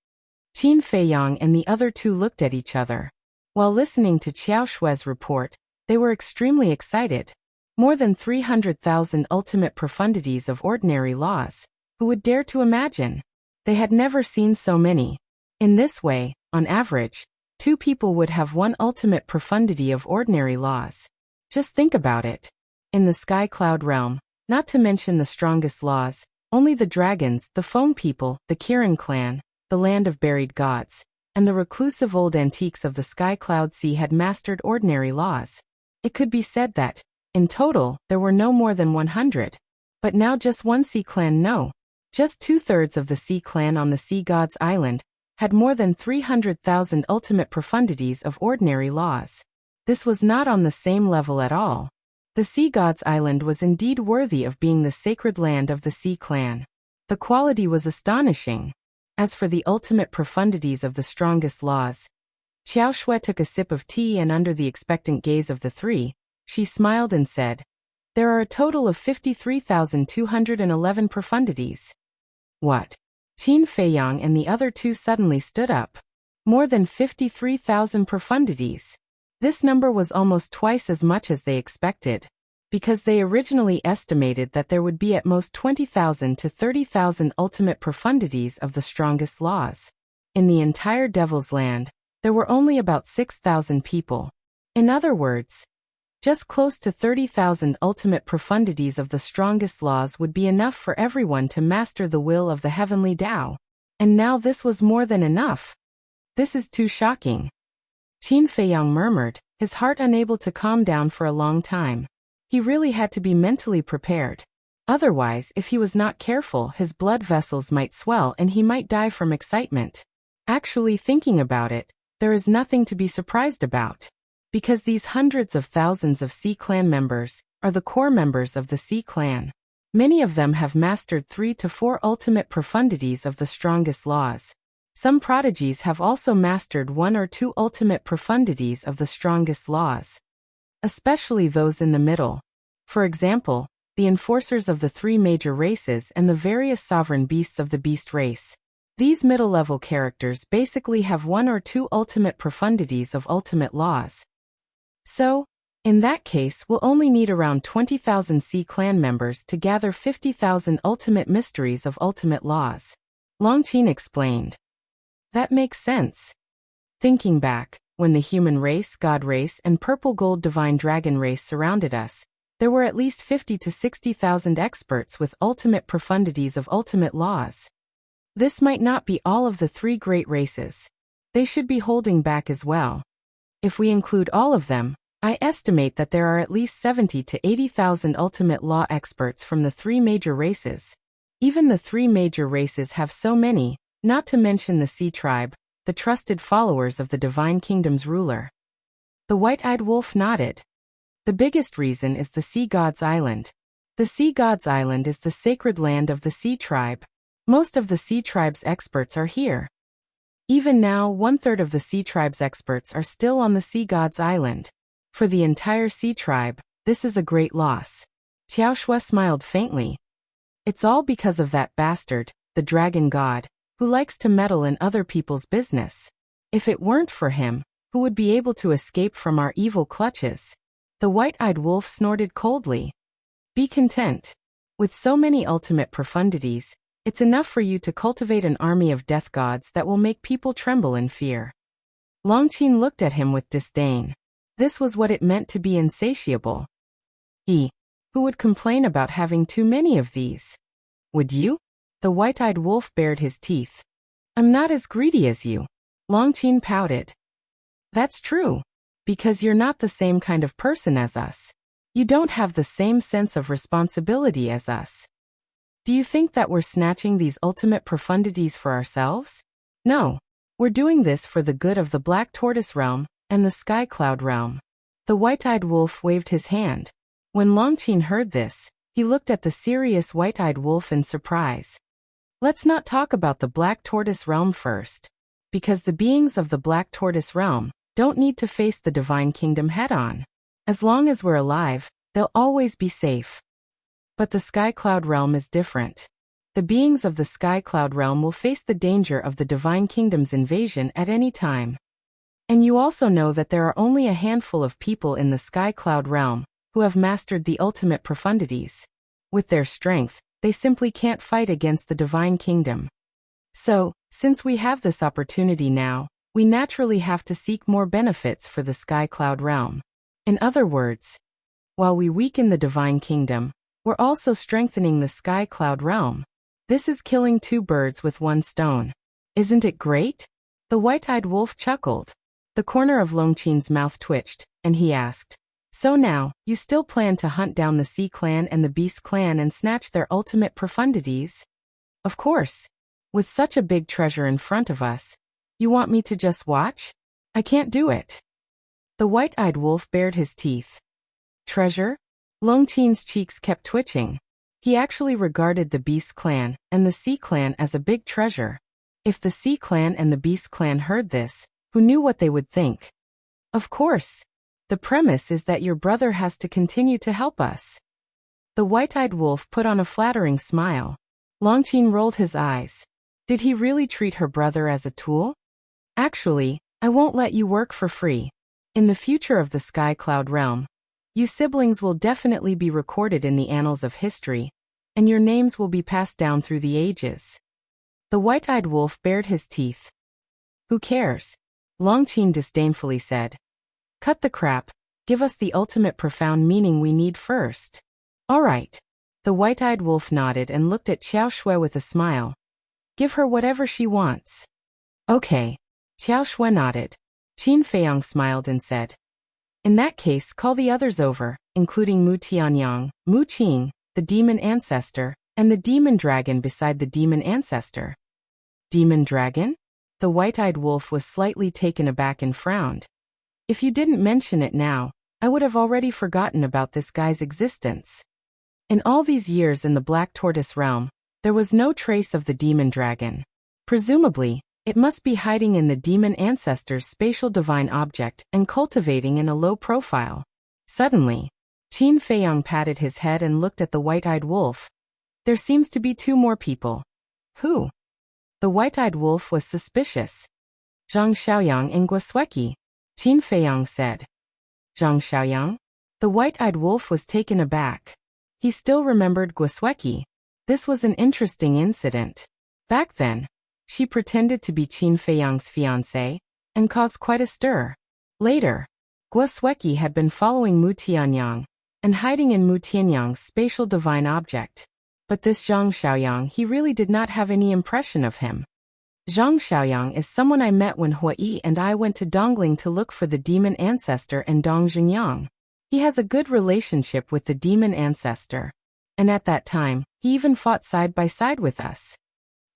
Qin Feiyang and the other two looked at each other. While listening to Qiao Shue's report, they were extremely excited. More than 300,000 ultimate profundities of ordinary laws. Who would dare to imagine? They had never seen so many. In this way, on average, 2 people would have 1 ultimate profundity of ordinary laws. Just think about it. In the Sky Cloud realm, not to mention the strongest laws, only the dragons, the Foam people, the Kirin clan, the land of buried gods, and the reclusive old antiques of the Sky Cloud Sea had mastered ordinary laws. It could be said that, in total, there were no more than 100. But now just one sea clan just 2/3 of the sea clan on the Sea Gods Island had more than 300,000 ultimate profundities of ordinary laws. This was not on the same level at all. The Sea Gods Island was indeed worthy of being the sacred land of the Sea Clan. The quality was astonishing. As for the ultimate profundities of the strongest laws, Qiao Shui took a sip of tea and under the expectant gaze of the 3, she smiled and said, "There are a total of 53,211 profundities." What? Qin Feiyang and the other 2 suddenly stood up. More than 53,000 profundities. This number was almost twice as much as they expected, because they originally estimated that there would be at most 20,000 to 30,000 ultimate profundities of the strongest laws. In the entire Devil's Land, there were only about 6,000 people. In other words, just close to 30,000 ultimate profundities of the strongest laws would be enough for everyone to master the will of the heavenly Tao. And now this was more than enough. This is too shocking. Qin Feiyang murmured, his heart unable to calm down for a long time. He really had to be mentally prepared. Otherwise, if he was not careful, his blood vessels might swell and he might die from excitement. Actually, thinking about it, there is nothing to be surprised about. Because these hundreds of thousands of Sea Clan members are the core members of the Sea Clan. Many of them have mastered 3 to 4 ultimate profundities of the strongest laws. Some prodigies have also mastered 1 or 2 ultimate profundities of the strongest laws. Especially those in the middle. For example, the enforcers of the 3 major races and the various sovereign beasts of the beast race. These middle-level characters basically have 1 or 2 ultimate profundities of ultimate laws. So, in that case, we'll only need around 20,000 Sea Clan members to gather 50,000 ultimate mysteries of ultimate laws. Longqin explained. That makes sense. Thinking back, when the human race, god race, and purple gold divine dragon race surrounded us, there were at least 50 to 60,000 experts with ultimate profundities of ultimate laws. This might not be all of the 3 great races. They should be holding back as well. If we include all of them, I estimate that there are at least 70 to 80,000 ultimate law experts from the 3 major races. Even the 3 major races have so many, not to mention the Sea Tribe, the trusted followers of the Divine Kingdom's ruler. The white-eyed wolf nodded. The biggest reason is the Sea Gods Island. The Sea Gods Island is the sacred land of the Sea Tribe. Most of the Sea Tribe's experts are here. Even now, 1/3 of the Sea Tribe's experts are still on the Sea Gods Island. For the entire Sea Tribe, this is a great loss. Qiao Shui smiled faintly. It's all because of that bastard, the dragon god, who likes to meddle in other people's business. If it weren't for him, who would be able to escape from our evil clutches? The white-eyed wolf snorted coldly. Be content. With so many ultimate profundities, it's enough for you to cultivate an army of death gods that will make people tremble in fear. Longqin looked at him with disdain. This was what it meant to be insatiable. Who would complain about having too many of these? Would you? The white-eyed wolf bared his teeth. I'm not as greedy as you. Longqin pouted. That's true. Because you're not the same kind of person as us. You don't have the same sense of responsibility as us. Do you think that we're snatching these ultimate profundities for ourselves? No. We're doing this for the good of the Black Tortoise realm and the Sky Cloud realm. The white-eyed wolf waved his hand. When Longqin heard this, he looked at the serious white-eyed wolf in surprise. Let's not talk about the Black Tortoise realm first. Because the beings of the Black Tortoise realm don't need to face the Divine Kingdom head-on. As long as we're alive, they'll always be safe. But the Sky Cloud realm is different. The beings of the Sky Cloud realm will face the danger of the Divine Kingdom's invasion at any time. And you also know that there are only a handful of people in the Sky Cloud realm who have mastered the ultimate profundities. With their strength, they simply can't fight against the Divine Kingdom. So, since we have this opportunity now, we naturally have to seek more benefits for the Sky Cloud realm. In other words, while we weaken the Divine Kingdom, we're also strengthening the Sky Cloud realm. This is killing two birds with one stone. Isn't it great? The white-eyed wolf chuckled. The corner of Longqin's mouth twitched, and he asked, "So now, you still plan to hunt down the Sea Clan and the Beast Clan and snatch their ultimate profundities?" "Of course. With such a big treasure in front of us, you want me to just watch? I can't do it." The white-eyed wolf bared his teeth. Treasure? Longqin's cheeks kept twitching. He actually regarded the Beast Clan and the Sea Clan as a big treasure. If the Sea Clan and the Beast Clan heard this, who knew what they would think? Of course. The premise is that your brother has to continue to help us. The white-eyed wolf put on a flattering smile. Longqin rolled his eyes. Did he really treat her brother as a tool? "Actually, I won't let you work for free. In the future of the Sky Cloud realm, you siblings will definitely be recorded in the annals of history, and your names will be passed down through the ages." The white-eyed wolf bared his teeth. "Who cares?" Longqin disdainfully said. "Cut the crap. Give us the ultimate profound meaning we need first." "All right." The white-eyed wolf nodded and looked at Xiao Shui with a smile. "Give her whatever she wants." "Okay." Xiao Shui nodded. Qin Feiyang smiled and said, "In that case, call the others over, including Mu Tianyang, Mu Qing, the demon ancestor, and the demon dragon beside the demon ancestor." "Demon dragon?" The white-eyed wolf was slightly taken aback and frowned. "If you didn't mention it now, I would have already forgotten about this guy's existence. In all these years in the Black Tortoise realm, there was no trace of the demon dragon. Presumably, it must be hiding in the demon ancestor's spatial divine object and cultivating in a low profile." Suddenly, Qin Feiyang patted his head and looked at the white-eyed wolf. "There seems to be two more people." "Who?" The white-eyed wolf was suspicious. "Zhang Xiaoyang and Guosweki," Qin Feiyang said. "Zhang Xiaoyang?" The white-eyed wolf was taken aback. He still remembered Guosweki. This was an interesting incident. Back then, she pretended to be Qin Feiyang's fiancé and caused quite a stir. Later, Guosweki had been following Mu Tianyang and hiding in Mu Tianyang's spatial divine object. But this Zhang Xiaoyang, he really did not have any impression of him. Zhang Xiaoyang is someone I met when Hui and I went to Dongling to look for the demon ancestor and Dong Xingyang. He has a good relationship with the demon ancestor. And at that time, he even fought side by side with us.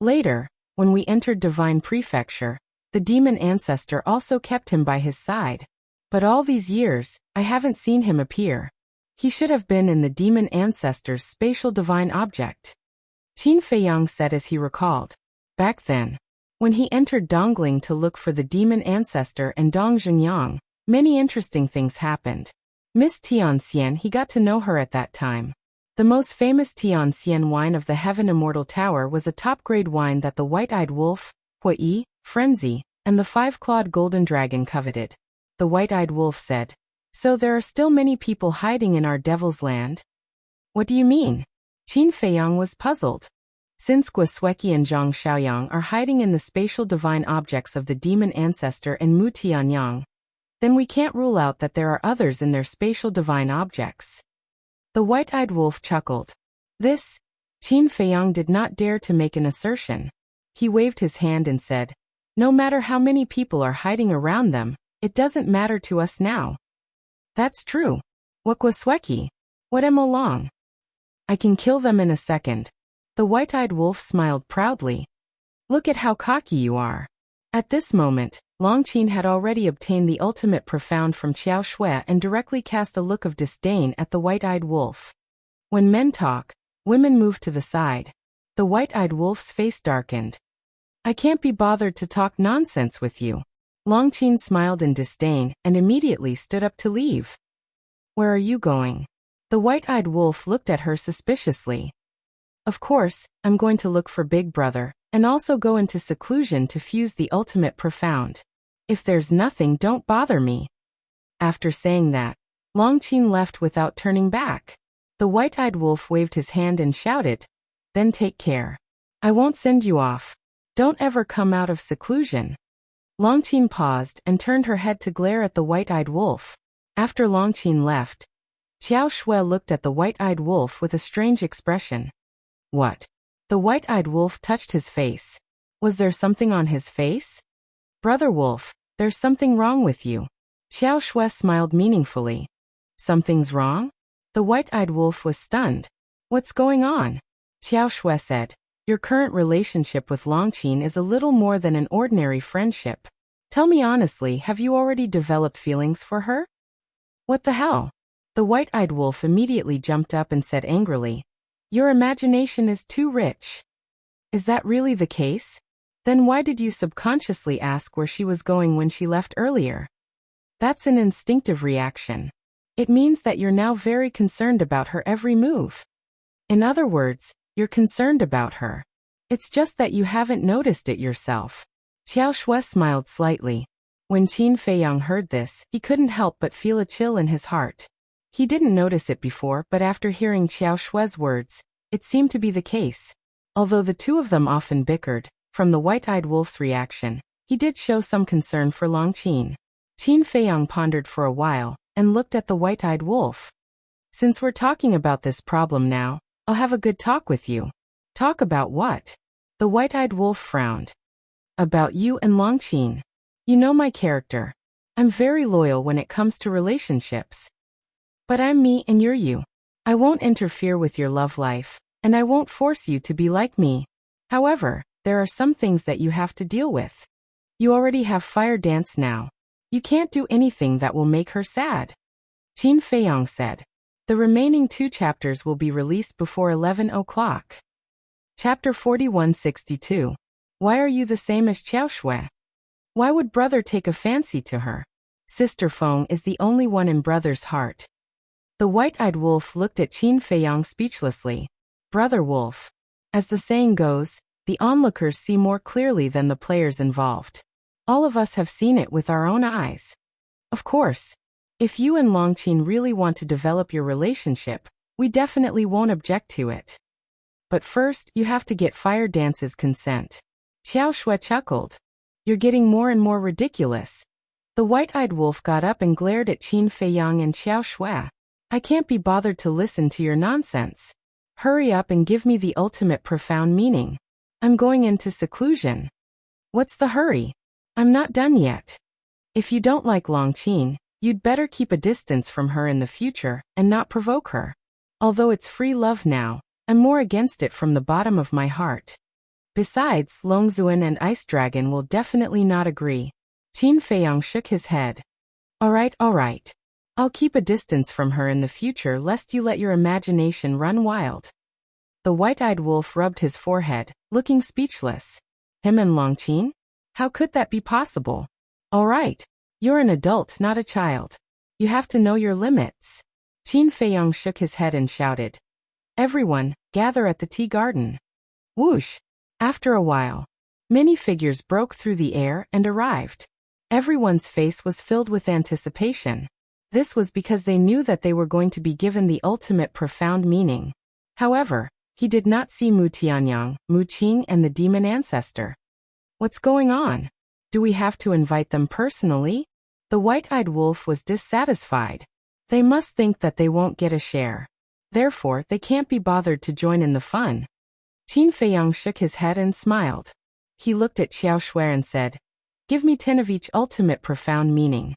Later, when we entered Divine Prefecture, the demon ancestor also kept him by his side. But all these years, I haven't seen him appear. He should have been in the demon ancestor's spatial divine object. Qin Feiyang said as he recalled. Back then, when he entered Dongling to look for the demon ancestor and Dong Xingyang, many interesting things happened. Miss Tianxian, he got to know her at that time. The most famous Tianxian wine of the Heaven Immortal Tower was a top-grade wine that the White-Eyed Wolf, Hui, Frenzy, and the Five-Clawed Golden Dragon coveted. The White-Eyed Wolf said, "So there are still many people hiding in our Devil's Land?" "What do you mean?" Qin Feiyang was puzzled. Since Guosweki and Zhang Xiaoyang are hiding in the spatial divine objects of the demon ancestor and Mu Tianyang, then we can't rule out that there are others in their spatial divine objects. The white-eyed wolf chuckled. This, Qin Feiyang did not dare to make an assertion. He waved his hand and said, "No matter how many people are hiding around them, it doesn't matter to us now." "That's true. What Guosweki? What Long? I can kill them in a second." The white-eyed wolf smiled proudly. "Look at how cocky you are." At this moment, Longqin had already obtained the ultimate profound from Xiao Shui and directly cast a look of disdain at the white-eyed wolf. When men talk, women move to the side. The white-eyed wolf's face darkened. "I can't be bothered to talk nonsense with you." Longqin smiled in disdain and immediately stood up to leave. "Where are you going?" The white-eyed wolf looked at her suspiciously. Of course, I'm going to look for Big Brother, and also go into seclusion to fuse the ultimate profound. If there's nothing, don't bother me. After saying that, Longqin left without turning back. The white-eyed wolf waved his hand and shouted, "Then take care. I won't send you off. Don't ever come out of seclusion." Longqin paused and turned her head to glare at the white-eyed wolf. After Longqin left, Xiao Shui looked at the white-eyed wolf with a strange expression. What? The white-eyed wolf touched his face. Was there something on his face? Brother Wolf, there's something wrong with you. Xiao Shui smiled meaningfully. Something's wrong? The white-eyed wolf was stunned. What's going on? Xiao Shui said, your current relationship with Longqin is a little more than an ordinary friendship. Tell me honestly, have you already developed feelings for her? What the hell? The white-eyed wolf immediately jumped up and said angrily, your imagination is too rich. Is that really the case? Then why did you subconsciously ask where she was going when she left earlier? That's an instinctive reaction. It means that you're now very concerned about her every move. In other words, you're concerned about her. It's just that you haven't noticed it yourself. Xiao Shui smiled slightly. When Qin Feiyang heard this, he couldn't help but feel a chill in his heart. He didn't notice it before, but after hearing Xiao Shui's words, it seemed to be the case. Although the two of them often bickered, from the white-eyed wolf's reaction, he did show some concern for Longqin. Qin Feiyang pondered for a while, and looked at the white-eyed wolf. Since we're talking about this problem now, I'll have a good talk with you. Talk about what? The white-eyed wolf frowned. About you and Longqin. You know my character. I'm very loyal when it comes to relationships. But I'm me and you're you. I won't interfere with your love life, and I won't force you to be like me. However, there are some things that you have to deal with. You already have Fire Dance now. You can't do anything that will make her sad. Qin Feiyang said. The remaining 2 chapters will be released before 11 o'clock. Chapter 4162. Why are you the same as Xiao Shui? Why would brother take a fancy to her? Sister Feng is the only one in brother's heart. The white-eyed wolf looked at Qin Feiyang speechlessly. Brother Wolf. As the saying goes, the onlookers see more clearly than the players involved. All of us have seen it with our own eyes. Of course, if you and Longqin really want to develop your relationship, we definitely won't object to it. But first, you have to get Fire Dance's consent. Xiao Shui chuckled. You're getting more and more ridiculous. The white-eyed wolf got up and glared at Qin Feiyang and Xiao Shui. I can't be bothered to listen to your nonsense. Hurry up and give me the ultimate profound meaning. I'm going into seclusion. What's the hurry? I'm not done yet. If you don't like Longqin, you'd better keep a distance from her in the future and not provoke her. Although it's free love now, I'm more against it from the bottom of my heart. Besides, Longzuan and Ice Dragon will definitely not agree. Qin Feiyang shook his head. All right. I'll keep a distance from her in the future lest you let your imagination run wild. The white-eyed wolf rubbed his forehead, looking speechless. Him and Longqin? How could that be possible? All right. You're an adult, not a child. You have to know your limits. Qin Feiyang shook his head and shouted. Everyone, gather at the tea garden. Whoosh! After a while, many figures broke through the air and arrived. Everyone's face was filled with anticipation. This was because they knew that they were going to be given the ultimate profound meaning. However, he did not see Mu Tianyang, Mu Qing and the demon ancestor. What's going on? Do we have to invite them personally? The white-eyed wolf was dissatisfied. They must think that they won't get a share. Therefore, they can't be bothered to join in the fun. Qin Feiyang shook his head and smiled. He looked at Xiao Shui and said, give me 10 of each ultimate profound meaning.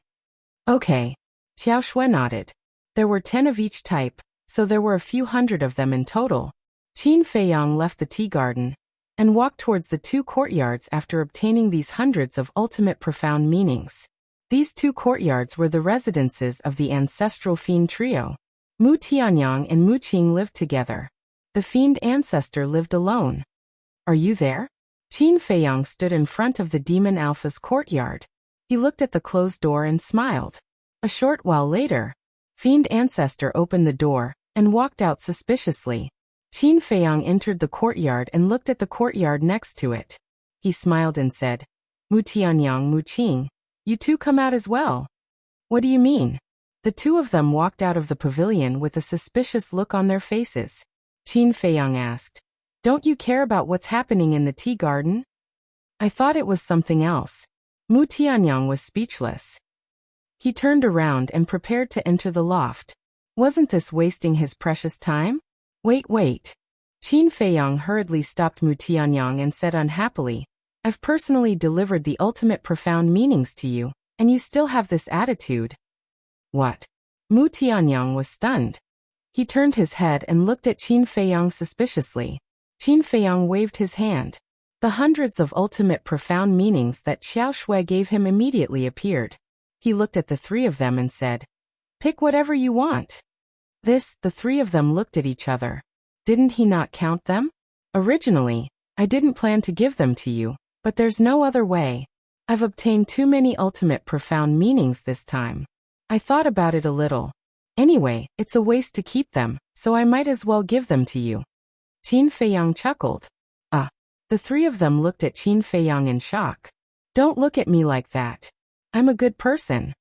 Okay. Xiao Shui nodded. There were 10 of each type, so there were a few hundred of them in total. Qin Feiyang left the tea garden and walked towards the 2 courtyards after obtaining these hundreds of ultimate profound meanings. These 2 courtyards were the residences of the ancestral fiend trio. Mu Tianyang and Mu Qing lived together. The fiend ancestor lived alone. Are you there? Qin Feiyang stood in front of the demon alpha's courtyard. He looked at the closed door and smiled. A short while later, fiend ancestor opened the door and walked out suspiciously. Qin Feiyang entered the courtyard and looked at the courtyard next to it. He smiled and said, Mu Tianyang Mu Qing, you two come out as well. What do you mean? The two of them walked out of the pavilion with a suspicious look on their faces. Qin Feiyang asked, don't you care about what's happening in the tea garden? I thought it was something else. Mu Tianyang was speechless. He turned around and prepared to enter the loft. Wasn't this wasting his precious time? Wait. Qin Feiyang hurriedly stopped Mu Tianyang and said unhappily, I've personally delivered the ultimate profound meanings to you, and you still have this attitude. What? Mu Tianyang was stunned. He turned his head and looked at Qin Feiyang suspiciously. Qin Feiyang waved his hand. The hundreds of ultimate profound meanings that Xiao Shui gave him immediately appeared. He looked at the three of them and said, pick whatever you want. The three of them looked at each other. Didn't he not count them? Originally, I didn't plan to give them to you, but there's no other way. I've obtained too many ultimate profound meanings this time. I thought about it a little. Anyway, it's a waste to keep them, so I might as well give them to you. Qin Feiyang chuckled. The three of them looked at Qin Feiyang in shock. Don't look at me like that. I'm a good person.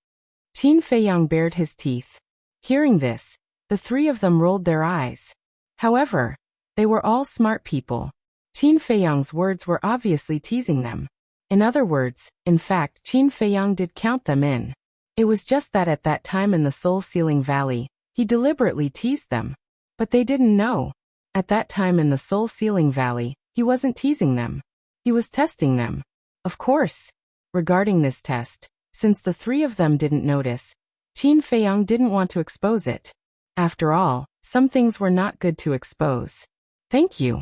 Qin Feiyang bared his teeth. Hearing this, the three of them rolled their eyes. However, they were all smart people. Qin Feiyang's words were obviously teasing them. In other words, in fact, Qin Feiyang did count them in. It was just that at that time in the Soul-Sealing Valley, he deliberately teased them. But they didn't know. At that time in the Soul-Sealing Valley, he wasn't teasing them. He was testing them. Of course. Regarding this test, since the three of them didn't notice, Qin Feiyang didn't want to expose it. After all, some things were not good to expose. Thank you.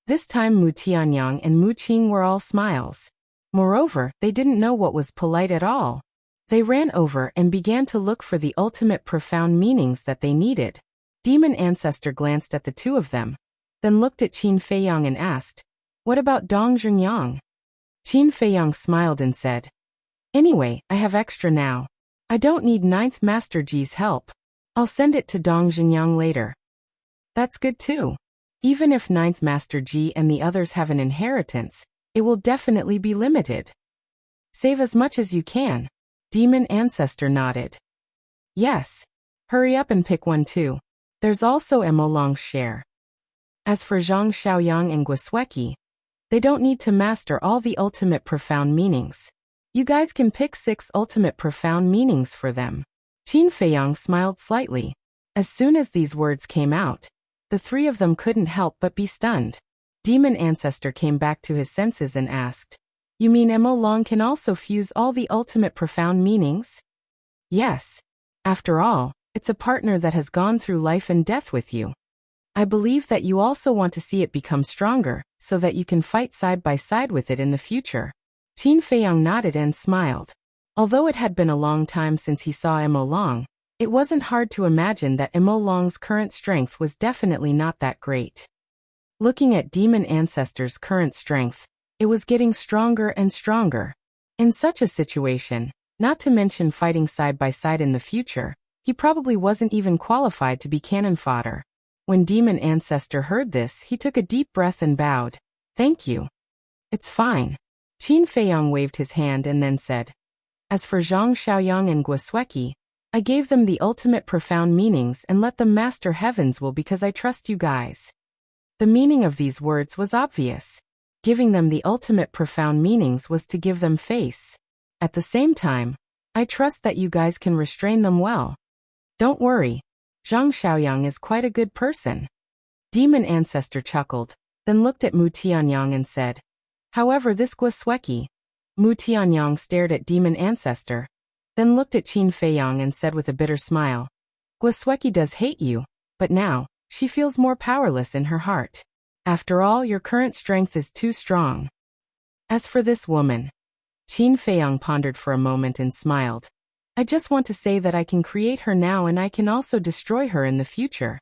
This time Mu Tianyang and Mu Qing were all smiles. Moreover, they didn't know what was polite at all. They ran over and began to look for the ultimate profound meanings that they needed. Demon Ancestor glanced at the two of them, then looked at Qin Feiyang and asked, what about Dong Zhengyang? Qin Feiyang smiled and said, anyway, I have extra now. I don't need 9th Master Ji's help. I'll send it to Dong Zhengyang later. That's good too. Even if 9th Master Ji and the others have an inheritance, it will definitely be limited. Save as much as you can. Demon Ancestor nodded. Yes. Hurry up and pick one too. There's also Emolong's share. As for Zhang Xiaoyang and Guosweki, they don't need to master all the ultimate profound meanings. You guys can pick 6 ultimate profound meanings for them. Qin Feiyang smiled slightly. As soon as these words came out, the three of them couldn't help but be stunned. Demon Ancestor came back to his senses and asked, you mean Emolong can also fuse all the ultimate profound meanings? Yes. After all, it's a partner that has gone through life and death with you. I believe that you also want to see it become stronger, so that you can fight side by side with it in the future. Qin Feiyang nodded and smiled. Although it had been a long time since he saw Emolong, it wasn't hard to imagine that Emolong's current strength was definitely not that great. Looking at Demon Ancestor's current strength, it was getting stronger and stronger. In such a situation, not to mention fighting side by side in the future, he probably wasn't even qualified to be cannon fodder. When Demon Ancestor heard this, he took a deep breath and bowed. Thank you. It's fine. Qin Feiyang waved his hand and then said, as for Zhang Xiaoyang and Guosweki, I gave them the ultimate profound meanings and let them master Heaven's Will because I trust you guys. The meaning of these words was obvious. Giving them the ultimate profound meanings was to give them face. At the same time, I trust that you guys can restrain them well. Don't worry. Zhang Xiaoyang is quite a good person. Demon Ancestor chuckled, then looked at Mu Tianyang and said, however, this Guosweki. Mu Tianyang stared at Demon Ancestor, then looked at Qin Feiyang and said with a bitter smile, Guosweki does hate you, but now, she feels more powerless in her heart. After all, your current strength is too strong. As for this woman, Qin Feiyang pondered for a moment and smiled. I just want to say that I can create her now and I can also destroy her in the future.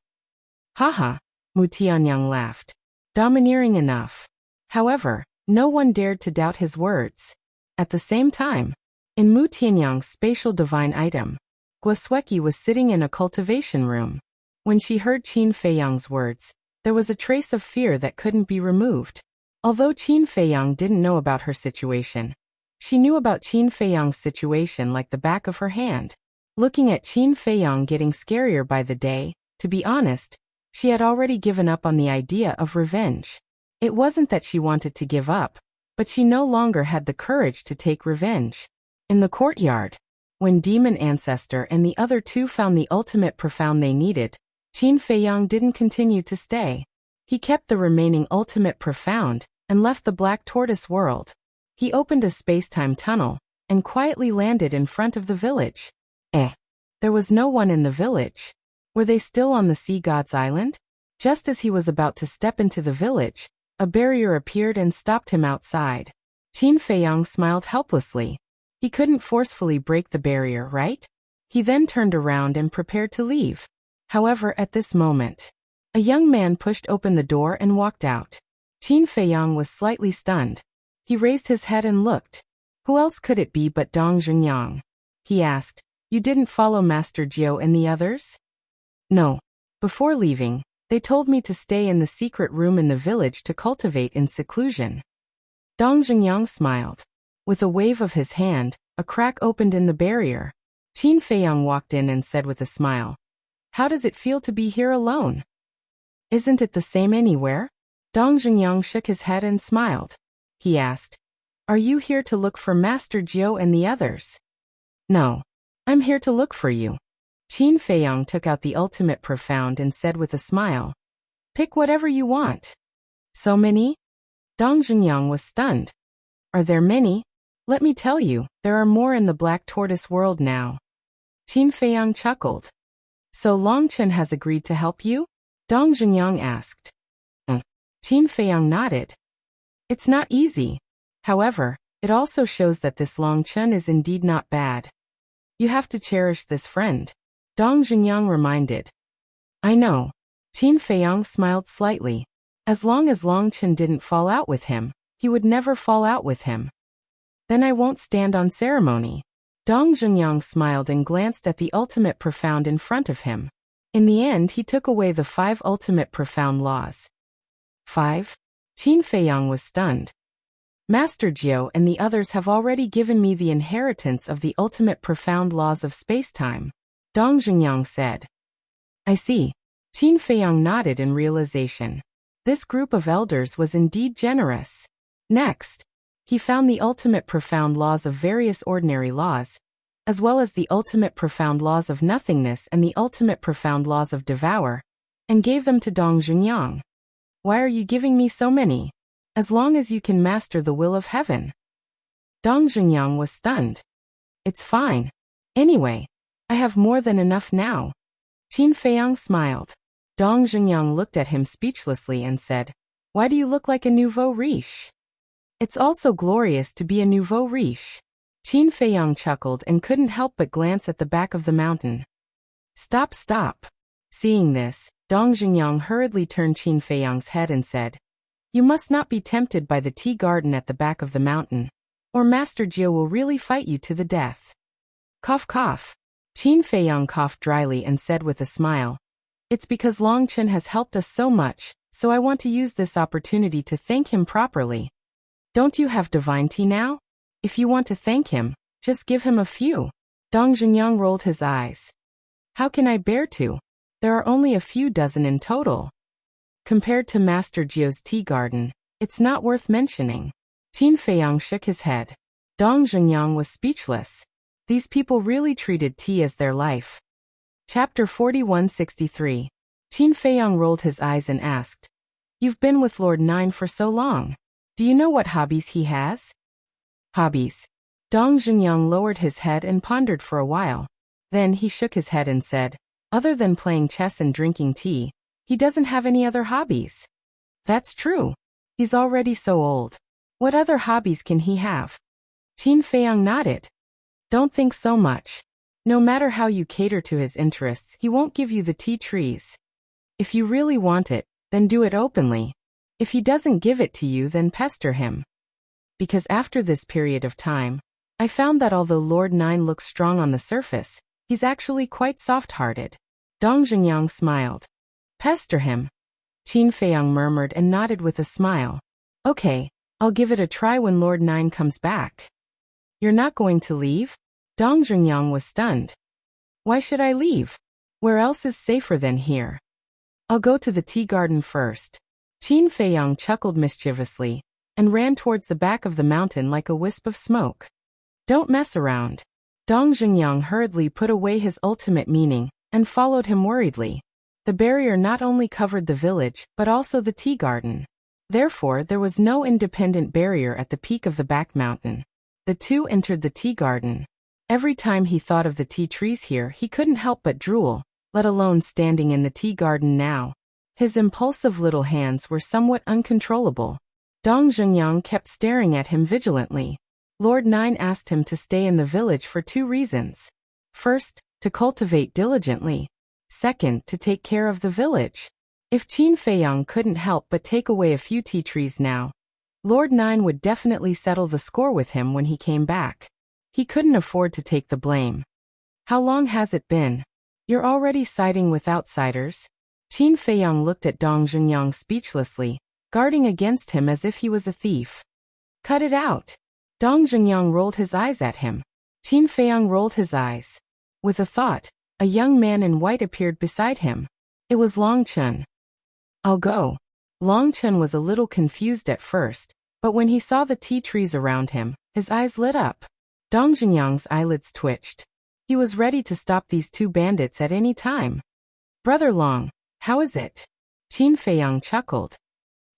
Haha, Mu Tianyang laughed. Domineering enough. However, no one dared to doubt his words. At the same time, in Mu Tianyang's spatial divine item, Guosweki was sitting in a cultivation room. When she heard Qin Feiyang's words, There was a trace of fear that couldn't be removed. Although Qin Feiyang didn't know about her situation, she knew about Qin Feiyang's situation like the back of her hand. Looking at Qin Feiyang getting scarier by the day, to be honest, she had already given up on the idea of revenge. It wasn't that she wanted to give up, but she no longer had the courage to take revenge. In the courtyard, when Demon Ancestor and the other two found the ultimate profound they needed, Qin Feiyang didn't continue to stay. He kept the remaining ultimate profound and left the Black Tortoise world. He opened a space-time tunnel and quietly landed in front of the village. There was no one in the village. Were they still on the Sea God's Island? Just as he was about to step into the village, a barrier appeared and stopped him outside. Qin Feiyang smiled helplessly. He couldn't forcefully break the barrier, right? He then turned around and prepared to leave. However, at this moment, a young man pushed open the door and walked out. Qin Feiyang was slightly stunned. He raised his head and looked. Who else could it be but Dong Zhengyang? He asked, "You didn't follow Master Jiao and the others?" "No. Before leaving, they told me to stay in the secret room in the village to cultivate in seclusion." Dong Zhengyang smiled. With a wave of his hand, a crack opened in the barrier. Qin Feiyang walked in and said with a smile, "How does it feel to be here alone?" "Isn't it the same anywhere?" Dong Zhengyang shook his head and smiled. He asked, "Are you here to look for Master Jiao and the others?" "No. I'm here to look for you." Qin Feiyang took out the ultimate profound and said with a smile, "Pick whatever you want." "So many?" Dong Zhengyang was stunned. "Are there many? Let me tell you, there are more in the Black Tortoise world now." Qin Feiyang chuckled. "So Longchen has agreed to help you?" Dong Zhengyang asked. Qin Feiyang nodded. "It's not easy. However, it also shows that this Longchen is indeed not bad. You have to cherish this friend," Dong Zhengyang reminded. "I know." Qin Feiyang smiled slightly. As long as Longchen didn't fall out with him, he would never fall out with him. "Then I won't stand on ceremony." Dong Zhengyang smiled and glanced at the ultimate profound in front of him. In the end, he took away the 5 ultimate profound laws. 5? Qin Feiyang was stunned. "Master Jiao and the others have already given me the inheritance of the ultimate profound laws of space-time," Dong Zhengyang said. "I see." Qin Feiyang nodded in realization. This group of elders was indeed generous. Next, he found the ultimate profound laws of various ordinary laws, as well as the ultimate profound laws of nothingness and the ultimate profound laws of devour, and gave them to Dong Zhengyang. "Why are you giving me so many? As long as you can master the will of heaven." Dong Zhengyang was stunned. "It's fine. Anyway, I have more than enough now." Qin Feiyang smiled. Dong Zhengyang looked at him speechlessly and said, "Why do you look like a nouveau riche?" "It's also glorious to be a nouveau riche." Qin Feiyang chuckled and couldn't help but glance at the back of the mountain. Stop. Seeing this, Dong Zhengyang hurriedly turned Qin Feiyang's head and said, "You must not be tempted by the tea garden at the back of the mountain, or Master Jiao will really fight you to the death." Cough cough. Qin Feiyang coughed dryly and said with a smile, "It's because Longchen has helped us so much, so I want to use this opportunity to thank him properly." "Don't you have divine tea now? If you want to thank him, just give him a few." Dong Zhengyang rolled his eyes. "How can I bear to? There are only a few dozen in total. Compared to Master Jiao's tea garden, it's not worth mentioning." Qin Feiyang shook his head. Dong Zhengyang was speechless. These people really treated tea as their life. Chapter 4163. Qin Feiyang rolled his eyes and asked, "You've been with Lord Nine for so long. Do you know what hobbies he has?" "Hobbies?" Dong Zhengyang lowered his head and pondered for a while. Then he shook his head and said, "Other than playing chess and drinking tea, he doesn't have any other hobbies." "That's true. He's already so old. What other hobbies can he have?" Qin Feiyang nodded. "Don't think so much. No matter how you cater to his interests, he won't give you the tea trees. If you really want it, then do it openly. If he doesn't give it to you, then pester him." Because after this period of time, I found that although Lord Nine looks strong on the surface, he's actually quite soft-hearted. Dong Zhengyang smiled. "Pester him? Qin Feiyang murmured and nodded with a smile. Okay, I'll give it a try when Lord Nine comes back. You're not going to leave? Dong Jungyang was stunned. Why should I leave? Where else is safer than here? I'll go to the tea garden first. Qin Feiyang chuckled mischievously and ran towards the back of the mountain like a wisp of smoke. Don't mess around. Dong Jungyang hurriedly put away his ultimate meaning and followed him worriedly. The barrier not only covered the village but also the tea garden. Therefore, there was no independent barrier at the peak of the back mountain. The two entered the tea garden. Every time he thought of the tea trees here, he couldn't help but drool, let alone standing in the tea garden now. His impulsive little hands were somewhat uncontrollable. Dong Jungyang kept staring at him vigilantly. Lord Nine asked him to stay in the village for two reasons. First, to cultivate diligently. Second, to take care of the village. If Qin Feiyang couldn't help but take away a few tea trees now, Lord Nine would definitely settle the score with him when he came back. He couldn't afford to take the blame. How long has it been? You're already siding with outsiders? Qin Feiyang looked at Dong Jungyang speechlessly, guarding against him as if he was a thief. Cut it out. Dong Jungyang rolled his eyes at him. Qin Feiyang rolled his eyes. With a thought, a young man in white appeared beside him. It was Long Chun. I'll go. Long Chun was a little confused at first, but when he saw the tea trees around him, his eyes lit up. Dong Jungyang's eyelids twitched. He was ready to stop these two bandits at any time. Brother Long, how is it? Qin Feiyang chuckled.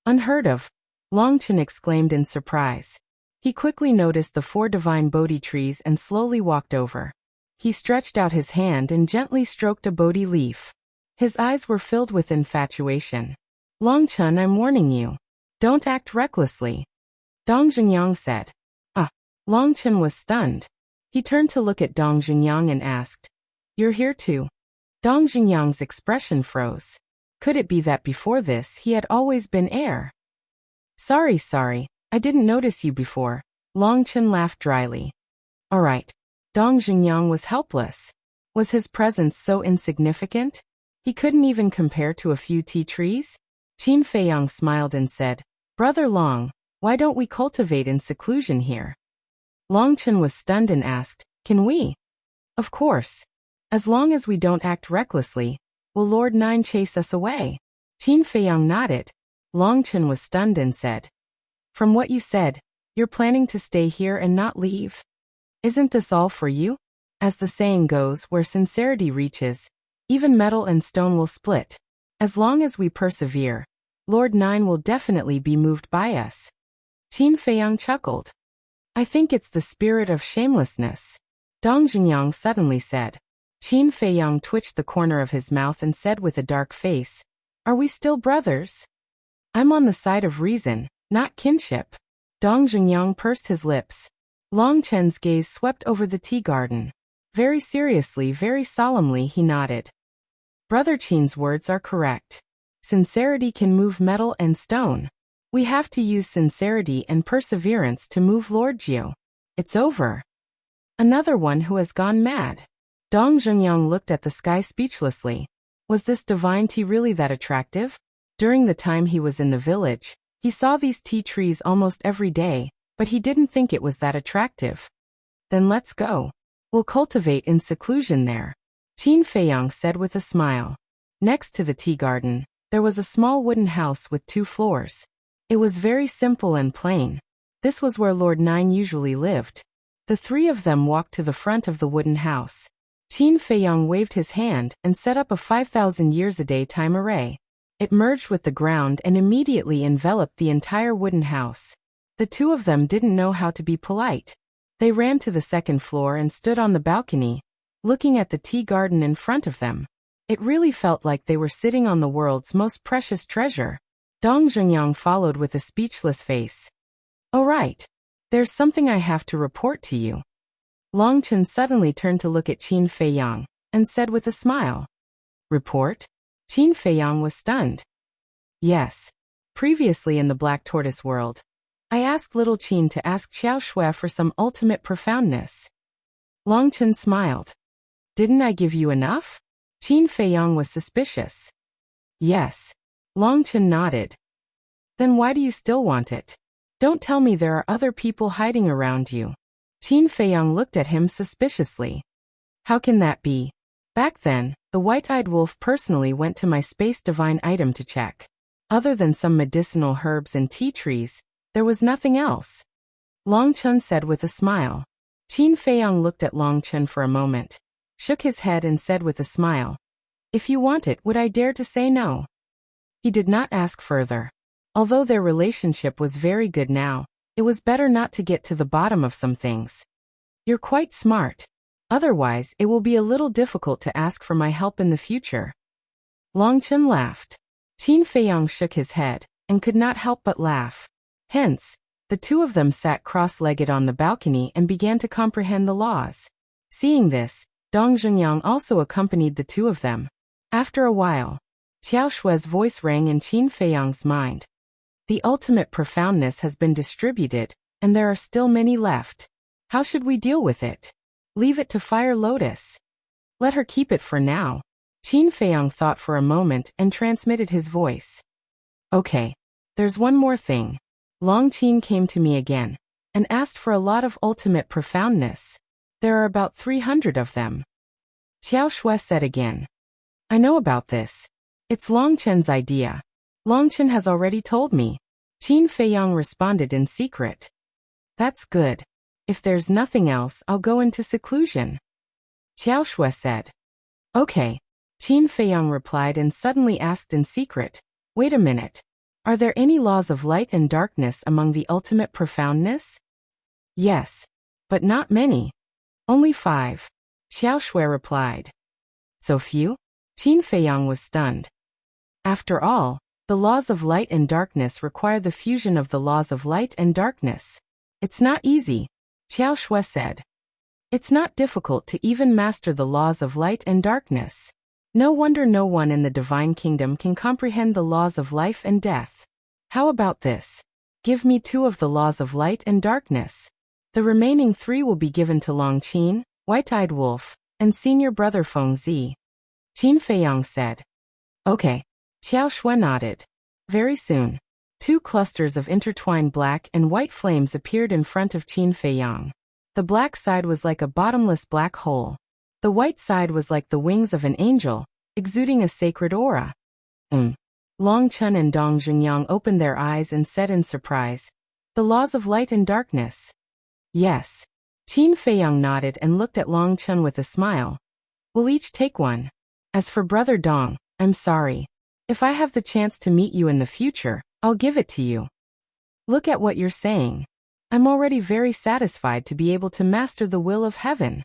Unheard of, Long Chun exclaimed in surprise. He quickly noticed the four divine Bodhi trees and slowly walked over. He stretched out his hand and gently stroked a Bodhi leaf. His eyes were filled with infatuation. Long Chun, I'm warning you. Don't act recklessly. Dong Jungyang said. Long Chun was stunned. He turned to look at Dong Jungyang and asked, You're here too? Dong Jungyang's expression froze. Could it be that before this he had always been heir? Sorry, I didn't notice you before. Long Chun laughed dryly. All right. Dong Jungyang was helpless. Was his presence so insignificant? He couldn't even compare to a few tea trees? Qin Feiyang smiled and said, Brother Long, why don't we cultivate in seclusion here? Long Chun was stunned and asked, Can we? Of course. As long as we don't act recklessly, will Lord Nine chase us away? Qin Feiyang nodded. Long Chun was stunned and said, From what you said, you're planning to stay here and not leave? Isn't this all for you? As the saying goes, where sincerity reaches, even metal and stone will split. As long as we persevere, Lord Nine will definitely be moved by us. Qin Feiyang chuckled. I think it's the spirit of shamelessness. Dong Jungyang suddenly said. Qin Feiyang twitched the corner of his mouth and said with a dark face, Are we still brothers? I'm on the side of reason, not kinship. Dong Jungyang pursed his lips. Long Chen's gaze swept over the tea garden. Very seriously, very solemnly he nodded. Brother Qin's words are correct. Sincerity can move metal and stone. We have to use sincerity and perseverance to move Lord Jiu. It's over. Another one who has gone mad. Dong Jungyang looked at the sky speechlessly. Was this divine tea really that attractive? During the time he was in the village, he saw these tea trees almost every day, but he didn't think it was that attractive. Then let's go. We'll cultivate in seclusion there. Qin Feiyang said with a smile. Next to the tea garden, there was a small wooden house with 2 floors. It was very simple and plain. This was where Lord Nine usually lived. The 3 of them walked to the front of the wooden house. Qin Feiyang waved his hand and set up a 5,000 years a day time array. It merged with the ground and immediately enveloped the entire wooden house. The 2 of them didn't know how to be polite. They ran to the 2nd floor and stood on the balcony, looking at the tea garden in front of them. It really felt like they were sitting on the world's most precious treasure. Dong Jungyang followed with a speechless face. Oh right. There's something I have to report to you. Long Chun suddenly turned to look at Qin Feiyang and said with a smile. Report? Qin Feiyang was stunned. Yes. Previously in the Black Tortoise world, I asked little Qin to ask Xiao Shui for some ultimate profoundness. Long Chun smiled. Didn't I give you enough? Qin Feiyang was suspicious. Yes. Long Chen nodded. Then why do you still want it? Don't tell me there are other people hiding around you. Qin Feiyang looked at him suspiciously. How can that be? Back then, the white-eyed wolf personally went to my space divine item to check. Other than some medicinal herbs and tea trees, there was nothing else. Long Chen said with a smile. Qin Feiyang looked at Long Chen for a moment, shook his head and said with a smile, If you want it, would I dare to say no? He did not ask further. Although their relationship was very good now, it was better not to get to the bottom of some things. You're quite smart. Otherwise, it will be a little difficult to ask for my help in the future. Long Chen laughed. Qin Feiyang shook his head, and could not help but laugh. Hence, the two of them sat cross-legged on the balcony and began to comprehend the laws. Seeing this, Dong Zhengyang also accompanied the two of them. After a while, Xiao Shue's voice rang in Qin Feiyang's mind. The ultimate profoundness has been distributed, and there are still many left. How should we deal with it? Leave it to Fire Lotus. Let her keep it for now. Qin Feiyang thought for a moment and transmitted his voice. Okay. There's one more thing. Long Qin came to me again, and asked for a lot of ultimate profoundness. There are about 300 of them. Xiao Shui said again. I know about this. It's Long Chen's idea. Long Chen has already told me. Qin Feiyang responded in secret. That's good. If there's nothing else, I'll go into seclusion. Xiao Shui said. Okay. Qin Feiyang replied and suddenly asked in secret, Wait a minute. Are there any laws of light and darkness among the ultimate profoundness? Yes. But not many. Only 5. Xiao Shui replied. So few? Qin Feiyang was stunned. After all, the laws of light and darkness require the fusion of the laws of light and darkness. It's not easy, Xiao Shui said. It's not difficult to even master the laws of light and darkness. No wonder no one in the Divine Kingdom can comprehend the laws of life and death. How about this? Give me 2 of the laws of light and darkness. The remaining 3 will be given to Long Qin, White-Eyed Wolf, and senior brother Feng Zi. Qin Feiyang said. Okay. Xiao Shui nodded. Very soon, 2 clusters of intertwined black and white flames appeared in front of Qin Feiyang. The black side was like a bottomless black hole. The white side was like the wings of an angel, exuding a sacred aura. Long Chen and Dong Zhengyang opened their eyes and said in surprise, The laws of light and darkness. Yes. Qin Feiyang nodded and looked at Long Chen with a smile. We'll each take one. As for Brother Dong, I'm sorry. If I have the chance to meet you in the future, I'll give it to you. Look at what you're saying. I'm already very satisfied to be able to master the will of heaven.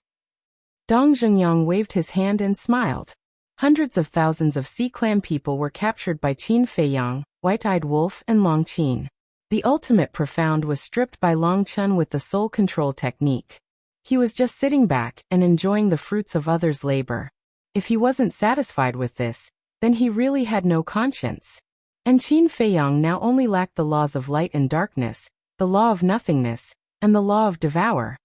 Dong Zhengyang waved his hand and smiled. Hundreds of thousands of Sea Clan people were captured by Qin Feiyang, White-Eyed Wolf, and Long Qin. The ultimate profound was stripped by Long Chen with the soul control technique. He was just sitting back and enjoying the fruits of others' labor. If he wasn't satisfied with this, then he really had no conscience. And Qin Feiyang now only lacked the laws of light and darkness, the law of nothingness, and the law of devour.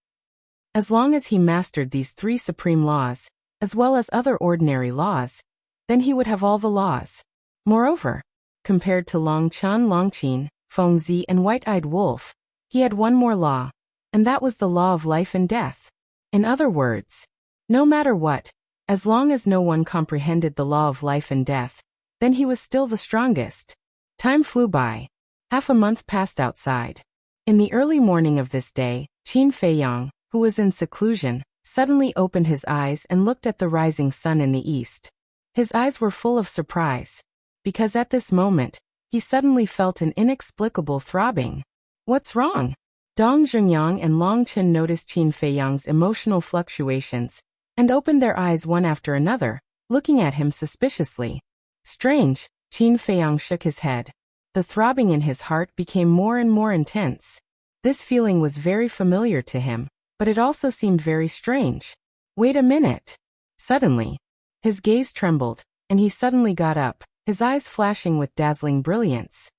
As long as he mastered these 3 supreme laws, as well as other ordinary laws, then he would have all the laws. Moreover, compared to Long Chen, Long Qin, Feng Zi, and White-Eyed Wolf, he had one more law, and that was the law of life and death. In other words, no matter what, as long as no one comprehended the law of life and death, then he was still the strongest. Time flew by. Half a month passed outside. In the early morning of this day, Qin Feiyang, who was in seclusion, suddenly opened his eyes and looked at the rising sun in the east. His eyes were full of surprise, because at this moment, he suddenly felt an inexplicable throbbing. What's wrong? Dong Zhengyang and Long Chen noticed Qin Feiyang's emotional fluctuations, and opened their eyes one after another, looking at him suspiciously. Strange, Qin Feiyang shook his head. The throbbing in his heart became more and more intense. This feeling was very familiar to him, but it also seemed very strange. Wait a minute. Suddenly, his gaze trembled, and he suddenly got up, his eyes flashing with dazzling brilliance.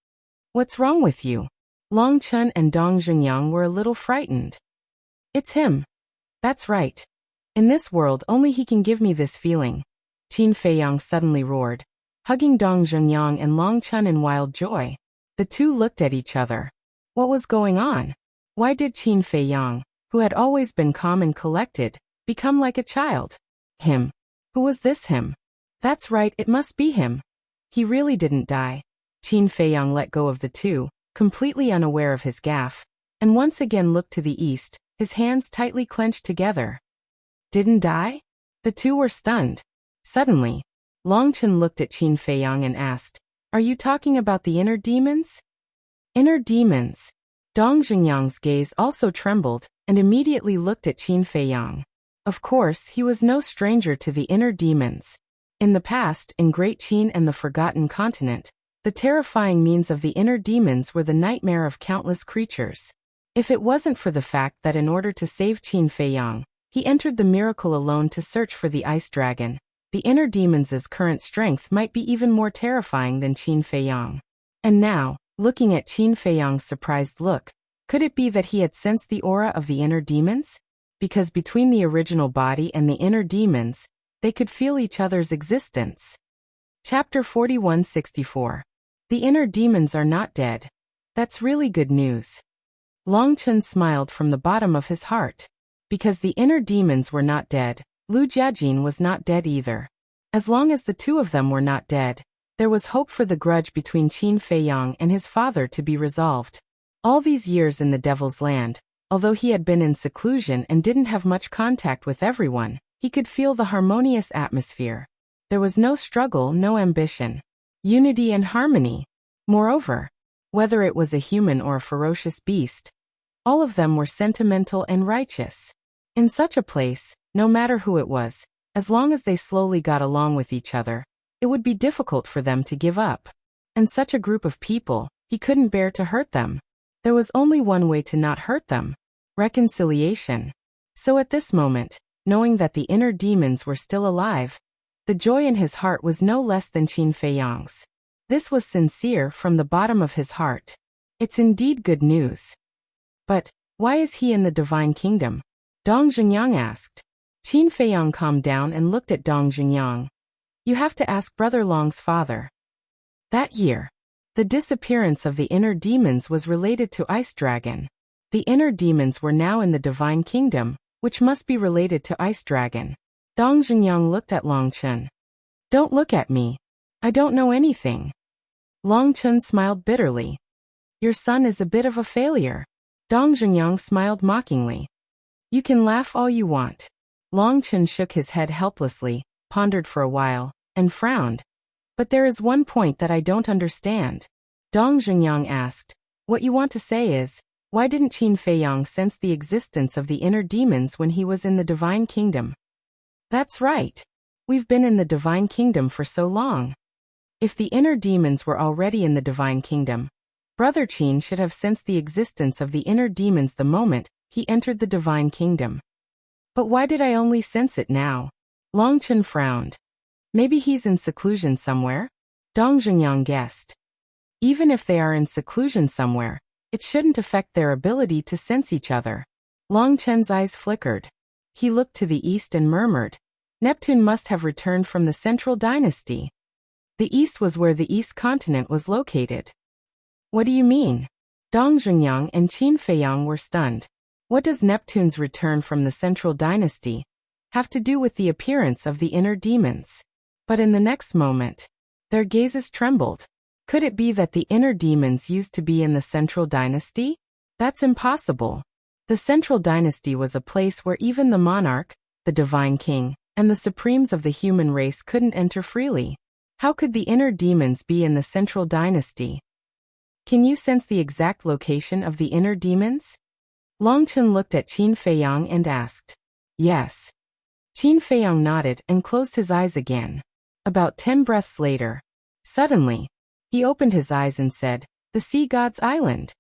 What's wrong with you? Long Chen and Dong Zhengyang were a little frightened. It's him. That's right. In this world only he can give me this feeling. Qin Feiyang suddenly roared. hugging Dong Zhengyang and Long Chun in wild joy. The two looked at each other. What was going on? Why did Qin Feiyang, who had always been calm and collected, become like a child? Him. Who was this him? That's right, it must be him. He really didn't die. Qin Feiyang let go of the two, completely unaware of his gaffe, and once again looked to the east, his hands tightly clenched together. Didn't die? The two were stunned. Suddenly, Long Chun looked at Qin Feiyang and asked, "Are you talking about the inner demons?" Inner demons? Dong Zhengyang's gaze also trembled, and immediately looked at Qin Feiyang. Of course, he was no stranger to the inner demons. In the past, in Great Qin and the Forgotten Continent, the terrifying means of the inner demons were the nightmare of countless creatures. If it wasn't for the fact that in order to save Qin Feiyang, he entered the miracle alone to search for the ice dragon, the inner demons' current strength might be even more terrifying than Qin Feiyang. And now, looking at Qin Feiyang's surprised look, could it be that he had sensed the aura of the inner demons? Because between the original body and the inner demons, they could feel each other's existence. Chapter 4164. The inner demons are not dead. That's really good news. Long Chun smiled from the bottom of his heart. Because the inner demons were not dead, Lu Jiajin was not dead either. As long as the two of them were not dead, there was hope for the grudge between Qin Feiyang and his father to be resolved. All these years in the Devil's Land, although he had been in seclusion and didn't have much contact with everyone, he could feel the harmonious atmosphere. There was no struggle, no ambition. Unity and harmony. Moreover, whether it was a human or a ferocious beast, all of them were sentimental and righteous. In such a place, no matter who it was, as long as they slowly got along with each other, it would be difficult for them to give up. And such a group of people, he couldn't bear to hurt them. There was only one way to not hurt them: reconciliation. So at this moment, knowing that the inner demons were still alive, the joy in his heart was no less than Qin Feiyang's. This was sincere from the bottom of his heart. It's indeed good news. But why is he in the Divine Kingdom? Dong Zhengyang asked. Qin Feiyang calmed down and looked at Dong Zhengyang. You have to ask Brother Long's father. That year, the disappearance of the inner demons was related to Ice Dragon. The inner demons were now in the Divine Kingdom, which must be related to Ice Dragon. Dong Zhengyang looked at Long Chun. Don't look at me. I don't know anything. Long Chun smiled bitterly. Your son is a bit of a failure. Dong Zhengyang smiled mockingly. You can laugh all you want. Long Chun shook his head helplessly, pondered for a while, and frowned. But there is one point that I don't understand. Dong Zhengyang asked. What you want to say is, why didn't Qin Feiyang sense the existence of the inner demons when he was in the Divine Kingdom? That's right. We've been in the Divine Kingdom for so long. If the inner demons were already in the Divine Kingdom, Brother Qin should have sensed the existence of the inner demons the moment he entered the Divine Kingdom. But why did I only sense it now? Long Chun frowned. Maybe he's in seclusion somewhere? Dong Zhengyang guessed. Even if they are in seclusion somewhere, it shouldn't affect their ability to sense each other. Long Chun's eyes flickered. He looked to the east and murmured, Neptune must have returned from the Central Dynasty. The east was where the East Continent was located. What do you mean? Dong Zhengyang and Qin Feiyang were stunned. What does Neptune's return from the Central Dynasty have to do with the appearance of the inner demons? But in the next moment, their gazes trembled. Could it be that the inner demons used to be in the Central Dynasty? That's impossible. The Central Dynasty was a place where even the monarch, the divine king, and the supremes of the human race couldn't enter freely. How could the inner demons be in the Central Dynasty? Can you sense the exact location of the inner demons? Long Chun looked at Qin Feiyang and asked. Yes. Qin Feiyang nodded and closed his eyes again. About 10 breaths later, suddenly, he opened his eyes and said, The Sea God's Island.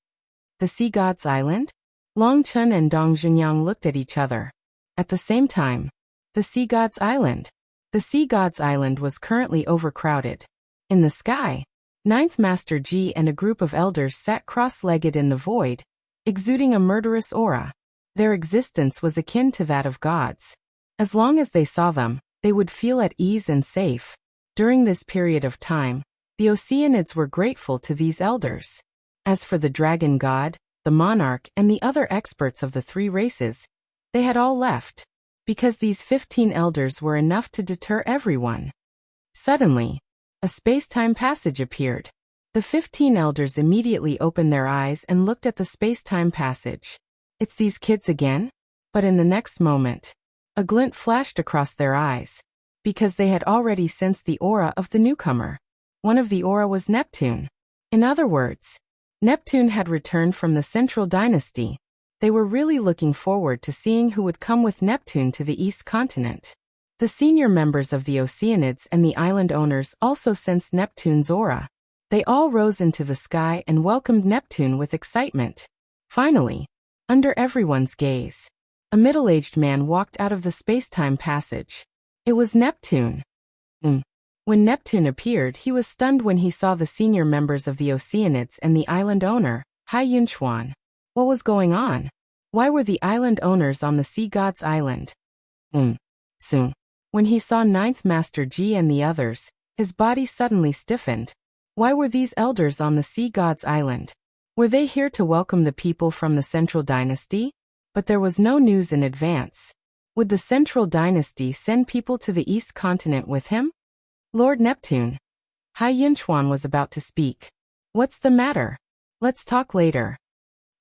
The Sea God's Island? Long Chun and Dong Zhengyang looked at each other. At the same time, the Sea God's Island. The Sea God's Island was currently overcrowded. In the sky, Ninth Master Ji and a group of elders sat cross-legged in the void, exuding a murderous aura. Their existence was akin to that of gods. As long as they saw them, they would feel at ease and safe. During this period of time, the Oceanids were grateful to these elders. As for the dragon god, the monarch, and the other experts of the three races, they had all left, because these 15 elders were enough to deter everyone. Suddenly, a space-time passage appeared. The 15 elders immediately opened their eyes and looked at the space-time passage. It's these kids again? But in the next moment, a glint flashed across their eyes, because they had already sensed the aura of the newcomer. One of the aura was Neptune. In other words, Neptune had returned from the Central Dynasty. They were really looking forward to seeing who would come with Neptune to the East Continent. The senior members of the Oceanids and the island owners also sensed Neptune's aura. They all rose into the sky and welcomed Neptune with excitement. Finally, under everyone's gaze, a middle-aged man walked out of the space-time passage. It was Neptune. When Neptune appeared, he was stunned when he saw the senior members of the Oceanids and the island owner, Hai Yunchuan. What was going on? Why were the island owners on the sea god's island? Soon, when he saw Ninth Master Ji and the others, his body suddenly stiffened. Why were these elders on the sea god's island? Were they here to welcome the people from the Central Dynasty? But there was no news in advance. Would the Central Dynasty send people to the East Continent with him? Lord Neptune. Hai Yunchuan was about to speak. What's the matter? Let's talk later.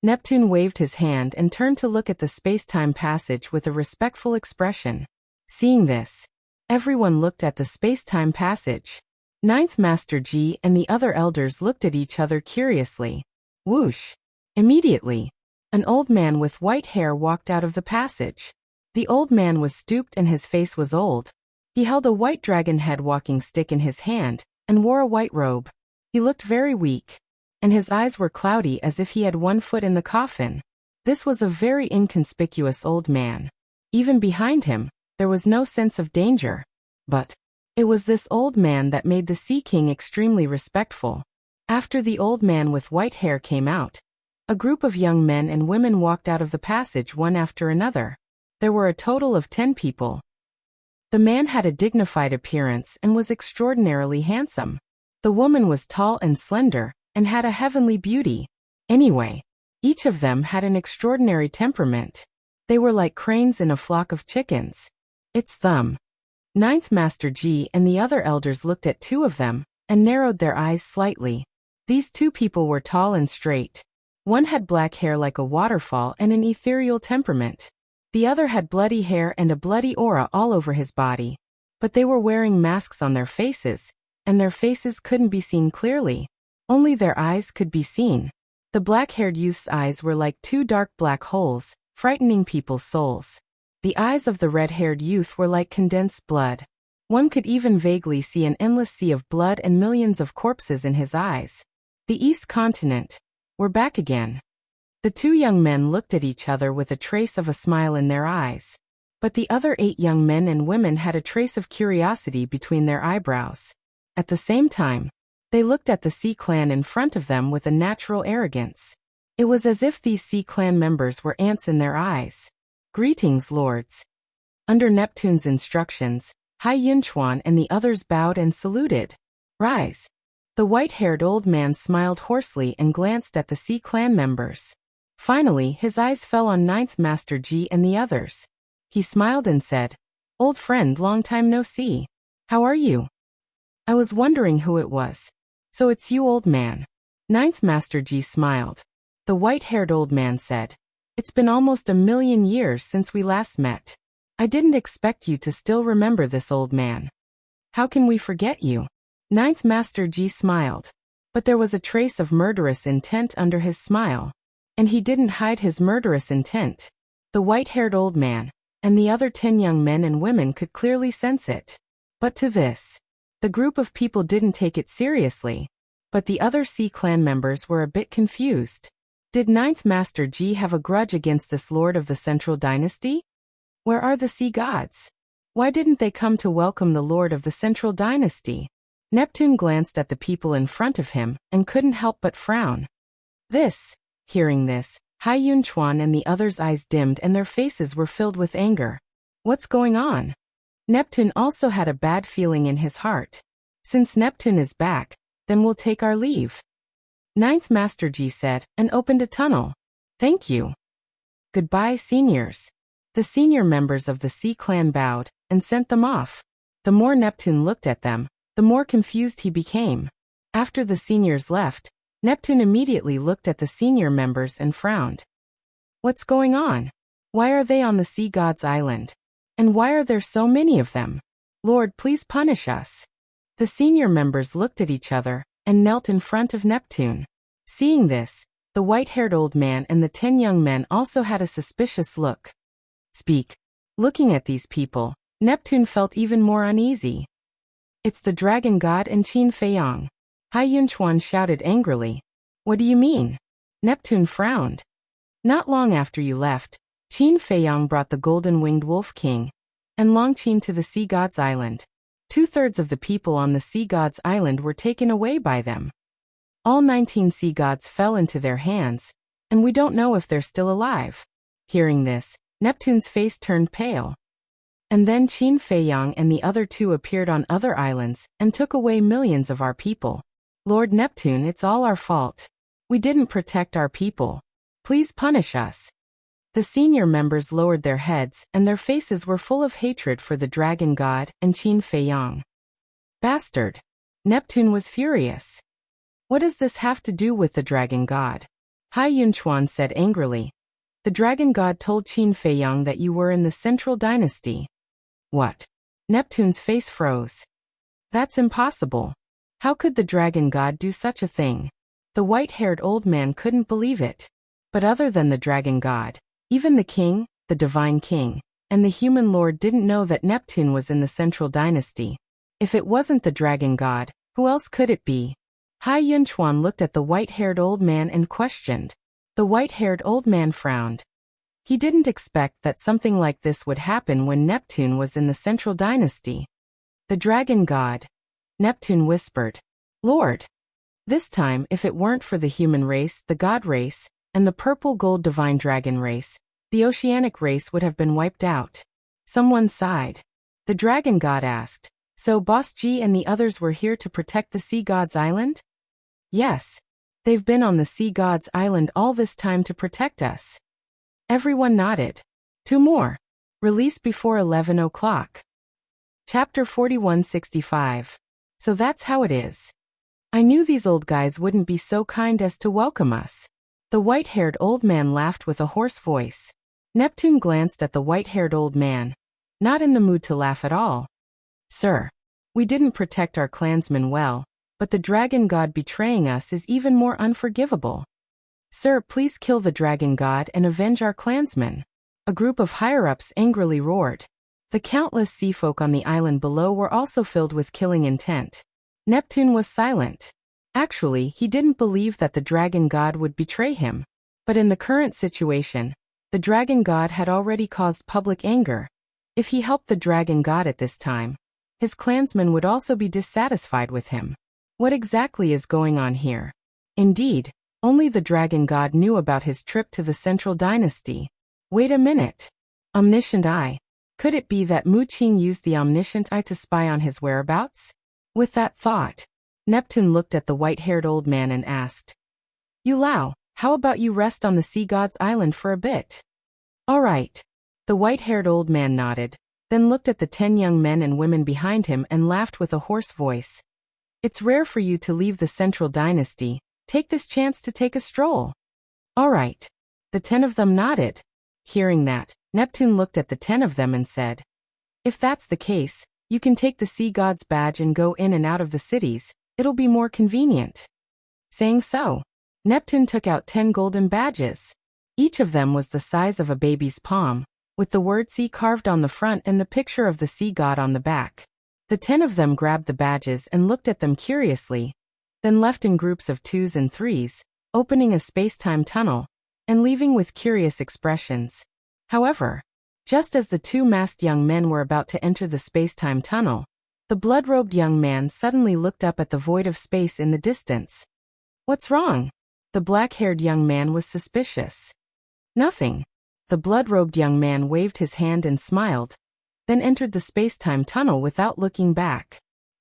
Neptune waved his hand and turned to look at the space-time passage with a respectful expression. Seeing this, everyone looked at the space-time passage. Ninth Master Ji and the other elders looked at each other curiously. Whoosh! Immediately, an old man with white hair walked out of the passage. The old man was stooped and his face was old. He held a white dragon head walking stick in his hand, and wore a white robe. He looked very weak, and his eyes were cloudy as if he had one foot in the coffin. This was a very inconspicuous old man. Even behind him, there was no sense of danger. But it was this old man that made the Sea King extremely respectful. After the old man with white hair came out, a group of young men and women walked out of the passage one after another. There were a total of 10 people. The man had a dignified appearance and was extraordinarily handsome. The woman was tall and slender, and had a heavenly beauty. Anyway, each of them had an extraordinary temperament. They were like cranes in a flock of chickens. It's them. Ninth Master Ji and the other elders looked at two of them, and narrowed their eyes slightly. These two people were tall and straight. One had black hair like a waterfall and an ethereal temperament. The other had bloody hair and a bloody aura all over his body. But they were wearing masks on their faces, and their faces couldn't be seen clearly. Only their eyes could be seen. The black-haired youth's eyes were like two dark black holes, frightening people's souls. The eyes of the red-haired youth were like condensed blood. One could even vaguely see an endless sea of blood and millions of corpses in his eyes. The East Continent. We're back again. The two young men looked at each other with a trace of a smile in their eyes. But the other 8 young men and women had a trace of curiosity between their eyebrows. At the same time, they looked at the Sea Clan in front of them with a natural arrogance. It was as if these Sea Clan members were ants in their eyes. Greetings, lords. Under Neptune's instructions, Hai Yunchuan and the others bowed and saluted. Rise. The white-haired old man smiled hoarsely and glanced at the Sea Clan members. Finally, his eyes fell on Ninth Master Ji and the others. He smiled and said, Old friend, long time no see. How are you? I was wondering who it was. So it's you, old man. Ninth Master Ji smiled. The white-haired old man said, It's been almost 1,000,000 years since we last met. I didn't expect you to still remember this old man. How can we forget you? Ninth Master Ji smiled. But there was a trace of murderous intent under his smile. And he didn't hide his murderous intent. The white-haired old man, and the other 10 young men and women could clearly sense it. But to this, the group of people didn't take it seriously. But the other Sea Clan members were a bit confused. Did Ninth Master Ji have a grudge against this lord of the Central Dynasty? Where are the sea gods? Why didn't they come to welcome the lord of the Central Dynasty? Neptune glanced at the people in front of him and couldn't help but frown. Hearing this, Hai Yunchuan and the others' eyes dimmed and their faces were filled with anger. What's going on? Neptune also had a bad feeling in his heart. Since Neptune is back, then we'll take our leave. Ninth Master Ji said, and opened a tunnel. Thank you. Goodbye, seniors. The senior members of the Sea clan bowed, and sent them off. The more Neptune looked at them, the more confused he became. After the seniors left, Neptune immediately looked at the senior members and frowned. What's going on? Why are they on the sea god's island? And why are there so many of them? Lord, please punish us. The senior members looked at each other, and knelt in front of Neptune. Seeing this, the white-haired old man and the 10 young men also had a suspicious look. Speak. Looking at these people, Neptune felt even more uneasy. It's the dragon god and Qin Feiyang. Hai Yunchuan shouted angrily. What do you mean? Neptune frowned. Not long after you left, Qin Feiyang brought the golden-winged wolf king and Long Qin to the sea god's island. 2/3 of the people on the sea god's island were taken away by them. All 19 sea gods fell into their hands, and we don't know if they're still alive. Hearing this, Neptune's face turned pale. And then Qin Feiyang and the other 2 appeared on other islands and took away millions of our people. Lord Neptune, it's all our fault. We didn't protect our people. Please punish us. The senior members lowered their heads and their faces were full of hatred for the dragon god and Qin Feiyang. Bastard! Neptune was furious. What does this have to do with the dragon god? Hai Yunchuan said angrily. The dragon god told Qin Feiyang that you were in the central dynasty. What? Neptune's face froze. That's impossible. How could the dragon god do such a thing? The white-haired old man couldn't believe it. But other than the dragon god, even the king, the divine king, and the human lord didn't know that Neptune was in the central dynasty. If it wasn't the dragon god, who else could it be? Hai Yunchuan looked at the white-haired old man and questioned. The white-haired old man frowned. He didn't expect that something like this would happen when Neptune was in the central dynasty. The dragon god. Neptune whispered. Lord. This time, if it weren't for the human race, the god race, and the purple gold divine dragon race, the oceanic race would have been wiped out. Someone sighed. The dragon god asked, so Boss G and the others were here to protect the sea god's island? Yes. They've been on the sea god's island all this time to protect us. Everyone nodded. 2 more. Release before 11 o'clock. Chapter 4165. So that's how it is. I knew these old guys wouldn't be so kind as to welcome us. The white-haired old man laughed with a hoarse voice. Neptune glanced at the white-haired old man, not in the mood to laugh at all. Sir, we didn't protect our clansmen well, but the dragon god betraying us is even more unforgivable. Sir, please kill the dragon god and avenge our clansmen. A group of higher-ups angrily roared. The countless sea folk on the island below were also filled with killing intent. Neptune was silent. Actually, he didn't believe that the dragon god would betray him. But in the current situation, the dragon god had already caused public anger. If he helped the dragon god at this time, his clansmen would also be dissatisfied with him. What exactly is going on here? Indeed, only the dragon god knew about his trip to the central dynasty. Wait a minute. Omniscient eye. Could it be that Mu Qing used the omniscient eye to spy on his whereabouts? With that thought, Neptune looked at the white-haired old man and asked, You Lao, how about you rest on the sea god's island for a bit? All right. The white-haired old man nodded, then looked at the 10 young men and women behind him and laughed with a hoarse voice. It's rare for you to leave the central dynasty. Take this chance to take a stroll. All right. The 10 of them nodded. Hearing that, Neptune looked at the 10 of them and said, If that's the case, you can take the sea god's badge and go in and out of the cities. It'll be more convenient. Saying so, Neptune took out 10 golden badges. Each of them was the size of a baby's palm, with the word sea carved on the front and the picture of the sea god on the back. The 10 of them grabbed the badges and looked at them curiously, then left in groups of 2s and 3s, opening a space-time tunnel, and leaving with curious expressions. However, just as the 2 masked young men were about to enter the space-time tunnel, the blood-robed young man suddenly looked up at the void of space in the distance. What's wrong? The black-haired young man was suspicious. Nothing. The blood-robed young man waved his hand and smiled, then entered the space-time tunnel without looking back.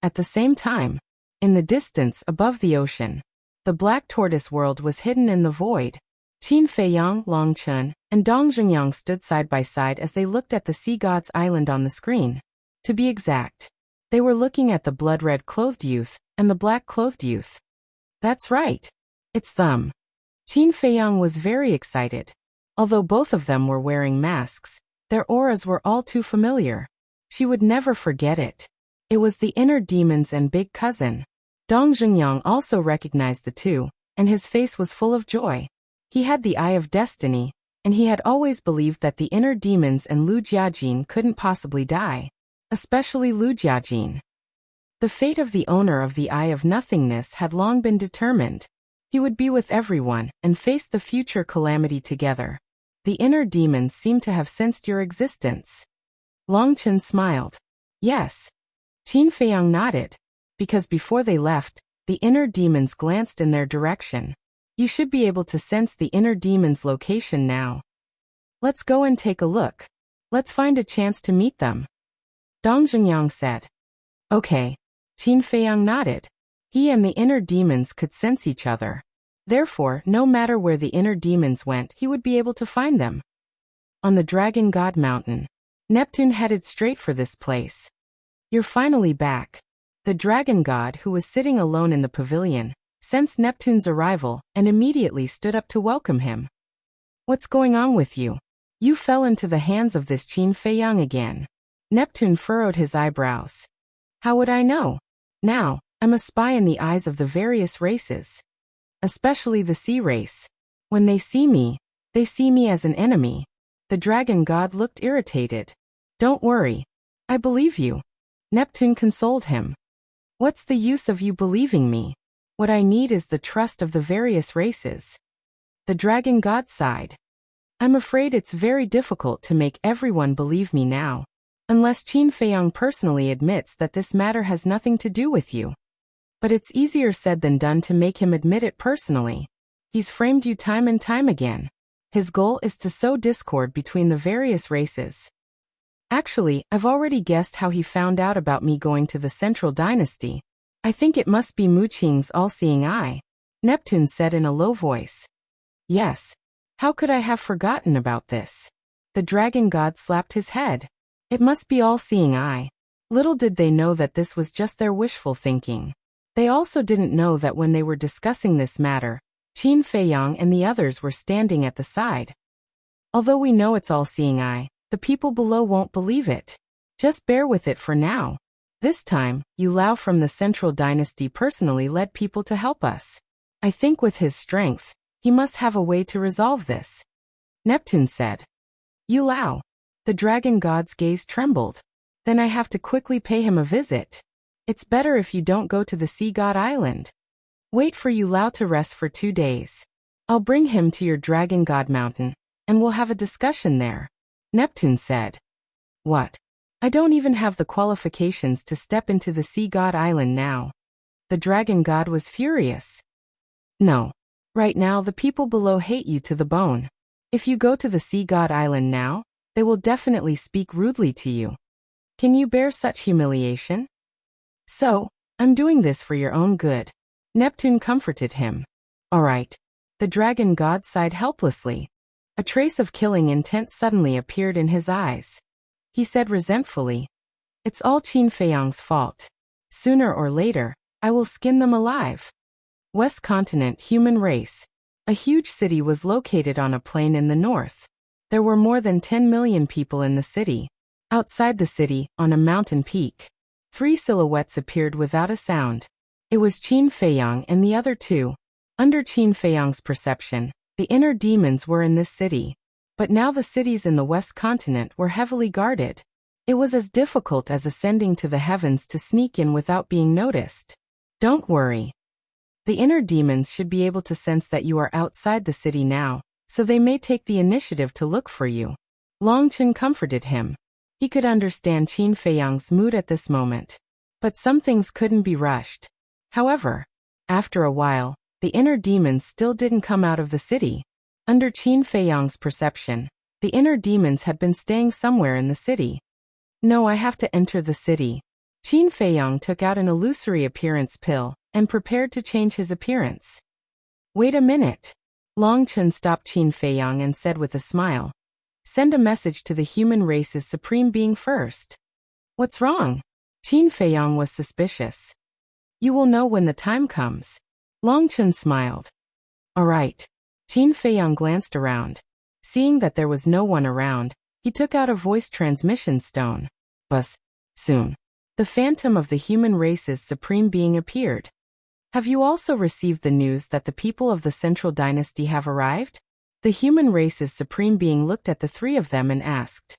At the same time, in the distance above the ocean, the black tortoise world was hidden in the void. Qin Feiyang, Long Chun, and Dong Zhengyang stood side by side as they looked at the sea god's island on the screen. To be exact, they were looking at the blood-red-clothed youth and the black-clothed youth. That's right. It's them. Qin Feiyang was very excited. Although both of them were wearing masks, their auras were all too familiar. She would never forget it. It was the inner demons and big cousin. Dong Zhengyang also recognized the two, and his face was full of joy. He had the eye of destiny, and he had always believed that the inner demons and Lu Jiajin couldn't possibly die. Especially Lu Jiajin. The fate of the owner of the Eye of Nothingness had long been determined. He would be with everyone and face the future calamity together. The inner demons seem to have sensed your existence. Long Chen smiled. Yes. Qin Feiyang nodded. Because before they left, the inner demons glanced in their direction. You should be able to sense the inner demon's location now. Let's go and take a look. Let's find a chance to meet them. Dong Zhengyang said. Okay. Qin Feiyang nodded. He and the inner demons could sense each other. Therefore, no matter where the inner demons went, he would be able to find them. On the Dragon God Mountain, Neptune headed straight for this place. You're finally back. The Dragon God, who was sitting alone in the pavilion, sensed Neptune's arrival and immediately stood up to welcome him. What's going on with you? You fell into the hands of this Qin Feiyang again. Neptune furrowed his eyebrows. How would I know? Now, I'm a spy in the eyes of the various races. Especially the sea race. When they see me as an enemy. The Dragon God looked irritated. Don't worry. I believe you. Neptune consoled him. What's the use of you believing me? What I need is the trust of the various races. The Dragon God sighed. I'm afraid it's very difficult to make everyone believe me now. Unless Qin Feiyang personally admits that this matter has nothing to do with you. But it's easier said than done to make him admit it personally. He's framed you time and time again. His goal is to sow discord between the various races. Actually, I've already guessed how he found out about me going to the Central Dynasty. I think it must be Mu Qing's all-seeing eye. Neptune said in a low voice. Yes. How could I have forgotten about this? The Dragon God slapped his head. It must be all-seeing eye. Little did they know that this was just their wishful thinking. They also didn't know that when they were discussing this matter, Qin Feiyang and the others were standing at the side. Although we know it's all-seeing eye, the people below won't believe it. Just bear with it for now. This time, Yu Lao from the Central Dynasty personally led people to help us. I think with his strength, he must have a way to resolve this. Neptune said. Yu Lao. The Dragon God's gaze trembled. Then I have to quickly pay him a visit. It's better if you don't go to the Sea God Island. Wait for Yu Lao to rest for 2 days. I'll bring him to your Dragon God Mountain, and we'll have a discussion there. Neptune said. What? I don't even have the qualifications to step into the Sea God Island now. The Dragon God was furious. No. Right now the people below hate you to the bone. If you go to the Sea God Island now, they will definitely speak rudely to you. Can you bear such humiliation? So, I'm doing this for your own good. Neptune comforted him. All right. The Dragon God sighed helplessly. A trace of killing intent suddenly appeared in his eyes. He said resentfully, it's all Qin Feiyang's fault. Sooner or later, I will skin them alive. West Continent Human Race. A huge city was located on a plain in the north. There were more than 10 million people in the city. Outside the city, on a mountain peak, 3 silhouettes appeared without a sound. It was Qin Feiyang and the other 2. Under Qin Feiyang's perception, the inner demons were in this city. But now the cities in the West Continent were heavily guarded. It was as difficult as ascending to the heavens to sneak in without being noticed. Don't worry. The inner demons should be able to sense that you are outside the city now, so they may take the initiative to look for you. Long Chen comforted him. He could understand Qin Feiyang's mood at this moment. But some things couldn't be rushed. However, after a while, the inner demons still didn't come out of the city. Under Qin Feiyang's perception, the inner demons had been staying somewhere in the city. No, I have to enter the city. Qin Feiyang took out an illusory appearance pill and prepared to change his appearance. Wait a minute. Long Chen stopped Qin Feiyang and said with a smile, "Send a message to the human race's supreme being first." What's wrong? Qin Feiyang was suspicious. You will know when the time comes. Long Chen smiled. All right. Qin Feiyang glanced around. Seeing that there was no one around, he took out a voice transmission stone. Buzz. Soon. The phantom of the human race's supreme being appeared. Have you also received the news that the people of the Central Dynasty have arrived? The human race's supreme being looked at the three of them and asked.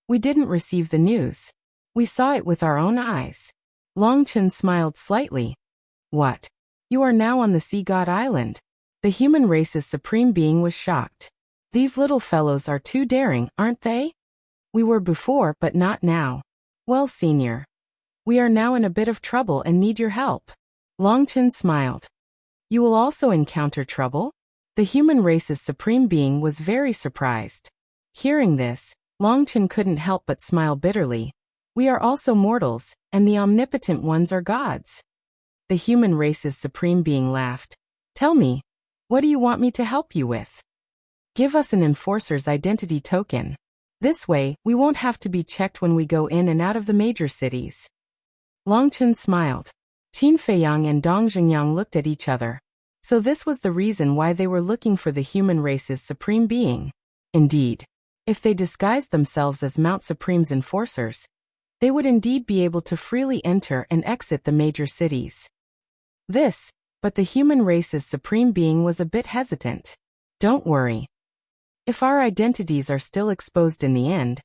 We didn't receive the news. We saw it with our own eyes. Long Chen smiled slightly. What? You are now on the Sea God Island. The human race's supreme being was shocked. These little fellows are too daring, aren't they? We were before, but not now. Well, senior. We are now in a bit of trouble and need your help. Long Chen smiled. You will also encounter trouble? The human race's supreme being was very surprised. Hearing this, Long Chen couldn't help but smile bitterly. We are also mortals, and the omnipotent ones are gods. The human race's supreme being laughed. Tell me, what do you want me to help you with? Give us an enforcer's identity token. This way, we won't have to be checked when we go in and out of the major cities. Long Chen smiled. Qin Feiyang and Dong Zhengyang looked at each other. So this was the reason why they were looking for the human race's supreme being. Indeed, if they disguised themselves as Mount Supreme's enforcers, they would indeed be able to freely enter and exit the major cities. But the human race's supreme being was a bit hesitant. Don't worry. If our identities are still exposed in the end,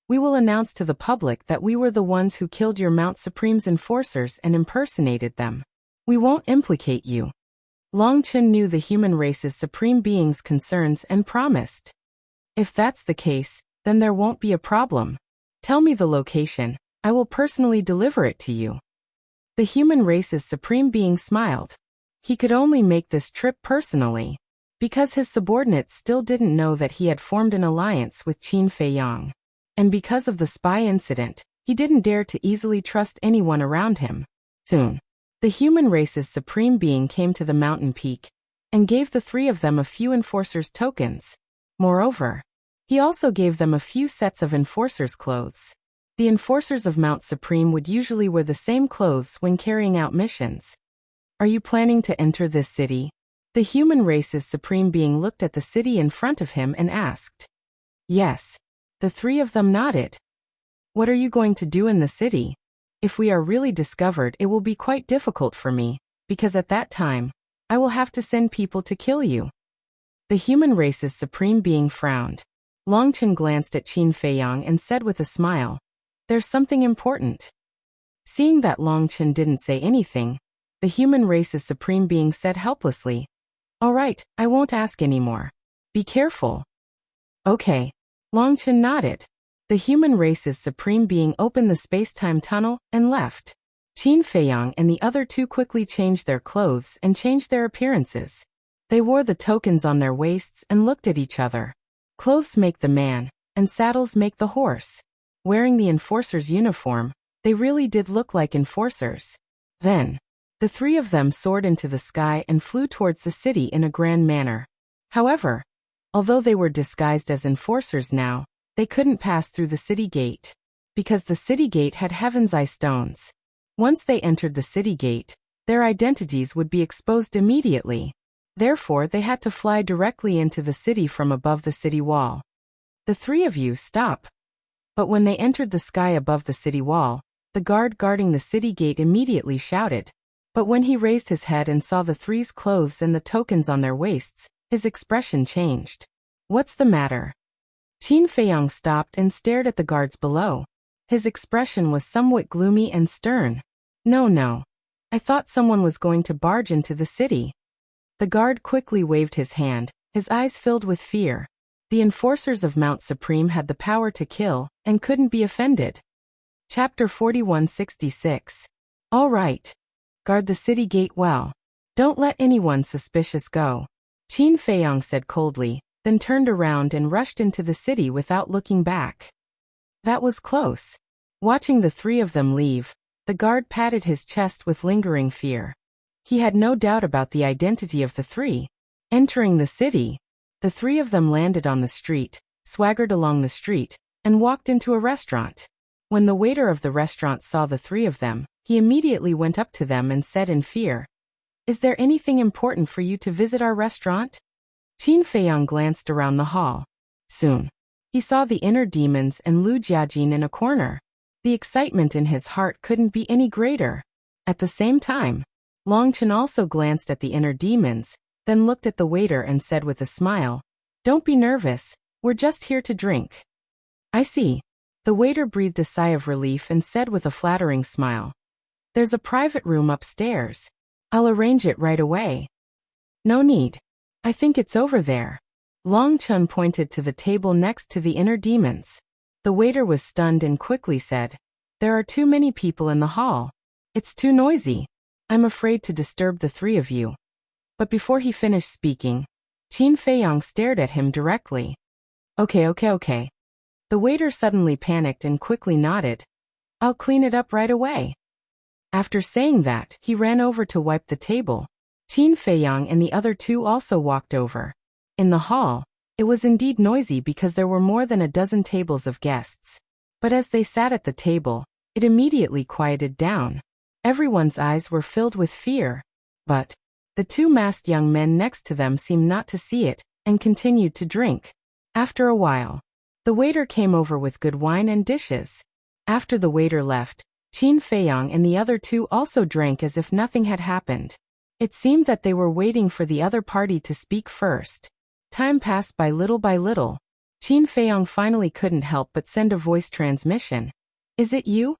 we will announce to the public that we were the ones who killed your Mount Supreme's enforcers and impersonated them. We won't implicate you. Long Chen knew the human race's supreme being's concerns and promised. If that's the case, then there won't be a problem. Tell me the location. I will personally deliver it to you. The human race's supreme being smiled. He could only make this trip personally, because his subordinates still didn't know that he had formed an alliance with Qin Feiyang. And because of the spy incident, he didn't dare to easily trust anyone around him. Soon, the human race's supreme being came to the mountain peak and gave the three of them a few enforcers' tokens. Moreover, he also gave them a few sets of enforcers' clothes. The enforcers of Mount Supreme would usually wear the same clothes when carrying out missions. Are you planning to enter this city? The human race's supreme being looked at the city in front of him and asked. Yes. The three of them nodded. What are you going to do in the city? If we are really discovered, it will be quite difficult for me, because at that time, I will have to send people to kill you. The human race's supreme being frowned. Long Chen glanced at Qin Feiyang and said with a smile, There's something important. Seeing that Long Chen didn't say anything, the human race's supreme being said helplessly, All right, I won't ask anymore. Be careful. Okay. Long Chen nodded. The human race's supreme being opened the space-time tunnel and left. Qin Feiyang and the other two quickly changed their clothes and changed their appearances. They wore the tokens on their waists and looked at each other. Clothes make the man, and saddles make the horse. Wearing the enforcer's uniform, they really did look like enforcers. Then, the three of them soared into the sky and flew towards the city in a grand manner. However, although they were disguised as enforcers now, they couldn't pass through the city gate, because the city gate had heaven's eye stones. Once they entered the city gate, their identities would be exposed immediately. Therefore, they had to fly directly into the city from above the city wall. The three of you stop. But when they entered the sky above the city wall, the guard guarding the city gate immediately shouted. But when he raised his head and saw the three's clothes and the tokens on their waists, his expression changed. What's the matter? Qin Feiyang stopped and stared at the guards below. His expression was somewhat gloomy and stern. No. I thought someone was going to barge into the city. The guard quickly waved his hand, his eyes filled with fear. The enforcers of Mount Supreme had the power to kill and couldn't be offended. Chapter 4166. All right. Guard the city gate well. Don't let anyone suspicious go. Qin Feiyang said coldly, then turned around and rushed into the city without looking back. That was close. Watching the three of them leave, The guard patted his chest with lingering fear. He had no doubt about the identity of the three. Entering the city, the three of them landed on the street, swaggered along the street, and walked into a restaurant. When the waiter of the restaurant saw the three of them, he immediately went up to them and said in fear, "Is there anything important for you to visit our restaurant?" Qin Feiyang glanced around the hall. Soon, he saw the inner demons and Lu Jiajin in a corner. The excitement in his heart couldn't be any greater. At the same time, Long Chen also glanced at the inner demons, then looked at the waiter and said with a smile, "Don't be nervous, we're just here to drink." "I see." The waiter breathed a sigh of relief and said with a flattering smile, "There's a private room upstairs. I'll arrange it right away." "No need. I think it's over there." Long Chen pointed to the table next to the inner demons. The waiter was stunned and quickly said, "There are too many people in the hall. It's too noisy. I'm afraid to disturb the three of you." But before he finished speaking, Qin Feiyang stared at him directly. Okay. The waiter suddenly panicked and quickly nodded. "I'll clean it up right away." After saying that, he ran over to wipe the table. Qin Feiyang and the other two also walked over. In the hall, it was indeed noisy because there were more than a dozen tables of guests. But as they sat at the table, it immediately quieted down. Everyone's eyes were filled with fear. But the two masked young men next to them seemed not to see it, and continued to drink. After a while, the waiter came over with good wine and dishes. After the waiter left, Qin Feiyang and the other two also drank as if nothing had happened. It seemed that they were waiting for the other party to speak first. Time passed by little. Qin Feiyang finally couldn't help but send a voice transmission. "Is it you?"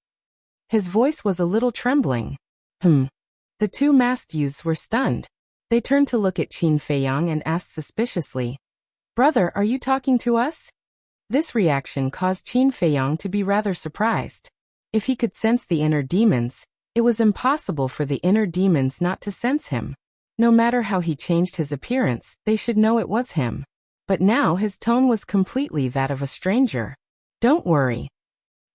His voice was a little trembling. The two masked youths were stunned. They turned to look at Qin Feiyang and asked suspiciously, "Brother, are you talking to us?" This reaction caused Qin Feiyang to be rather surprised. If he could sense the inner demons, it was impossible for the inner demons not to sense him. No matter how he changed his appearance, they should know it was him. But now his tone was completely that of a stranger. "Don't worry.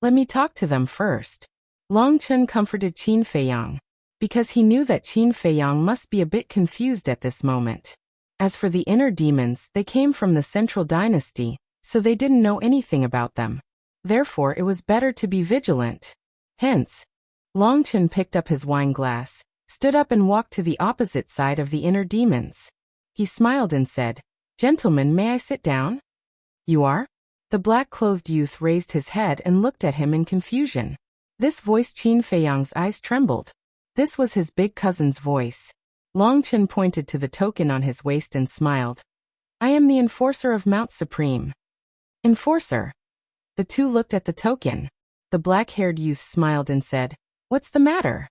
Let me talk to them first." Long Chen comforted Qin Feiyang, because he knew that Qin Feiyang must be a bit confused at this moment. As for the inner demons, they came from the Central Dynasty, so they didn't know anything about them. Therefore it was better to be vigilant. Hence, Long Chen picked up his wine glass, stood up and walked to the opposite side of the inner demons. He smiled and said, "Gentlemen, may I sit down?" "You are?" The black-clothed youth raised his head and looked at him in confusion. This voice Qin Feiyang's eyes trembled. This was his big cousin's voice. Long Chen pointed to the token on his waist and smiled. "I am the enforcer of Mount Supreme." "Enforcer?" The two looked at the token. The black-haired youth smiled and said, "What's the matter?"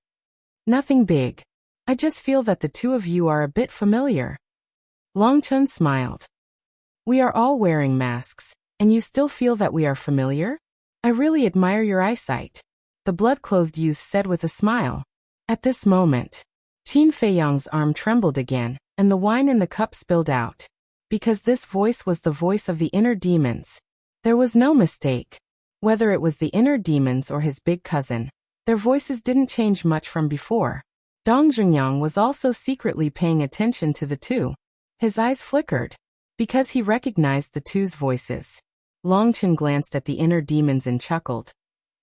"Nothing big. I just feel that the two of you are a bit familiar." Long Chen smiled. "We are all wearing masks, and you still feel that we are familiar? I really admire your eyesight," the blood-clothed youth said with a smile. At this moment, Qin Feiyang's arm trembled again, and the wine in the cup spilled out. Because this voice was the voice of the inner demons. There was no mistake. Whether it was the inner demons or his big cousin, their voices didn't change much from before. Dong Zhengyang was also secretly paying attention to the two. His eyes flickered, because he recognized the two's voices. Long Chen glanced at the inner demons and chuckled.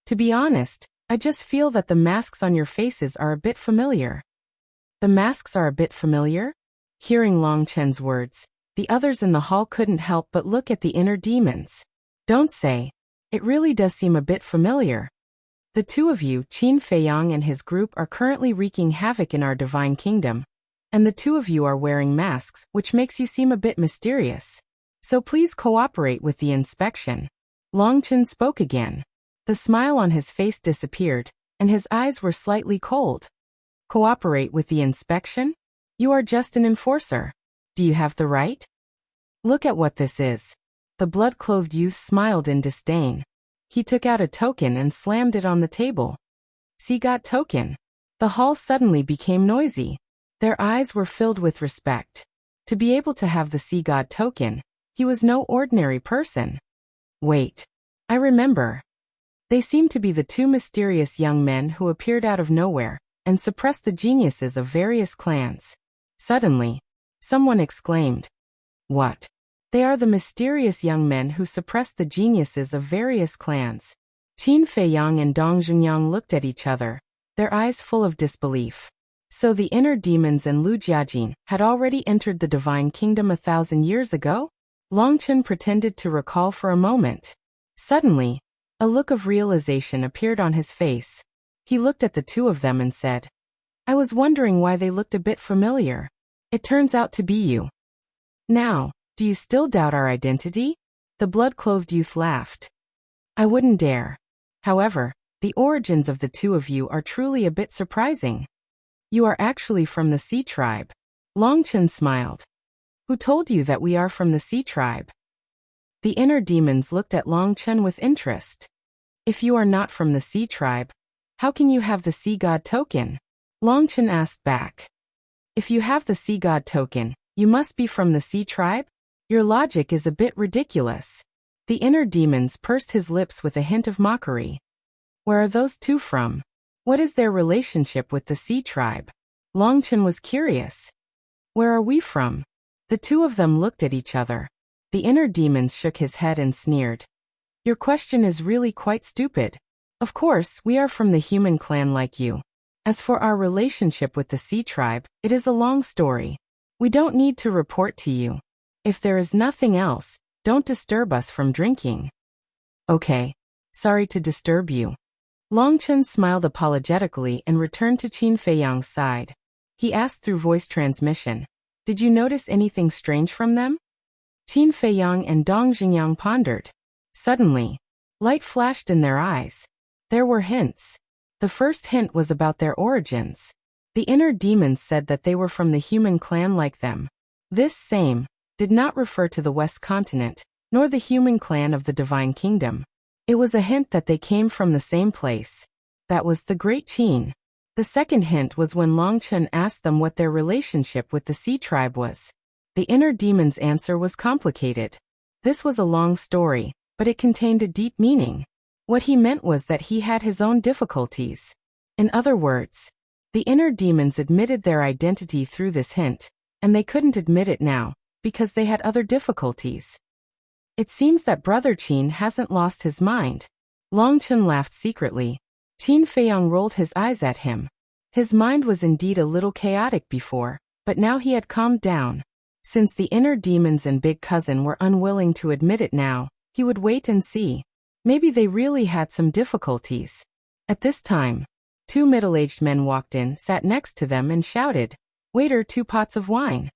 "To be honest, I just feel that the masks on your faces are a bit familiar." "The masks are a bit familiar?" Hearing Long Chen's words, the others in the hall couldn't help but look at the inner demons. "Don't say. It really does seem a bit familiar. The two of you, Qin Feiyang and his group, are currently wreaking havoc in our divine kingdom. And the two of you are wearing masks, which makes you seem a bit mysterious. So please cooperate with the inspection." Long Chen spoke again. The smile on his face disappeared, and his eyes were slightly cold. "Cooperate with the inspection? You are just an enforcer. Do you have the right? Look at what this is." The blood-clothed youth smiled in disdain. He took out a token and slammed it on the table. "See God token." The hall suddenly became noisy. Their eyes were filled with respect. To be able to have the See God token, he was no ordinary person. "Wait. I remember. They seemed to be the two mysterious young men who appeared out of nowhere and suppressed the geniuses of various clans. Suddenly, someone exclaimed, "What? They are the mysterious young men who suppressed the geniuses of various clans." Qin Feiyang and Dong Zhengyang looked at each other, their eyes full of disbelief. So the inner demons and Lu Jiajin had already entered the divine kingdom 1,000 years ago? Longchen pretended to recall for a moment. Suddenly, a look of realization appeared on his face. He looked at the two of them and said, "I was wondering why they looked a bit familiar. It turns out to be you. Now, do you still doubt our identity?" The blood-clothed youth laughed. "I wouldn't dare. However, the origins of the two of you are truly a bit surprising. You are actually from the Sea Tribe." Longchen smiled. "Who told you that we are from the Sea Tribe?" The inner demons looked at Longchen with interest. "If you are not from the Sea Tribe, how can you have the Sea God token?" Longchen asked back. "If you have the Sea God token, you must be from the Sea Tribe? Your logic is a bit ridiculous." The inner demons pursed his lips with a hint of mockery. "Where are those two from? What is their relationship with the Sea Tribe?" Longchen was curious. "Where are we from?" The two of them looked at each other. The inner demons shook his head and sneered. "Your question is really quite stupid. Of course, we are from the human clan like you. As for our relationship with the Sea Tribe, it is a long story. We don't need to report to you. If there is nothing else, don't disturb us from drinking." "Okay. Sorry to disturb you." Longchen smiled apologetically and returned to Qin Feiyang's side. He asked through voice transmission, "Did you notice anything strange from them?" Qin Feiyang and Dong Zhengyang pondered. Suddenly, light flashed in their eyes. There were hints. The first hint was about their origins. The inner demons said that they were from the human clan like them. This same did not refer to the West Continent, nor the human clan of the Divine Kingdom. It was a hint that they came from the same place. That was the Great Qin. The second hint was when Longchen asked them what their relationship with the Sea Tribe was. The inner demon's answer was complicated. This was a long story, but it contained a deep meaning. What he meant was that he had his own difficulties. In other words, the inner demons admitted their identity through this hint, and they couldn't admit it now, because they had other difficulties. "It seems that Brother Qin hasn't lost his mind." Longchen laughed secretly. Qin Feiyang rolled his eyes at him. His mind was indeed a little chaotic before, but now he had calmed down. Since the inner demons and big cousin were unwilling to admit it now, he would wait and see. Maybe they really had some difficulties. At this time, two middle-aged men walked in, sat next to them and shouted, "Waiter, 2 pots of wine."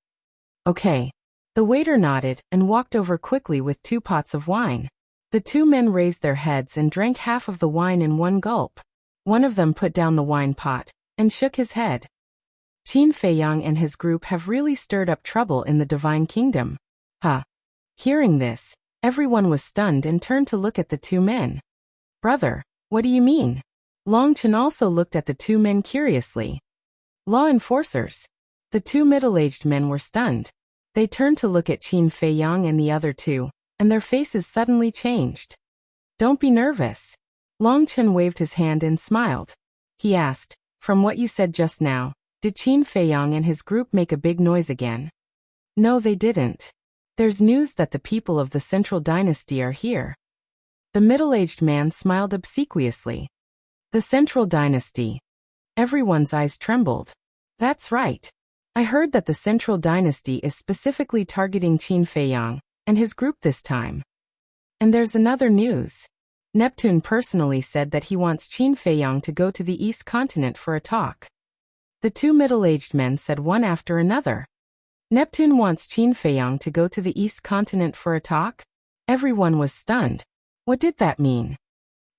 "Okay." The waiter nodded and walked over quickly with 2 pots of wine. The two men raised their heads and drank half of the wine in one gulp. One of them put down the wine pot and shook his head. "Qin Feiyang and his group have really stirred up trouble in the Divine Kingdom." Huh. Hearing this, everyone was stunned and turned to look at the two men. "Brother, what do you mean?" Longchen also looked at the two men curiously. "Law enforcers." The two middle-aged men were stunned. They turned to look at Qin Feiyang and the other two, and their faces suddenly changed. "Don't be nervous." Longchen waved his hand and smiled. He asked, "From what you said just now, did Qin Feiyang and his group make a big noise again?" "No, they didn't. There's news that the people of the Central Dynasty are here." The middle-aged man smiled obsequiously. "The Central Dynasty." Everyone's eyes trembled. "That's right. I heard that the Central Dynasty is specifically targeting Qin Feiyang and his group this time. And there's another news. Neptune personally said that he wants Qin Feiyang to go to the East Continent for a talk." The two middle-aged men said one after another. "Neptune wants Qin Feiyang to go to the East Continent for a talk?" Everyone was stunned. What did that mean?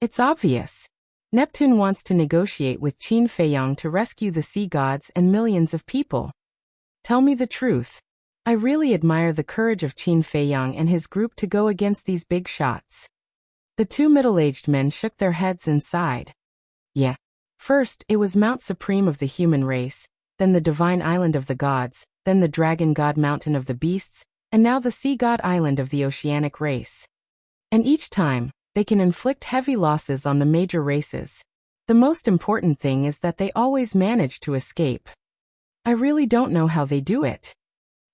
It's obvious. Neptune wants to negotiate with Qin Feiyang to rescue the sea gods and millions of people. Tell me the truth. I really admire the courage of Qin Feiyang and his group to go against these big shots. The two middle-aged men shook their heads and sighed. Yeah. First, it was Mount Supreme of the human race, then the Divine Island of the gods, then the Dragon God Mountain of the beasts, and now the Sea God Island of the oceanic race. And each time, they can inflict heavy losses on the major races. The most important thing is that they always manage to escape. I really don't know how they do it.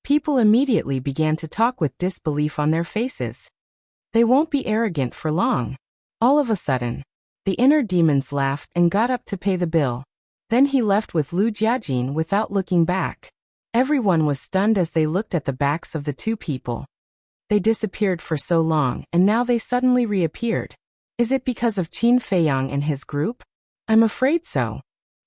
People immediately began to talk with disbelief on their faces. They won't be arrogant for long. All of a sudden, the inner demons laughed and got up to pay the bill. Then he left with Lu Jiajin without looking back. Everyone was stunned as they looked at the backs of the two people. They disappeared for so long and now they suddenly reappeared. Is it because of Qin Feiyang and his group? I'm afraid so.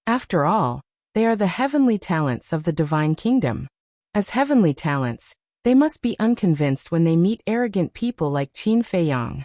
After all, they are the heavenly talents of the divine kingdom. As heavenly talents, they must be unconvinced when they meet arrogant people like Qin Feiyang.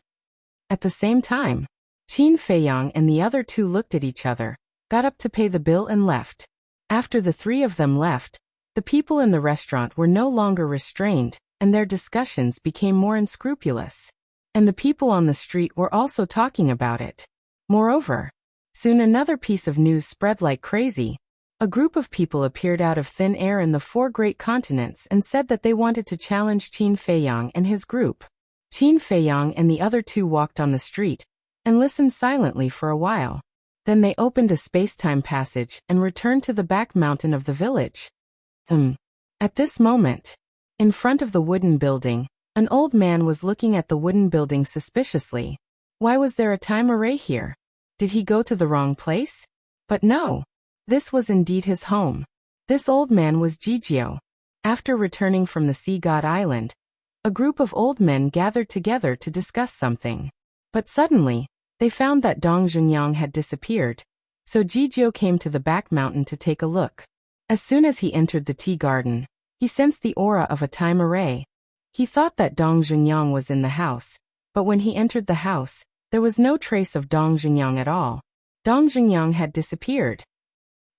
At the same time, Qin Feiyang and the other two looked at each other, got up to pay the bill and left. After the three of them left, the people in the restaurant were no longer restrained, and their discussions became more unscrupulous. And the people on the street were also talking about it. Moreover, soon another piece of news spread like crazy. A group of people appeared out of thin air in the 4 great continents and said that they wanted to challenge Qin Feiyang and his group. Qin Feiyang and the other two walked on the street and listened silently for a while. Then they opened a space-time passage and returned to the back mountain of the village. At this moment, in front of the wooden building, an old man was looking at the wooden building suspiciously. Why was there a time array here? Did he go to the wrong place? But no. This was indeed his home. This old man was Jijio. After returning from the Sea God Island, a group of old men gathered together to discuss something. But suddenly, they found that Dong Zhengyang had disappeared. So Jijio came to the back mountain to take a look. As soon as he entered the tea garden, he sensed the aura of a time array. He thought that Dong Zhengyang was in the house, but when he entered the house, there was no trace of Dong Zhengyang at all. Dong Zhengyang had disappeared.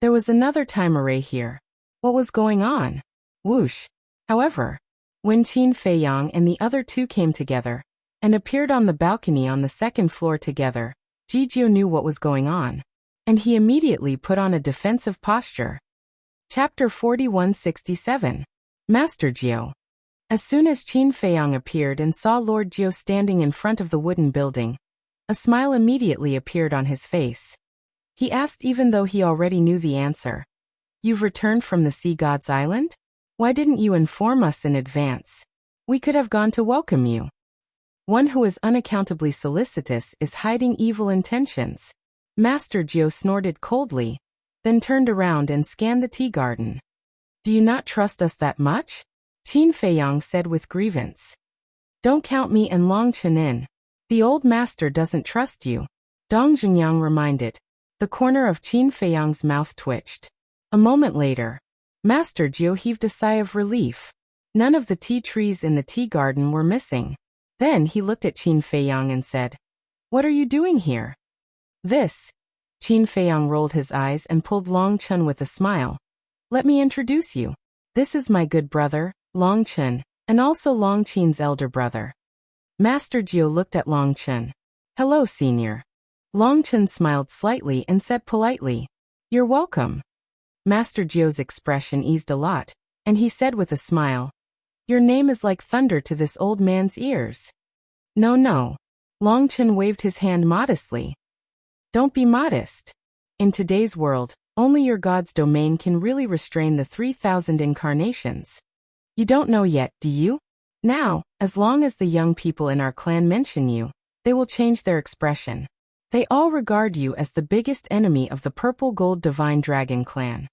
There was another time array here. What was going on? Whoosh. However, when Qin Feiyang and the other two came together and appeared on the balcony on the 2nd floor together, Jijio knew what was going on, and he immediately put on a defensive posture. Chapter 4167. Master Jio. As soon as Qin Feiyang appeared and saw Lord Jio standing in front of the wooden building, a smile immediately appeared on his face. He asked even though he already knew the answer. You've returned from the Sea God's Island? Why didn't you inform us in advance? We could have gone to welcome you. One who is unaccountably solicitous is hiding evil intentions. Master Jio snorted coldly, then turned around and scanned the tea garden. Do you not trust us that much? Qin Feiyang said with grievance. Don't count me and Long Chen in. The old master doesn't trust you. Dong Zhengyang reminded. The corner of Qin Feiyang's mouth twitched. A moment later, Master Jio heaved a sigh of relief. None of the tea trees in the tea garden were missing. Then he looked at Qin Feiyang and said, What are you doing here? This. Qin Feiyang rolled his eyes and pulled Long Chen with a smile. Let me introduce you. This is my good brother, Long Chen, and also Long Qin's elder brother. Master Jio looked at Long Chen. Hello, senior. Long Chen smiled slightly and said politely, You're welcome. Master Jio's expression eased a lot, and he said with a smile, Your name is like thunder to this old man's ears. No. Long Chen waved his hand modestly. Don't be modest. In today's world, only your God's domain can really restrain the 3,000 incarnations. You don't know yet, do you? Now, as long as the young people in our clan mention you, they will change their expression. They all regard you as the biggest enemy of the Purple Gold Divine Dragon clan.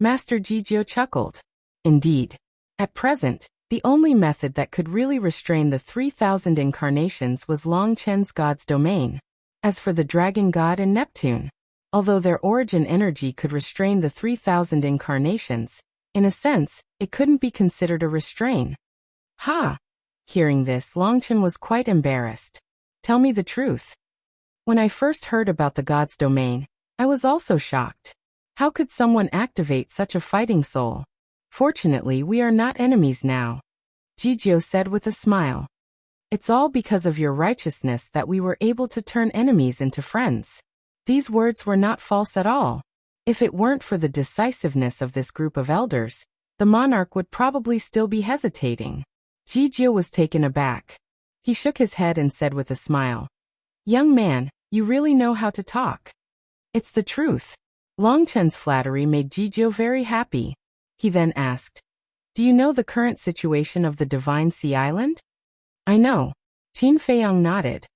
Master Jijio chuckled. Indeed. At present, the only method that could really restrain the 3,000 incarnations was Long Chen's God's domain. As for the Dragon God and Neptune, although their origin energy could restrain the 3,000 incarnations, in a sense, it couldn't be considered a restraint. Ha! Hearing this, Long Chen was quite embarrassed. Tell me the truth. When I first heard about the God's domain, I was also shocked. How could someone activate such a fighting soul? Fortunately, we are not enemies now. Jijio said with a smile. It's all because of your righteousness that we were able to turn enemies into friends. These words were not false at all. If it weren't for the decisiveness of this group of elders, the monarch would probably still be hesitating. Jijio was taken aback. He shook his head and said with a smile, Young man, you really know how to talk. It's the truth. Longchen's flattery made Jijiu very happy. He then asked, do you know the current situation of the Divine Sea Island? I know. Qin Feiyang nodded.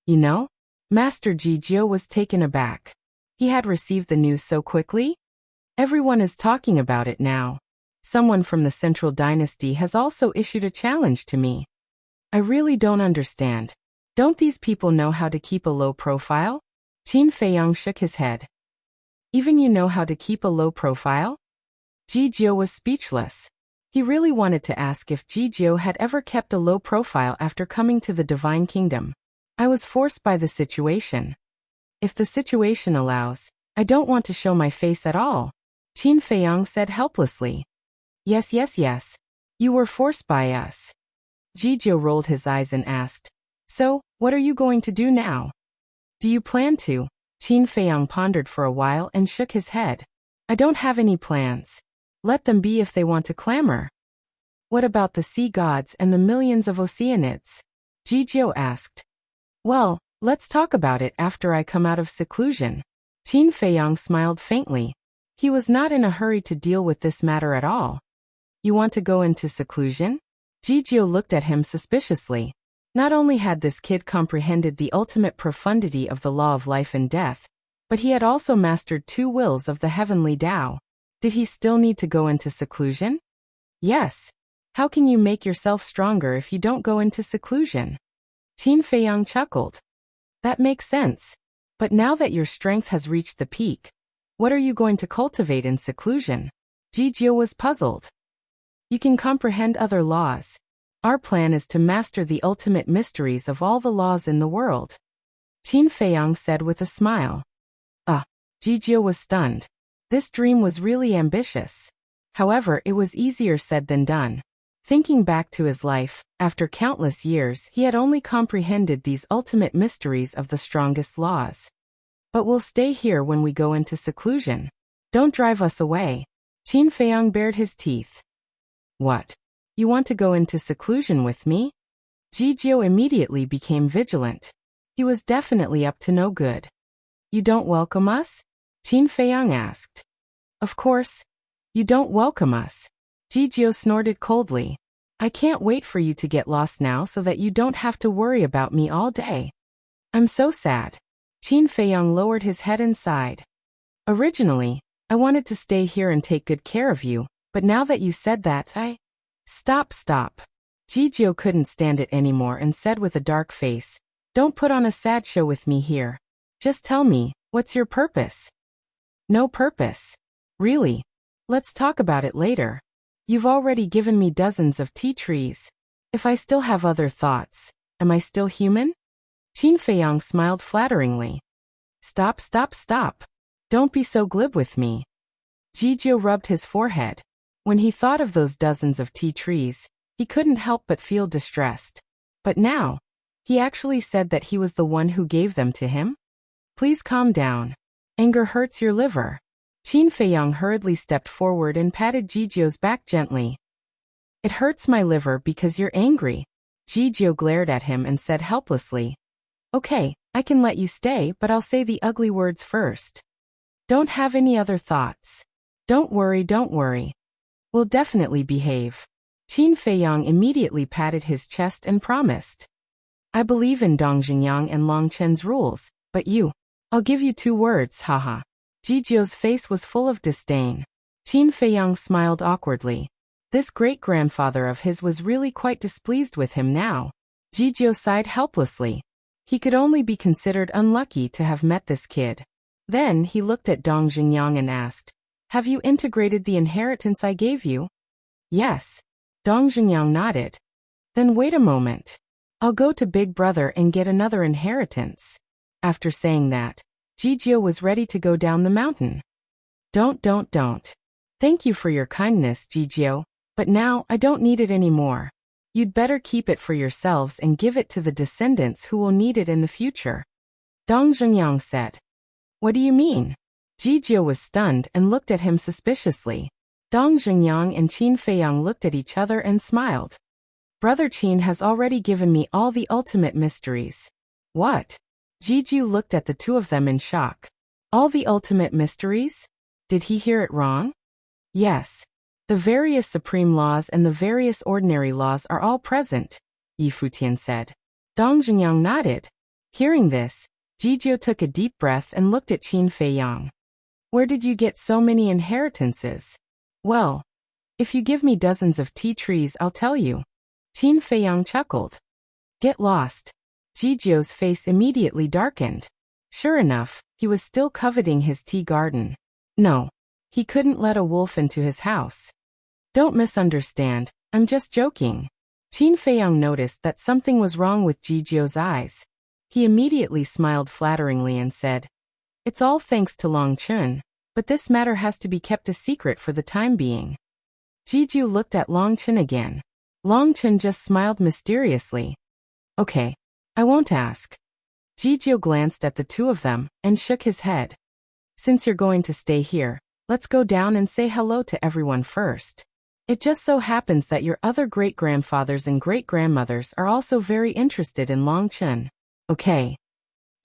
You know? Master Jijiu was taken aback. He had received the news so quickly? Everyone is talking about it now. Someone from the Central Dynasty has also issued a challenge to me. I really don't understand. Don't these people know how to keep a low profile? Qin Feiyang shook his head. Even you know how to keep a low profile? Jijiu was speechless. He really wanted to ask if Jijiu had ever kept a low profile after coming to the Divine Kingdom. I was forced by the situation. If the situation allows, I don't want to show my face at all. Qin Feiyang said helplessly. Yes. You were forced by us. Jijiu rolled his eyes and asked, so, what are you going to do now? Do you plan to? Qin Feiyang pondered for a while and shook his head. I don't have any plans. Let them be if they want to clamor. What about the sea gods and the millions of Oceanids? Jijiu asked. Well, let's talk about it after I come out of seclusion. Qin Feiyang smiled faintly. He was not in a hurry to deal with this matter at all. You want to go into seclusion? Jijiu looked at him suspiciously. Not only had this kid comprehended the ultimate profundity of the law of life and death, but he had also mastered 2 wills of the heavenly Tao. Did he still need to go into seclusion? Yes. How can you make yourself stronger if you don't go into seclusion? Qin Feiyang chuckled. That makes sense. But now that your strength has reached the peak, what are you going to cultivate in seclusion? Jijiu was puzzled. You can comprehend other laws. Our plan is to master the ultimate mysteries of all the laws in the world. Qin Feiyang said with a smile. Jijiu was stunned. This dream was really ambitious. However, it was easier said than done. Thinking back to his life, after countless years he had only comprehended these ultimate mysteries of the strongest laws. But we'll stay here when we go into seclusion. Don't drive us away. Qin Feiyang bared his teeth. What? You want to go into seclusion with me? Jijiu immediately became vigilant. He was definitely up to no good. You don't welcome us? Qin Feiyang asked. Of course. You don't welcome us. Jijiu snorted coldly. I can't wait for you to get lost now so that you don't have to worry about me all day. I'm so sad. Qin Feiyang lowered his head and sighed. Originally, I wanted to stay here and take good care of you, but now that you said that, Stop. Jijiu couldn't stand it anymore and said with a dark face, don't put on a sad show with me here. Just tell me, what's your purpose? No purpose. Really? Let's talk about it later. You've already given me dozens of tea trees. If I still have other thoughts, am I still human? Qin Feiyang smiled flatteringly. Stop. Don't be so glib with me. Jijiu rubbed his forehead. When he thought of those dozens of tea trees, he couldn't help but feel distressed. But now, he actually said that he was the one who gave them to him? Please calm down. Anger hurts your liver. Qin Feiyang hurriedly stepped forward and patted Jijiu's back gently. It hurts my liver because you're angry. Jijiu glared at him and said helplessly. Okay, I can let you stay, but I'll say the ugly words first. Don't have any other thoughts. Don't worry. We'll definitely behave. Qin Feiyang immediately patted his chest and promised. I believe in Dong Xingyang and Longchen's rules, but I'll give you 2 words, haha. Jijiu's face was full of disdain. Qin Feiyang smiled awkwardly. This great-grandfather of his was really quite displeased with him now. Jijiu sighed helplessly. He could only be considered unlucky to have met this kid. Then he looked at Dong Xingyang and asked, have you integrated the inheritance I gave you? Yes. Dong Xingyang nodded. Then wait a moment. I'll go to Big Brother and get another inheritance. After saying that, Jijiu was ready to go down the mountain. Don't. Thank you for your kindness, Jijiu, but now I don't need it anymore. You'd better keep it for yourselves and give it to the descendants who will need it in the future. Dong Xingyang said. What do you mean? Jijiu was stunned and looked at him suspiciously. Dong Xingyang and Qin Feiyang looked at each other and smiled. Brother Qin has already given me all the ultimate mysteries. What? Jiju looked at the two of them in shock. All the ultimate mysteries? Did he hear it wrong? Yes. The various supreme laws and the various ordinary laws are all present, Yifutian said. Dong Jingyang nodded. Hearing this, Jiju took a deep breath and looked at Qin Feiyang. Where did you get so many inheritances? Well, if you give me dozens of tea trees, I'll tell you. Qin Feiyang chuckled. Get lost. Jiju's face immediately darkened. Sure enough, he was still coveting his tea garden. No, he couldn't let a wolf into his house. Don't misunderstand, I'm just joking. Qin Feiyang noticed that something was wrong with Jiju's eyes. He immediately smiled flatteringly and said, It's all thanks to Long Chun, but this matter has to be kept a secret for the time being. Jiju looked at Long Chun again. Long Chun just smiled mysteriously. Okay, I won't ask. Jiju glanced at the two of them and shook his head. Since you're going to stay here, let's go down and say hello to everyone first. It just so happens that your other great-grandfathers and great-grandmothers are also very interested in Long Chun. Okay.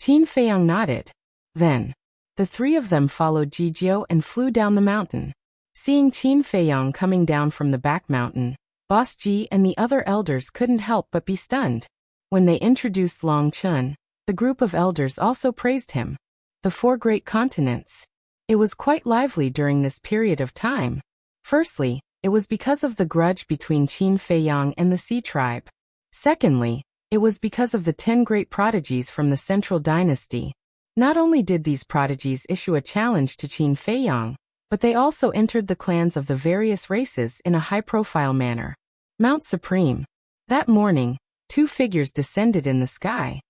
Qin Feiyang nodded. Then, the three of them followed Jiju and flew down the mountain. Seeing Qin Feiyang coming down from the back mountain, Boss Ji and the other elders couldn't help but be stunned. When they introduced Long Chun, the group of elders also praised him. The four great continents. It was quite lively during this period of time. Firstly, it was because of the grudge between Qin Feiyang and the Sea tribe. Secondly, it was because of the 10 great prodigies from the Central Dynasty. Not only did these prodigies issue a challenge to Qin Feiyang, but they also entered the clans of the various races in a high-profile manner. Mount Supreme. That morning, two figures descended in the sky.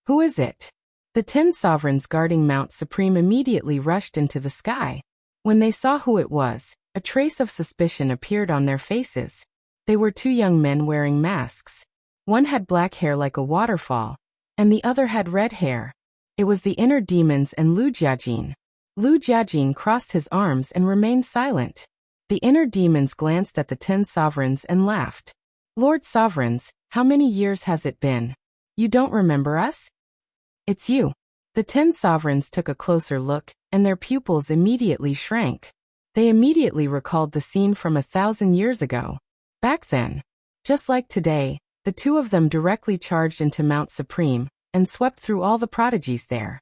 Who is it? The 10 sovereigns guarding Mount Supreme immediately rushed into the sky. When they saw who it was, a trace of suspicion appeared on their faces. They were two young men wearing masks. One had black hair like a waterfall, and the other had red hair. It was the inner demons and Lu Jiajin. Lu Jiajin crossed his arms and remained silent. The inner demons glanced at the 10 sovereigns and laughed. Lord Sovereigns, how many years has it been? You don't remember us? It's you. The 10 sovereigns took a closer look, and their pupils immediately shrank. They immediately recalled the scene from 1,000 years ago. Back then, just like today, the two of them directly charged into Mount Supreme and swept through all the prodigies there.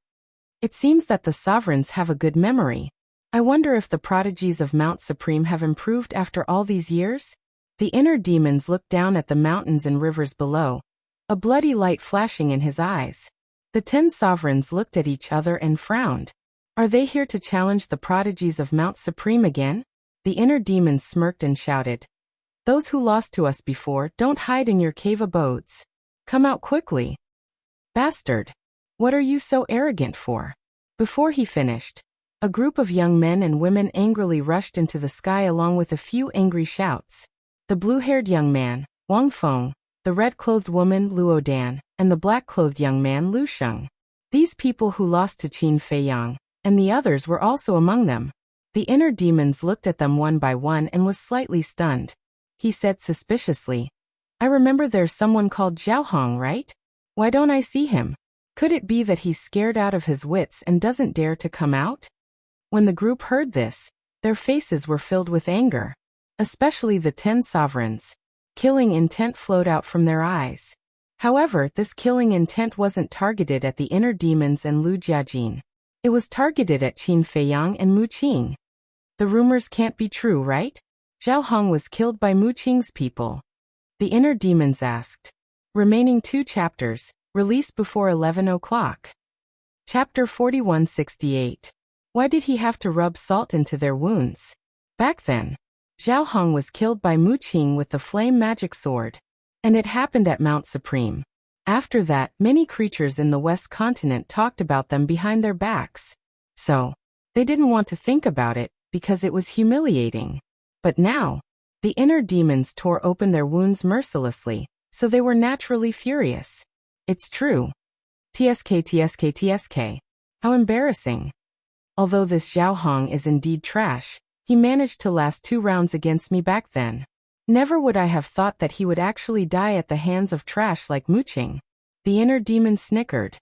It seems that the sovereigns have a good memory. I wonder if the prodigies of Mount Supreme have improved after all these years? The inner demons looked down at the mountains and rivers below, a bloody light flashing in his eyes. The 10 sovereigns looked at each other and frowned. Are they here to challenge the prodigies of Mount Supreme again? The inner demons smirked and shouted. Those who lost to us before, don't hide in your cave abodes. Come out quickly. Bastard! What are you so arrogant for? Before he finished, a group of young men and women angrily rushed into the sky along with a few angry shouts. The blue-haired young man, Wang Feng, the red-clothed woman, Luo Dan, and the black-clothed young man, Lu Sheng. These people who lost to Qin Feiyang, and the others were also among them. The inner demons looked at them one by one and was slightly stunned. He said suspiciously, I remember there's someone called Zhao Hong, right? Why don't I see him? Could it be that he's scared out of his wits and doesn't dare to come out? When the group heard this, their faces were filled with anger. Especially the 10 sovereigns. Killing intent flowed out from their eyes. However, this killing intent wasn't targeted at the inner demons and Lu Jiajin. It was targeted at Qin Feiyang and Mu Qing. The rumors can't be true, right? Zhao Hong was killed by Mu Qing's people. The inner demons asked. Remaining 2 chapters, released before 11 o'clock. Chapter 4168. Why did he have to rub salt into their wounds? Back then, Zhao Hong was killed by Mu Qing with the flame magic sword. And it happened at Mount Supreme. After that, many creatures in the West Continent talked about them behind their backs. So, they didn't want to think about it, because it was humiliating. But now, the inner demons tore open their wounds mercilessly, so they were naturally furious. It's true. TSK. How embarrassing. Although this Zhao Hong is indeed trash, he managed to last 2 rounds against me back then. Never would I have thought that he would actually die at the hands of trash like Mu Qing. The inner demon snickered.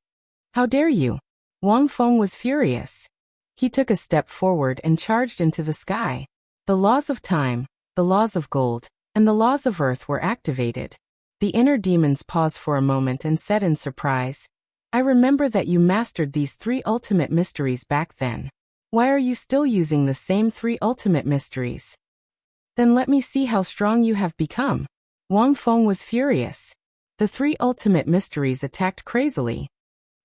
How dare you? Wang Feng was furious. He took a step forward and charged into the sky. The laws of time, the laws of gold, and the laws of earth were activated. The inner demons paused for a moment and said in surprise, I remember that you mastered these 3 ultimate mysteries back then. Why are you still using the same 3 ultimate mysteries? Then let me see how strong you have become. Wang Feng was furious. The 3 ultimate mysteries attacked crazily.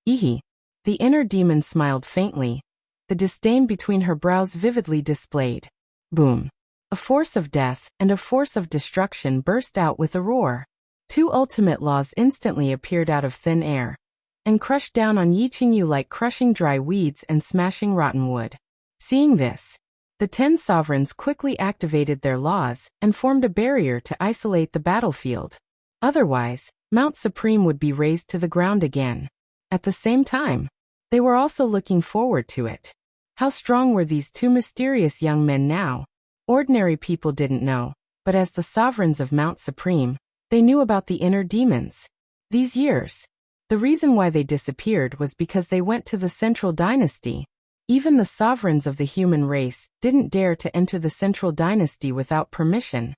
Ehe. The inner demon smiled faintly, the disdain between her brows vividly displayed. Boom. A force of death and a force of destruction burst out with a roar. 2 ultimate laws instantly appeared out of thin air and crushed down on Yi Qingyu like crushing dry weeds and smashing rotten wood. Seeing this, the 10 sovereigns quickly activated their laws and formed a barrier to isolate the battlefield. Otherwise, Mount Supreme would be razed to the ground again. At the same time, they were also looking forward to it. How strong were these 2 mysterious young men now? Ordinary people didn't know, but as the sovereigns of Mount Supreme, they knew about the inner demons. These years, the reason why they disappeared was because they went to the Central Dynasty. Even the sovereigns of the human race didn't dare to enter the Central Dynasty without permission,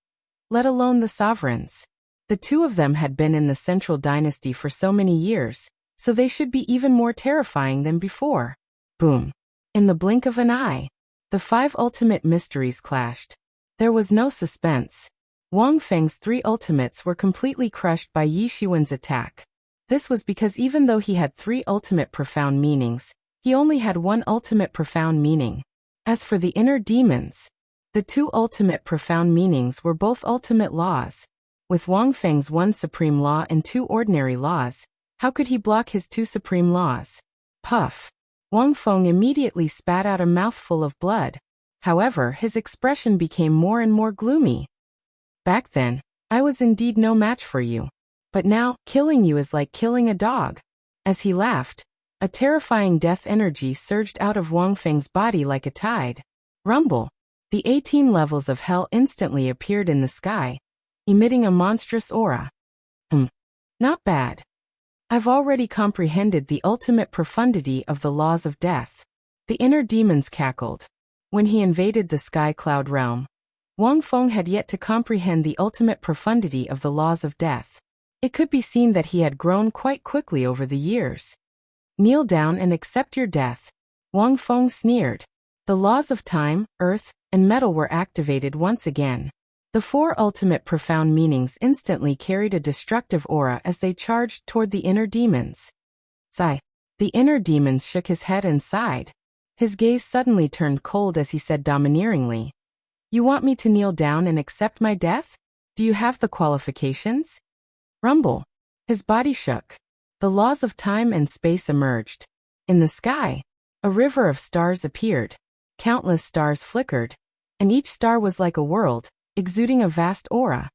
let alone the sovereigns. The 2 of them had been in the Central Dynasty for so many years, so they should be even more terrifying than before. Boom. In the blink of an eye, the 5 ultimate mysteries clashed. There was no suspense. Wang Feng's 3 ultimates were completely crushed by Yi Xuan's attack. This was because even though he had 3 ultimate profound meanings, he only had 1 ultimate profound meaning. As for the inner demons, the 2 ultimate profound meanings were both ultimate laws. With Wang Feng's 1 supreme law and 2 ordinary laws, how could he block his 2 supreme laws? Puff. Wang Feng immediately spat out a mouthful of blood. However, his expression became more and more gloomy. Back then, I was indeed no match for you. But now, killing you is like killing a dog. As he laughed, a terrifying death energy surged out of Wang Feng's body like a tide. Rumble. The 18 levels of hell instantly appeared in the sky, emitting a monstrous aura. Not bad. I've already comprehended the ultimate profundity of the laws of death. The inner demons cackled. When he invaded the sky cloud realm, Wang Feng had yet to comprehend the ultimate profundity of the laws of death. It could be seen that he had grown quite quickly over the years. Kneel down and accept your death. Wang Feng sneered. The laws of time, earth, and metal were activated once again. The 4 ultimate profound meanings instantly carried a destructive aura as they charged toward the inner demons. Sigh. The inner demons shook his head and sighed. His gaze suddenly turned cold as he said domineeringly, You want me to kneel down and accept my death? Do you have the qualifications? Rumble. His body shook. The laws of time and space emerged. In the sky, a river of stars appeared. Countless stars flickered, and each star was like a world, exuding a vast aura.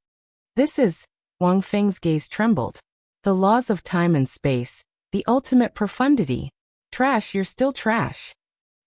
This is, Wang Feng's gaze trembled. The laws of time and space, the ultimate profundity. Trash, you're still trash.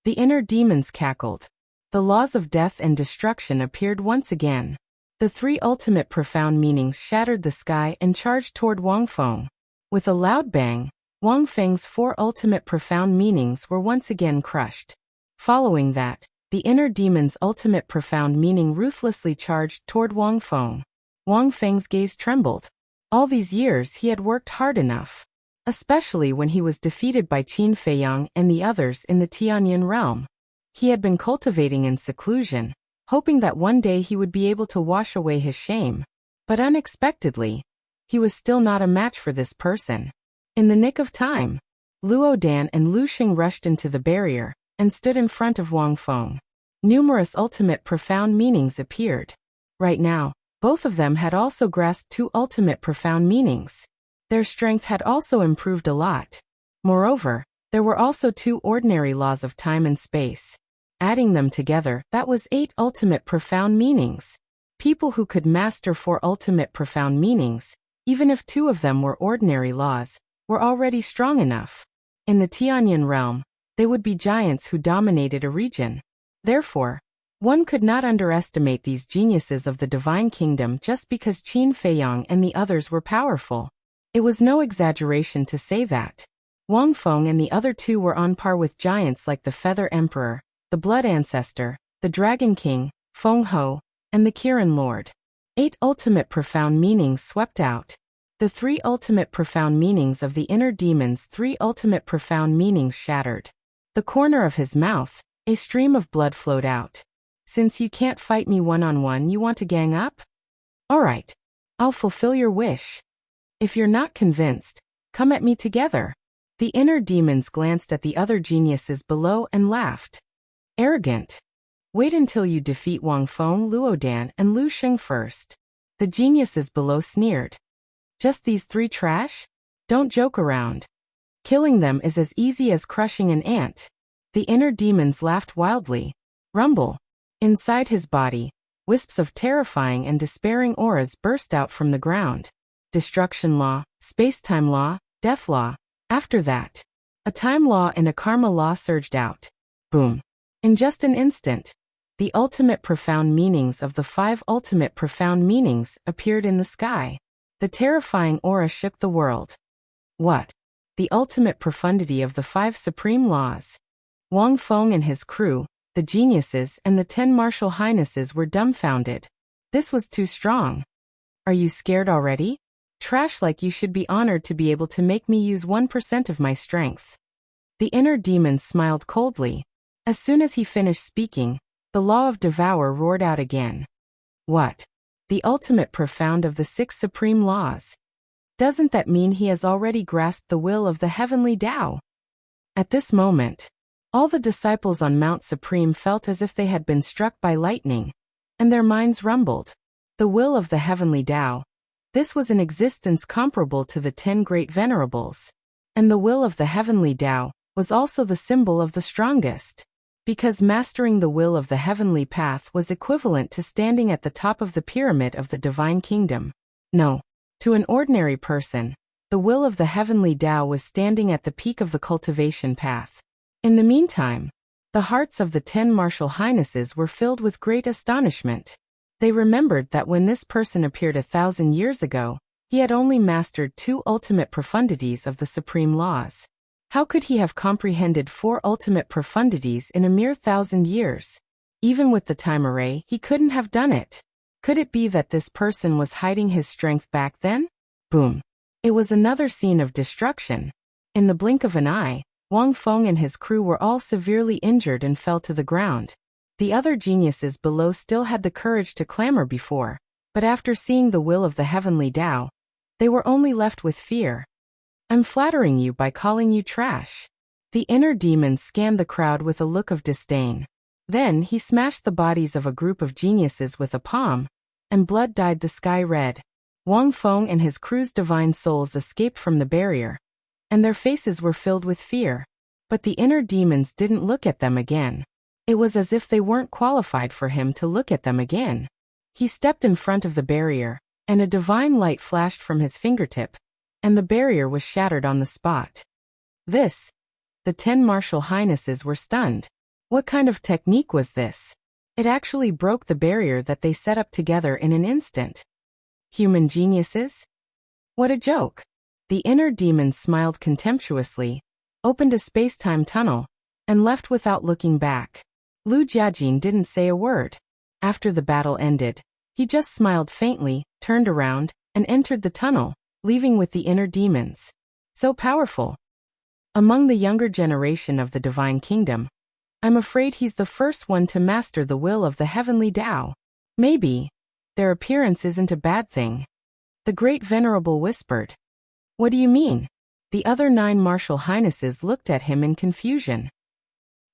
The inner demons cackled. The laws of death and destruction appeared once again. The 3 ultimate profound meanings shattered the sky and charged toward Wang Feng. With a loud bang, Wang Feng's 4 ultimate profound meanings were once again crushed. Following that, the inner demon's ultimate profound meaning ruthlessly charged toward Wang Feng. Wang Feng's gaze trembled. All these years he had worked hard enough, especially when he was defeated by Qin Feiyang and the others in the Tianyin realm. He had been cultivating in seclusion, hoping that one day he would be able to wash away his shame. But unexpectedly, he was still not a match for this person. In the nick of time, Luo Dan and Lu Xing rushed into the barrier and stood in front of Wang Feng. Numerous ultimate profound meanings appeared. Right now, both of them had also grasped 2 ultimate profound meanings. Their strength had also improved a lot. Moreover, there were also 2 ordinary laws of time and space. Adding them together, that was 8 ultimate profound meanings. People who could master 4 ultimate profound meanings, even if 2 of them were ordinary laws, were already strong enough. In the Tianyin realm, they would be giants who dominated a region. Therefore, one could not underestimate these geniuses of the Divine Kingdom just because Qin Feiyang and the others were powerful. It was no exaggeration to say that. Wang Feng and the other two were on par with giants like the Feather Emperor, the Blood Ancestor, the Dragon King, Feng Ho, and the Kirin Lord. 8 ultimate profound meanings swept out. The 3 ultimate profound meanings of the inner demon's 3 ultimate profound meanings shattered. The corner of his mouth, a stream of blood flowed out. Since you can't fight me one-on-one, you want to gang up? Alright. I'll fulfill your wish. If you're not convinced, come at me together. The inner demons glanced at the other geniuses below and laughed. Arrogant. Wait until you defeat Wang Feng, Luodan, and Lu Sheng first. The geniuses below sneered. Just these 3 trash? Don't joke around. Killing them is as easy as crushing an ant. The inner demons laughed wildly. Rumble. Inside his body, wisps of terrifying and despairing auras burst out from the ground. Destruction law, space-time law, death law. After that, a time law and a karma law surged out. Boom. In just an instant, the ultimate profound meanings of the 5 ultimate profound meanings appeared in the sky. The terrifying aura shook the world. What? The ultimate profundity of the 5 supreme laws. Wang Feng and his crew, the geniuses and the 10 martial highnesses were dumbfounded. This was too strong. Are you scared already? Trash, like you should be honored to be able to make me use 1% of my strength. The inner demon smiled coldly. As soon as he finished speaking, the law of devour roared out again. What? The ultimate profound of the 6 supreme laws. Doesn't that mean he has already grasped the will of the heavenly Tao? At this moment, all the disciples on Mount Supreme felt as if they had been struck by lightning, and their minds rumbled. The will of the heavenly Tao. This was an existence comparable to the 10 great venerables. And the will of the heavenly Tao was also the symbol of the strongest. Because mastering the will of the heavenly path was equivalent to standing at the top of the pyramid of the divine kingdom. No. To an ordinary person, the will of the heavenly Tao was standing at the peak of the cultivation path. In the meantime, the hearts of the 10 martial highnesses were filled with great astonishment. They remembered that when this person appeared 1,000 years ago, he had only mastered 2 ultimate profundities of the supreme laws. How could he have comprehended 4 ultimate profundities in a mere 1,000 years? Even with the time array, he couldn't have done it. Could it be that this person was hiding his strength back then? Boom. It was another scene of destruction. In the blink of an eye, Wang Feng and his crew were all severely injured and fell to the ground. The other geniuses below still had the courage to clamor before, but after seeing the will of the heavenly Tao, they were only left with fear. I'm flattering you by calling you trash. The inner demon scanned the crowd with a look of disdain. Then he smashed the bodies of a group of geniuses with a palm, and blood dyed the sky red. Wang Feng and his crew's divine souls escaped from the barrier, and their faces were filled with fear. But the inner demons didn't look at them again. It was as if they weren't qualified for him to look at them again. He stepped in front of the barrier, and a divine light flashed from his fingertip, and the barrier was shattered on the spot. The 10 martial highnesses were stunned. What kind of technique was this? It actually broke the barrier that they set up together in an instant. Human geniuses? What a joke. The inner demon smiled contemptuously, opened a space-time tunnel, and left without looking back. Lu Jiajin didn't say a word. After the battle ended, he just smiled faintly, turned around, and entered the tunnel, leaving with the inner demons. So powerful. Among the younger generation of the divine kingdom, I'm afraid he's the first one to master the will of the heavenly Tao. Maybe their appearance isn't a bad thing. The great venerable whispered. What do you mean? The other 9 martial highnesses looked at him in confusion.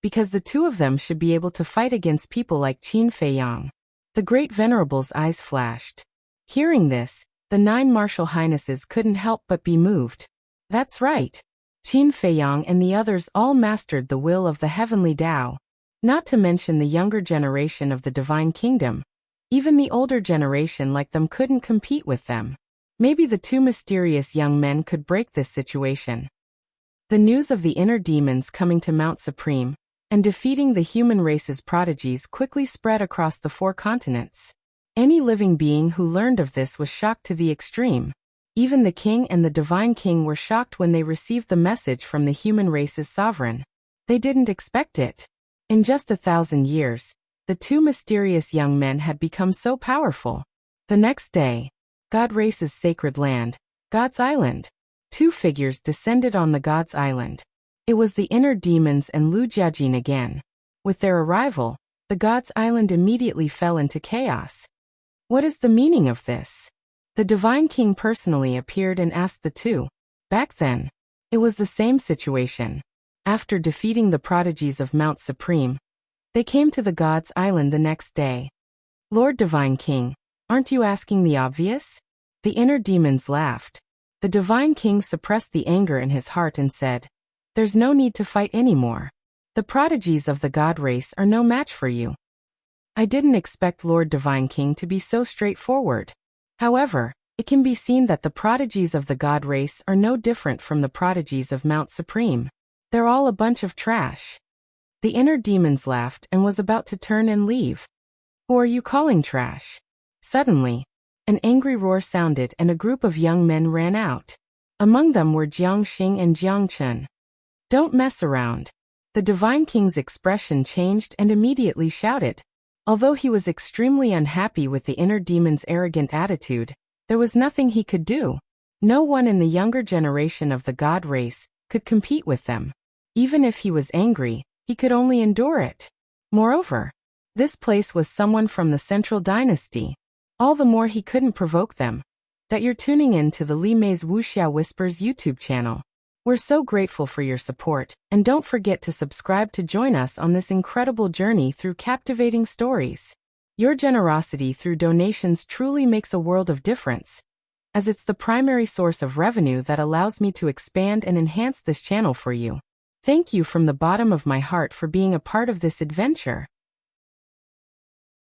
Because the 2 of them should be able to fight against people like Qin Feiyang. The great venerable's eyes flashed. Hearing this, the 9 martial highnesses couldn't help but be moved. That's right. Qin Feiyang and the others all mastered the will of the heavenly Tao. Not to mention the younger generation of the divine kingdom. Even the older generation like them couldn't compete with them. Maybe the 2 mysterious young men could break this situation. The news of the inner demons coming to Mount Supreme and defeating the human race's prodigies quickly spread across the 4 continents. Any living being who learned of this was shocked to the extreme. Even the king and the divine king were shocked when they received the message from the human race's sovereign. They didn't expect it. In just 1,000 years, the two mysterious young men had become so powerful. The next day, God race's sacred land, God's Island. Two figures descended on the God's Island. It was the inner demons and Lu Jiajin again. With their arrival, the God's Island immediately fell into chaos. What is the meaning of this? The divine king personally appeared and asked the two. Back then, it was the same situation. After defeating the prodigies of Mount Supreme, they came to the God's Island the next day. Lord Divine King, aren't you asking the obvious? The inner demons laughed. The divine king suppressed the anger in his heart and said, "There's no need to fight anymore. The prodigies of the God race are no match for you." I didn't expect Lord Divine King to be so straightforward. However, it can be seen that the prodigies of the God race are no different from the prodigies of Mount Supreme. They're all a bunch of trash. The inner demons laughed and was about to turn and leave. Who are you calling trash? Suddenly, an angry roar sounded and a group of young men ran out. Among them were Jiang Xing and Jiang Chen. Don't mess around. The divine king's expression changed and immediately shouted. Although he was extremely unhappy with the inner demon's arrogant attitude, there was nothing he could do. No one in the younger generation of the God race could compete with them. Even if he was angry, he could only endure it. Moreover, this place was someone from the Central Dynasty. All the more he couldn't provoke them. That you're tuning in to the Li Mei's Wuxia Whispers YouTube channel. We're so grateful for your support, and don't forget to subscribe to join us on this incredible journey through captivating stories. Your generosity through donations truly makes a world of difference, as it's the primary source of revenue that allows me to expand and enhance this channel for you. Thank you from the bottom of my heart for being a part of this adventure.